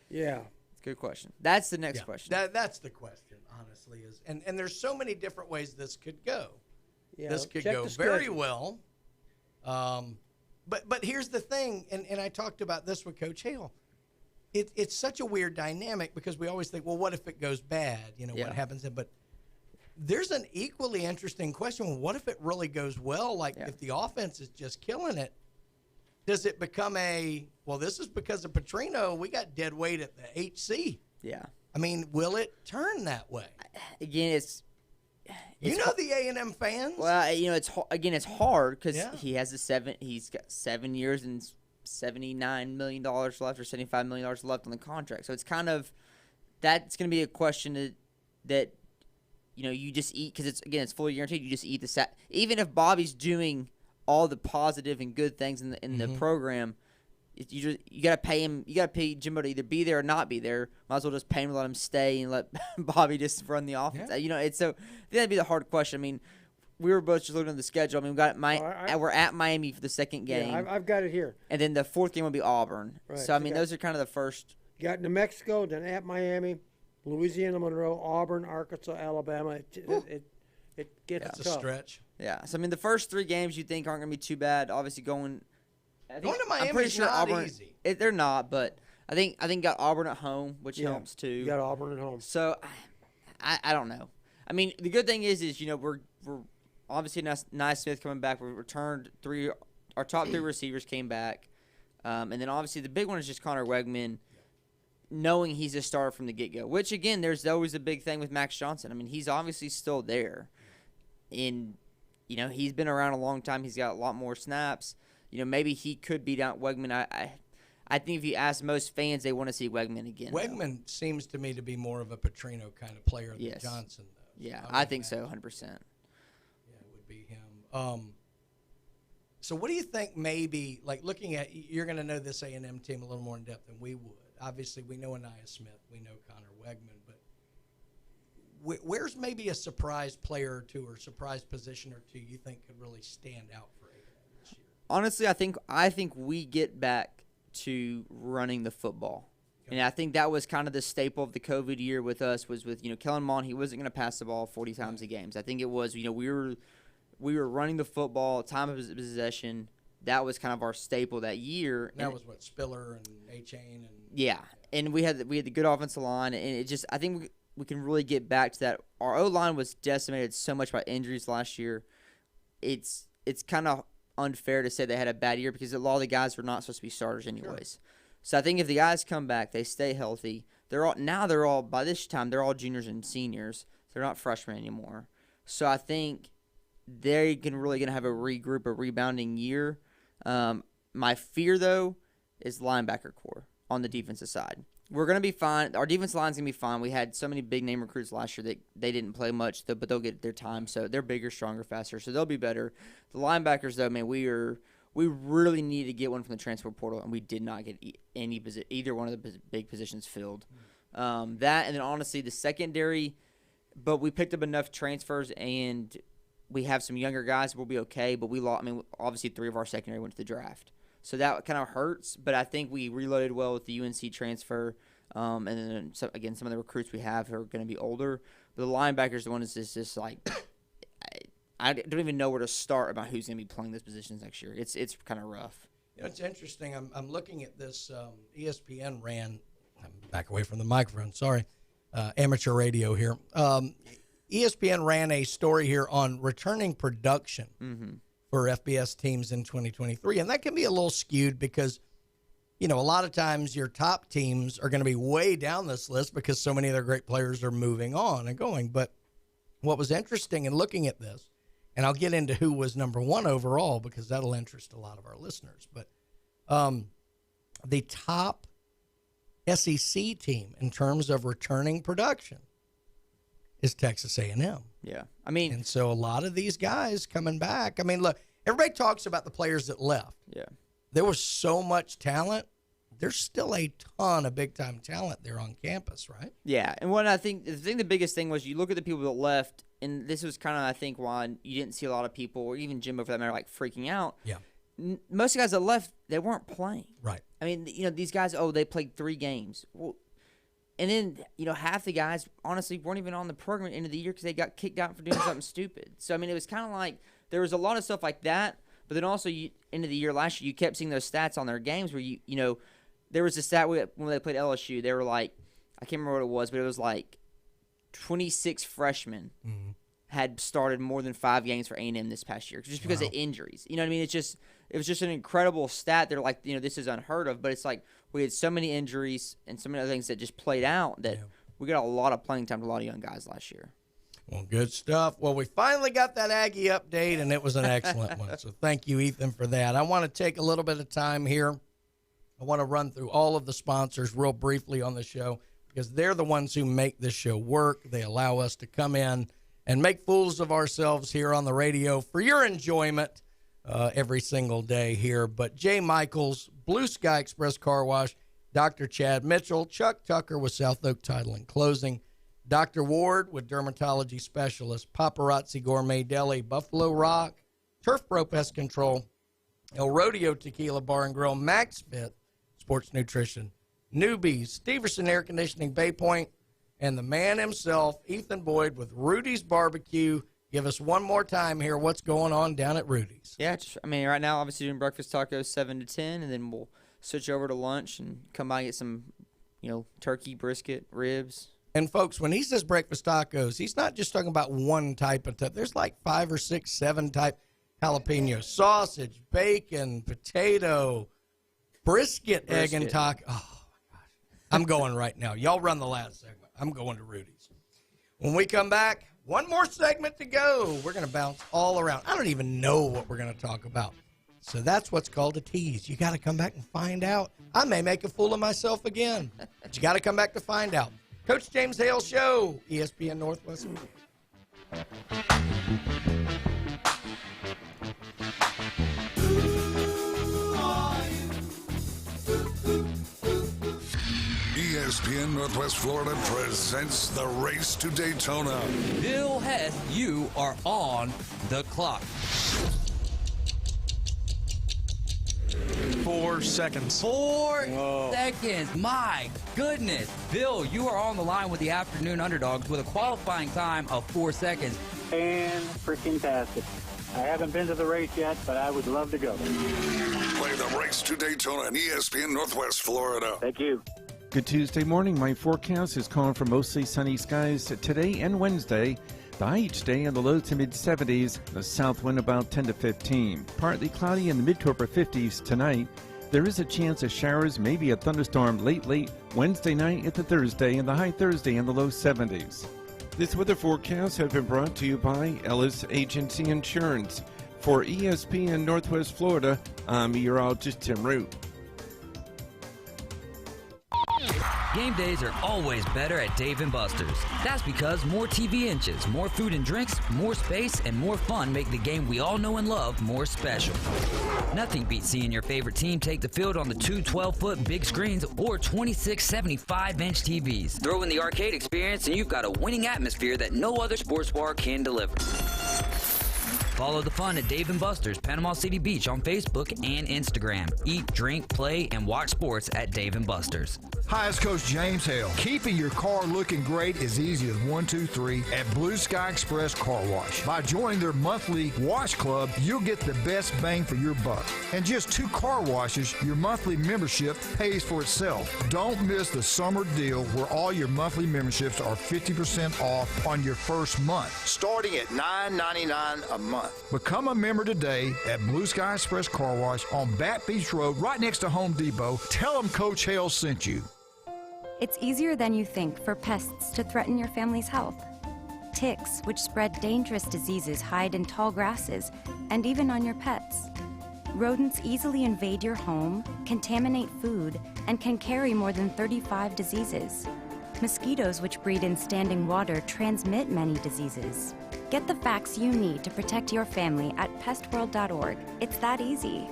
Yeah. It's a good question. That's the next question. That's the question, honestly. And there's so many different ways this could go. Yeah, this could go very well. But here's the thing, and I talked about this with Coach Hale. It's such a weird dynamic because we always think, well, what if it goes bad? What happens then? But there's an equally interesting question. Well, what if it really goes well? Like if the offense is just killing it, does it become this is because of Petrino, we got dead weight at the HC. Yeah. I mean, will it turn that way? Again, it's the A&M fans? Well, it's hard because he's got 7 years and $79 million left or $75 million left on the contract. So it's kind of that's going to be a question that you just eat because it's fully guaranteed. You just eat the set. Even if Bobby's doing all the positive and good things in the program, you got to pay him. You got to pay Jimbo to either be there or not be there. Might as well just pay him to let him stay and let Bobby just run the offense. Yeah. It's so that'd be the hard question. I mean, we were both just looking at the schedule. I mean, we're at Miami for the second game. Yeah, I've got it here. And then the fourth game will be Auburn. Right. So I mean, those are kind of the first You got New Mexico, then at Miami, Louisiana, Monroe, Auburn, Arkansas, Alabama. It gets That's tough. a stretch. Yeah. So I mean, the first 3 games you think aren't going to be too bad. Obviously, going to Miami I'm pretty is sure not Auburn. easy. They're not, but I think got Auburn at home, which Yeah, helps too. You got Auburn at home. So I don't know. I mean, the good thing is we're obviously Naismith coming back. We returned 3. Our top 3 receivers came back, and then obviously the big one is just Connor Wegman, knowing he's a starter from the get-go. Which again, there's always a big thing with Max Johnson. I mean, he's obviously still there, and he's been around a long time. He's got a lot more snaps. Maybe he could beat out Wegman. I think if you ask most fans, they want to see Wegman again. Wegman seems to me to be more of a Petrino kind of player than Johnson, though. Yeah, I think so, 100%. Yeah, it would be him. So what do you think maybe, like looking at, you're going to know this A&M team a little more in depth than we would. Obviously, we know Anaya Smith. We know Connor Wegman. But where's maybe a surprise player or two or surprise position or two you think could really stand out for A&M this year? Honestly, I think we get back to running the football. And I think that was kind of the staple of the COVID year with us was with, Kellen Mond. He wasn't going to pass the ball 40 times a game. So I think it was, we were running the football, time of possession. That was kind of our staple that year. And that was what, Spiller and A-Chain and yeah. And we had the good offensive line, and it just, I think we can really get back to that. Our O-line was decimated so much by injuries last year. It's kind of unfair to say they had a bad year because a lot of the guys were not supposed to be starters anyways. Sure. So I think if the guys come back, they stay healthy. They're all by this time they're all juniors and seniors. They're not freshmen anymore. So I think they're really gonna have a rebounding year. My fear though is linebacker core on the defensive side. We're going to be fine. Our defense line's going to be fine. We had so many big-name recruits last year that they didn't play much, but they'll get their time. So they're bigger, stronger, faster, so they'll be better. The linebackers, though, man, we really need to get one from the transfer portal, and we did not get either one of the big positions filled. That, and then, honestly, the secondary, but we picked up enough transfers, and we have some younger guys. We'll be okay, but obviously 3 of our secondary went to the draft. So that kind of hurts, but I think we reloaded well with the UNC transfer. And then, some of the recruits we have are going to be older. But the linebackers, the one is just like, I don't even know where to start about who's going to be playing those positions next year. It's kind of rough. It's interesting. I'm looking at this. ESPN ran, I'm back away from the microphone, sorry, amateur radio here. ESPN ran a story here on returning production. Mm-hmm. For FBS teams in 2023. And that can be a little skewed because, a lot of times your top teams are going to be way down this list because so many of their great players are moving on and going. But what was interesting in looking at this, and I'll get into who was number 1 overall because that'll interest a lot of our listeners, but the top SEC team in terms of returning production is Texas A&M. Yeah. And so a lot of these guys coming back. Look, everybody talks about the players that left. Yeah. There was so much talent. There's still a ton of big-time talent there on campus, right? Yeah. And the biggest thing was you look at the people that left, and this was kind of, I think, why you didn't see a lot of people, or even Jimbo for that matter, like freaking out. Yeah. Most of the guys that left, they weren't playing. Right. These guys, they played 3 games. Well, and then, half the guys, honestly, weren't even on the program at the end of the year because they got kicked out for doing something stupid. So, it was kind of like there was a lot of stuff like that. But then also, end of the year last year, you kept seeing those stats on their games where, there was a stat when they played LSU. They were like, I can't remember what it was, but it was like 26 freshmen had started more than 5 games for A&M this past year just because of injuries. You know what I mean? It was just an incredible stat. They're like, this is unheard of. But it's like we had so many injuries and so many other things that just played out that we got a lot of playing time to a lot of young guys last year. Well, good stuff. Well, we finally got that Aggie update, and it was an excellent one. So thank you, Ethan, for that. I want to take a little bit of time here. I want to run through all of the sponsors real briefly on the show because they're the ones who make this show work. They allow us to come in and make fools of ourselves here on the radio for your enjoyment every single day here. But Jay Michaels, Blue Sky Express Car Wash, Dr. Chad Mitchell, Chuck Tucker with South Oak Title and Closing, Dr. Ward with Dermatology Specialist, Paparazzi Gourmet Deli, Buffalo Rock, Turf Pro Pest Control, El Rodeo Tequila Bar and Grill, Max Fit, Sports Nutrition, Newbies, Steverson Air Conditioning, Bay Point, and the man himself, Ethan Boyd, with Rudy's Barbecue. Give us one more time here what's going on down at Rudy's. Yeah, right now, obviously doing breakfast tacos 7 to 10, and then we'll switch over to lunch and come by and get some, turkey, brisket, ribs. And folks, when he says breakfast tacos, he's not just talking about one type of There's like 5 or 6, 7 type jalapeno, sausage, bacon, potato, brisket, egg, and taco. Oh, my gosh. I'm going right now. Y'all run the last segment. I'm going to Rudy's. When we come back, one more segment to go. We're going to bounce all around. I don't even know what we're going to talk about. So that's what's called a tease. You got to come back and find out. I may make a fool of myself again. But you got to come back to find out. Coach James Hale Show, ESPN Northwest. ESPN Northwest Florida presents the Race to Daytona. Bill Hess, you are on the clock. 4 seconds. 4 seconds. My goodness. Bill, you are on the line with the afternoon underdogs with a qualifying time of 4 seconds. And freaking tastic. I haven't been to the race yet, but I would love to go. Play the Race to Daytona on ESPN Northwest Florida. Thank you. Good Tuesday morning. My forecast is calling for mostly sunny skies today and Wednesday. The high each day in the low to mid-70s, the south wind about 10 to 15. Partly cloudy in the mid to upper 50s tonight. There is a chance of showers, maybe a thunderstorm late Wednesday night into Thursday, and the high Thursday in the low 70s. This weather forecast has been brought to you by Ellis Agency Insurance. For ESPN Northwest Florida, I'm meteorologist Tim Root. Game days are always better at Dave & Buster's. That's because more TV inches, more food and drinks, more space, and more fun make the game we all know and love more special. Nothing beats seeing your favorite team take the field on the two 12-foot big screens or 26 75-inch TVs. Throw in the arcade experience and you've got a winning atmosphere that no other sports bar can deliver. Follow the fun at Dave & Buster's, Panama City Beach on Facebook and Instagram. Eat, drink, play, and watch sports at Dave & Buster's. Hi, it's Coach James Hale. Keeping your car looking great is easy as 1, 2, 3 at Blue Sky Express Car Wash. By joining their monthly wash club, you'll get the best bang for your buck. And just 2 car washes, your monthly membership pays for itself. Don't miss the summer deal where all your monthly memberships are 50% off on your first month, starting at $9.99 a month. Become a member today at Blue Sky Express Car Wash on Bat Beach Road, right next to Home Depot. Tell them Coach Hale sent you. It's easier than you think for pests to threaten your family's health. Ticks, which spread dangerous diseases, hide in tall grasses and even on your pets. Rodents easily invade your home, contaminate food, and can carry more than 35 diseases. Mosquitoes, which breed in standing water, transmit many diseases. Get the facts you need to protect your family at pestworld.org. It's that easy.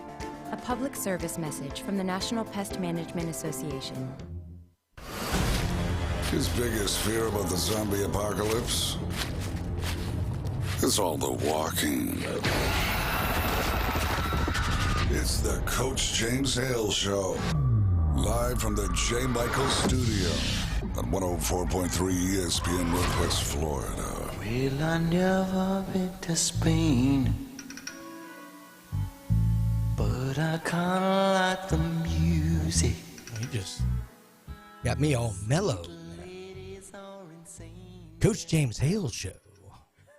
A public service message from the National Pest Management Association. His biggest fear about the zombie apocalypse is all the walking. It's the Coach James Hale Show, live from the J. Michael Studio on 104.3 ESPN Northwest Florida. Well, I never been to Spain, but I kinda like the music. You just got me all mellow. Coach James Hale Show,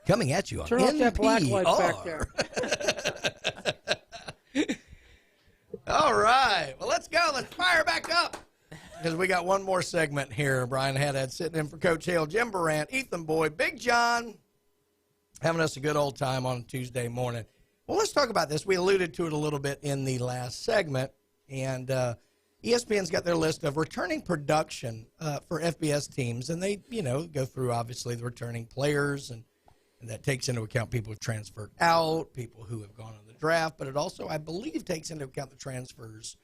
coming at you on Turn off that black light back there. All right, well, let's go. Let's fire back up because we got one more segment here. Brian Haddad sitting in for Coach Hale, Jim Barant, Ethan Boyd, Big John, having us a good old time on Tuesday morning. Well, let's talk about this. We alluded to it a little bit in the last segment, and ESPN's got their list of returning production for FBS teams, and they, go through, obviously, the returning players, and that takes into account people who've transferred out, people who have gone on the draft, but it also, I believe, takes into account the transfers.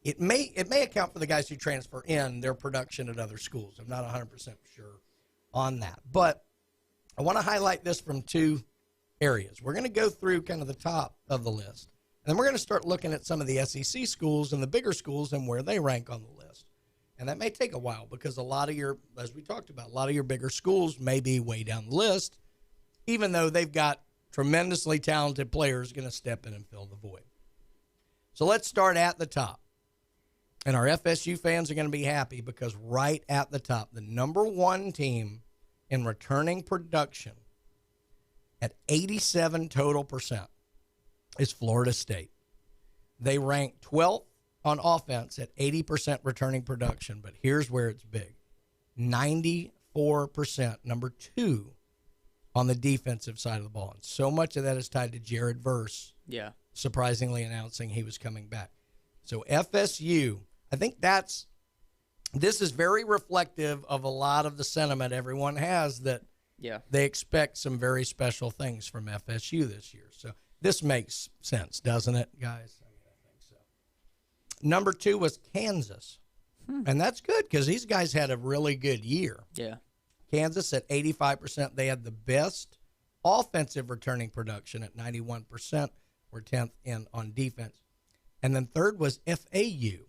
It may account for the guys who transfer in their production at other schools. I'm not 100% sure on that, but I want to highlight this from 2 areas. We're going to go through kind of the top of the list. And then we're going to start looking at some of the SEC schools and the bigger schools and where they rank on the list. And that may take a while because a lot of your, as we talked about, a lot of your bigger schools may be way down the list, even though they've got tremendously talented players going to step in and fill the void. So let's start at the top. And our FSU fans are going to be happy because right at the top, the number one team in returning production at 87 total percent is Florida State. They rank 12th on offense at 80% returning production, but here's where it's big. 94%, number two on the defensive side of the ball. And so much of that is tied to Jared Verse, surprisingly announcing he was coming back. So FSU, I think this is very reflective of a lot of the sentiment everyone has that they expect some very special things from FSU this year. So this makes sense, doesn't it, guys? I think so. Number two was Kansas. And that's good because these guys had a really good year. Yeah. Kansas at 85%. They had the best offensive returning production at 91%. We're 10th in on defense. And then third was FAU,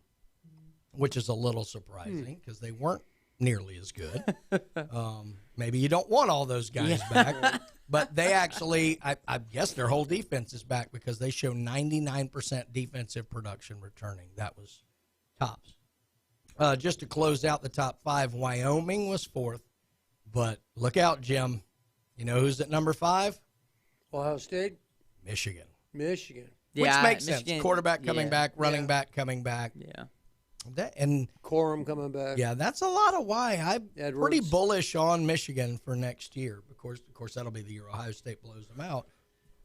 which is a little surprising because they weren't nearly as good. Maybe you don't want all those guys back. But they actually, I guess their whole defense is back because they show 99% defensive production returning. That was tops. Just to close out the top five, Wyoming was fourth. But look out, Jim. You know who's at number 5? Ohio State? Michigan. Which makes sense. Quarterback coming back, running back coming back. And Corum coming back. Yeah, that's a lot of why. I'm pretty bullish on Michigan for next year. Of course, that'll be the year Ohio State blows them out.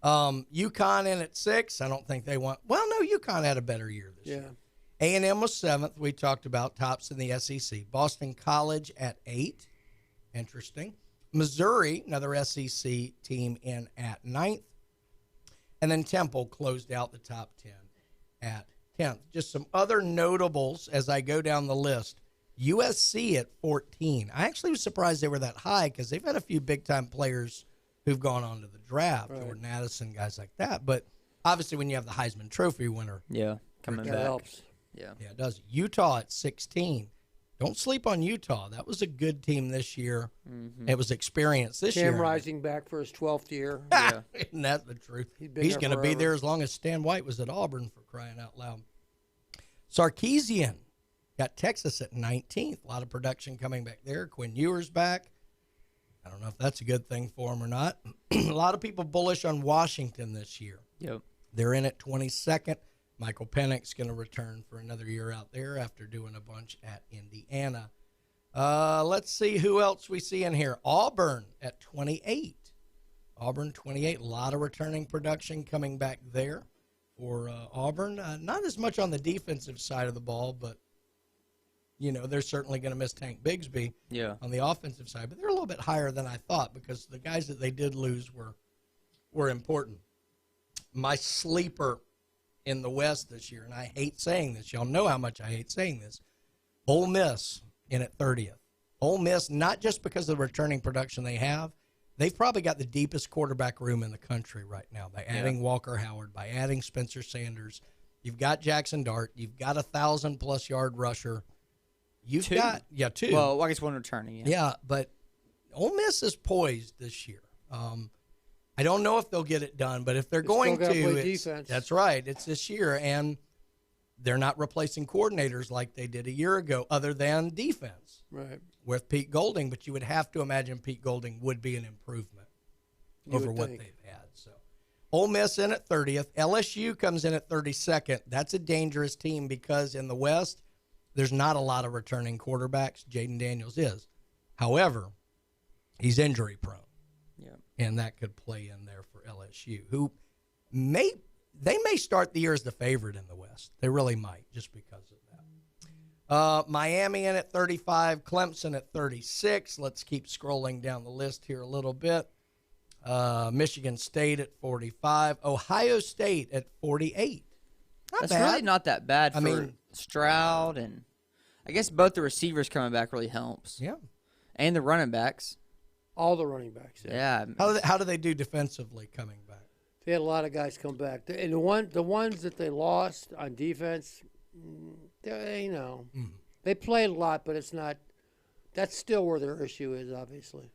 UConn in at 6. I don't think they want. Well, no, UConn had a better year this year. A&M was 7th. We talked about tops in the SEC. Boston College at 8. Interesting. Missouri, another SEC team, in at 9th. And then Temple closed out the top 10 at 10th. Just some other notables as I go down the list. USC at 14. I actually was surprised they were that high because they've had a few big-time players who've gone on to the draft, Jordan Addison, guys like that. But obviously when you have the Heisman Trophy winner. Coming back. Helps. Yeah, it does. Utah at 16. Don't sleep on Utah. That was a good team this year. It was experienced this year. Cam Rising back for his 12th year. Isn't that the truth? He's going to be there as long as Stan White was at Auburn, for crying out loud. Sarkisian got Texas at 19th. A lot of production coming back there. Quinn Ewers back. I don't know if that's a good thing for him or not. A lot of people bullish on Washington this year. They're in at 22nd. Michael Penix's going to return for another year out there after doing a bunch at Indiana. Let's see who else we see in here. Auburn at 28. Auburn 28. A lot of returning production coming back there for Auburn. Not as much on the defensive side of the ball, but, you know, they're certainly going to miss Tank Bigsby on the offensive side. But they're a little bit higher than I thought because the guys that they did lose were important. My sleeper in the West this year, and I hate saying this. Y'all know how much I hate saying this. Ole Miss in at 30th. Ole Miss, not just because of the returning production they have, they've probably got the deepest quarterback room in the country right now by adding Walker Howard, by adding Spencer Sanders. You've got Jackson Dart. You've got 1,000-plus yard rusher. You've got 2. Well, I guess one returning. Yeah, but Ole Miss is poised this year. I don't know if they'll get it done, but if they're going to, defense. That's right. It's this year, and they're not replacing coordinators like they did a year ago, other than defense. Right. With Pete Golding, but you would have to imagine Pete Golding would be an improvement over what they've had. So, Ole Miss in at 30th. LSU comes in at 32nd. That's a dangerous team because in the West, there's not a lot of returning quarterbacks. Jaden Daniels is. However, he's injury prone. And that could play in there for LSU, who may start the year as the favorite in the West. They really might, just because of that. Miami in at 35, Clemson at 36. Let's keep scrolling down the list here a little bit. Michigan State at 45, Ohio State at 48. That's really not that bad for Stroud, and I guess both the receivers coming back really helps. Yeah, and the running backs. All the running backs. Yeah. How do they do defensively coming back? They had a lot of guys come back. And the ones that they lost on defense, They played a lot, but it's not. That's still where their issue is, obviously.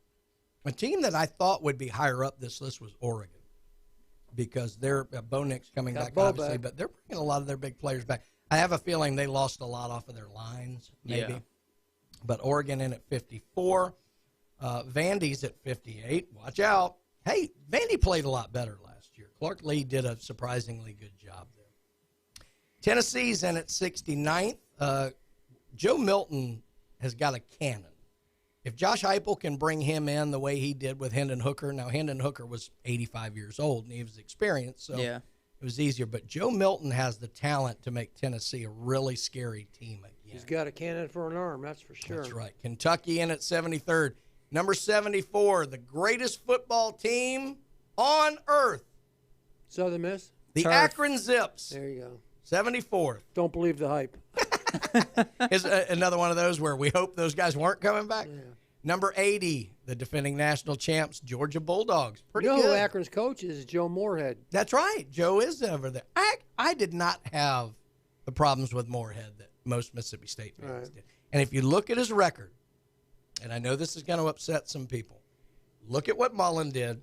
A team that I thought would be higher up this list was Oregon, because they're Bo Nix coming back, obviously, but they're bringing a lot of their big players back. I have a feeling they lost a lot off of their lines, maybe. Yeah. But Oregon in at 54. Vandy's at 58. Watch out. Hey, Vandy played a lot better last year. Clark Lee did a surprisingly good job there. Tennessee's in at 69th. Joe Milton has got a cannon. If Josh Heupel can bring him in the way he did with Hendon Hooker, now Hendon Hooker was 85 years old and he was experienced, so it was easier. But Joe Milton has the talent to make Tennessee a really scary team again. He's got a cannon for an arm, that's for sure. That's right. Kentucky in at 73rd. Number 74, the greatest football team on earth. Southern Miss? The Akron Zips. There you go. 74th. Don't believe the hype. Is another one of those where we hope those guys weren't coming back. Yeah. Number 80, the defending national champs, Georgia Bulldogs. Pretty you know good. who Akron's coach is? Joe Moorhead. That's right. Joe is over there. I did not have the problems with Moorhead that most Mississippi State fans did. And if you look at his record, and I know this is going to upset some people, look at what Mullen did,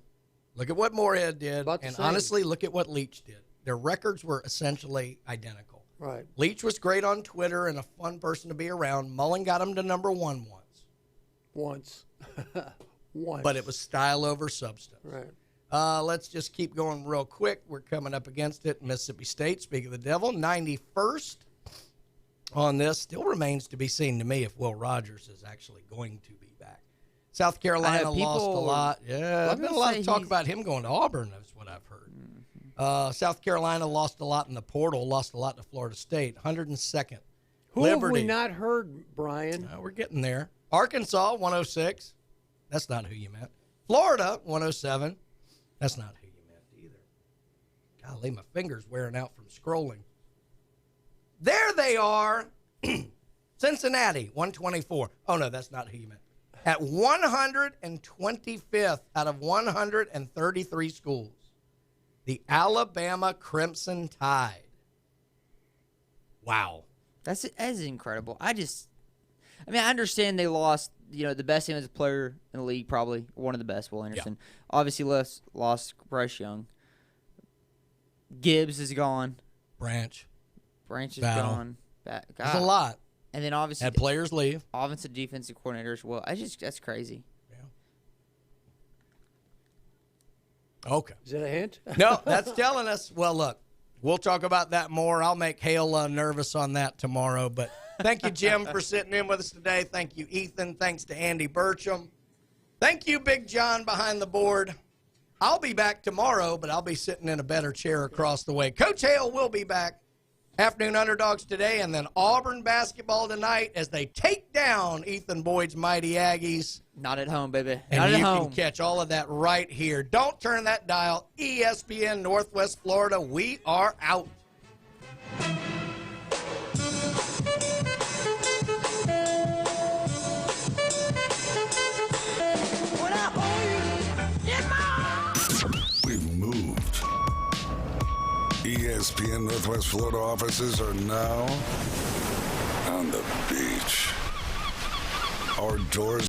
look at what Moorhead did, and honestly, look at what Leach did. Their records were essentially identical. Right. Leach was great on Twitter and a fun person to be around. Mullen got him to number 1 once. Once. But it was style over substance. Right. Let's just keep going real quick. We're coming up against it. Mississippi State, speak of the devil, 91st on this. Still remains to be seen to me if Will Rogers is actually going to be back. South Carolina lost a lot. Yeah, there's been a lot of talk about him going to Auburn, is what I've heard. South Carolina lost a lot in the portal, lost a lot to Florida State, 102nd. Who Liberty. have we not heard, Brian? We're getting there. Arkansas, 106. That's not who you meant. Florida, 107. That's not who you meant either. Golly, my finger's wearing out from scrolling. There they are. Cincinnati, 124. Oh, no, that's not who you meant. At 125th out of 133 schools, the Alabama Crimson Tide. Wow. That's incredible. I understand they lost, the best defensive player in the league, probably one of the best, Will Anderson. Yeah. Obviously lost Bryce Young. Gibbs is gone. Branch is Battle. gone. That's a lot. And then obviously had players leave. Offensive defensive coordinator as well. That's crazy. Okay. Is that a hint? No, that's telling us. Well, look, we'll talk about that more. I'll make Hale nervous on that tomorrow. But thank you, Jim, for sitting in with us today. Thank you, Ethan. Thanks to Andy Burcham. Thank you, Big John, behind the board. I'll be back tomorrow, but I'll be sitting in a better chair across the way. Coach Hale will be back. Afternoon Underdogs today, and then Auburn basketball tonight as they take down Ethan Boyd's mighty Aggies. Not at home, baby. And Not at home. You can catch all of that right here. Don't turn that dial. ESPN Northwest Florida. We are out. We've moved. ESPN Northwest Florida offices are now on the beach. Our doors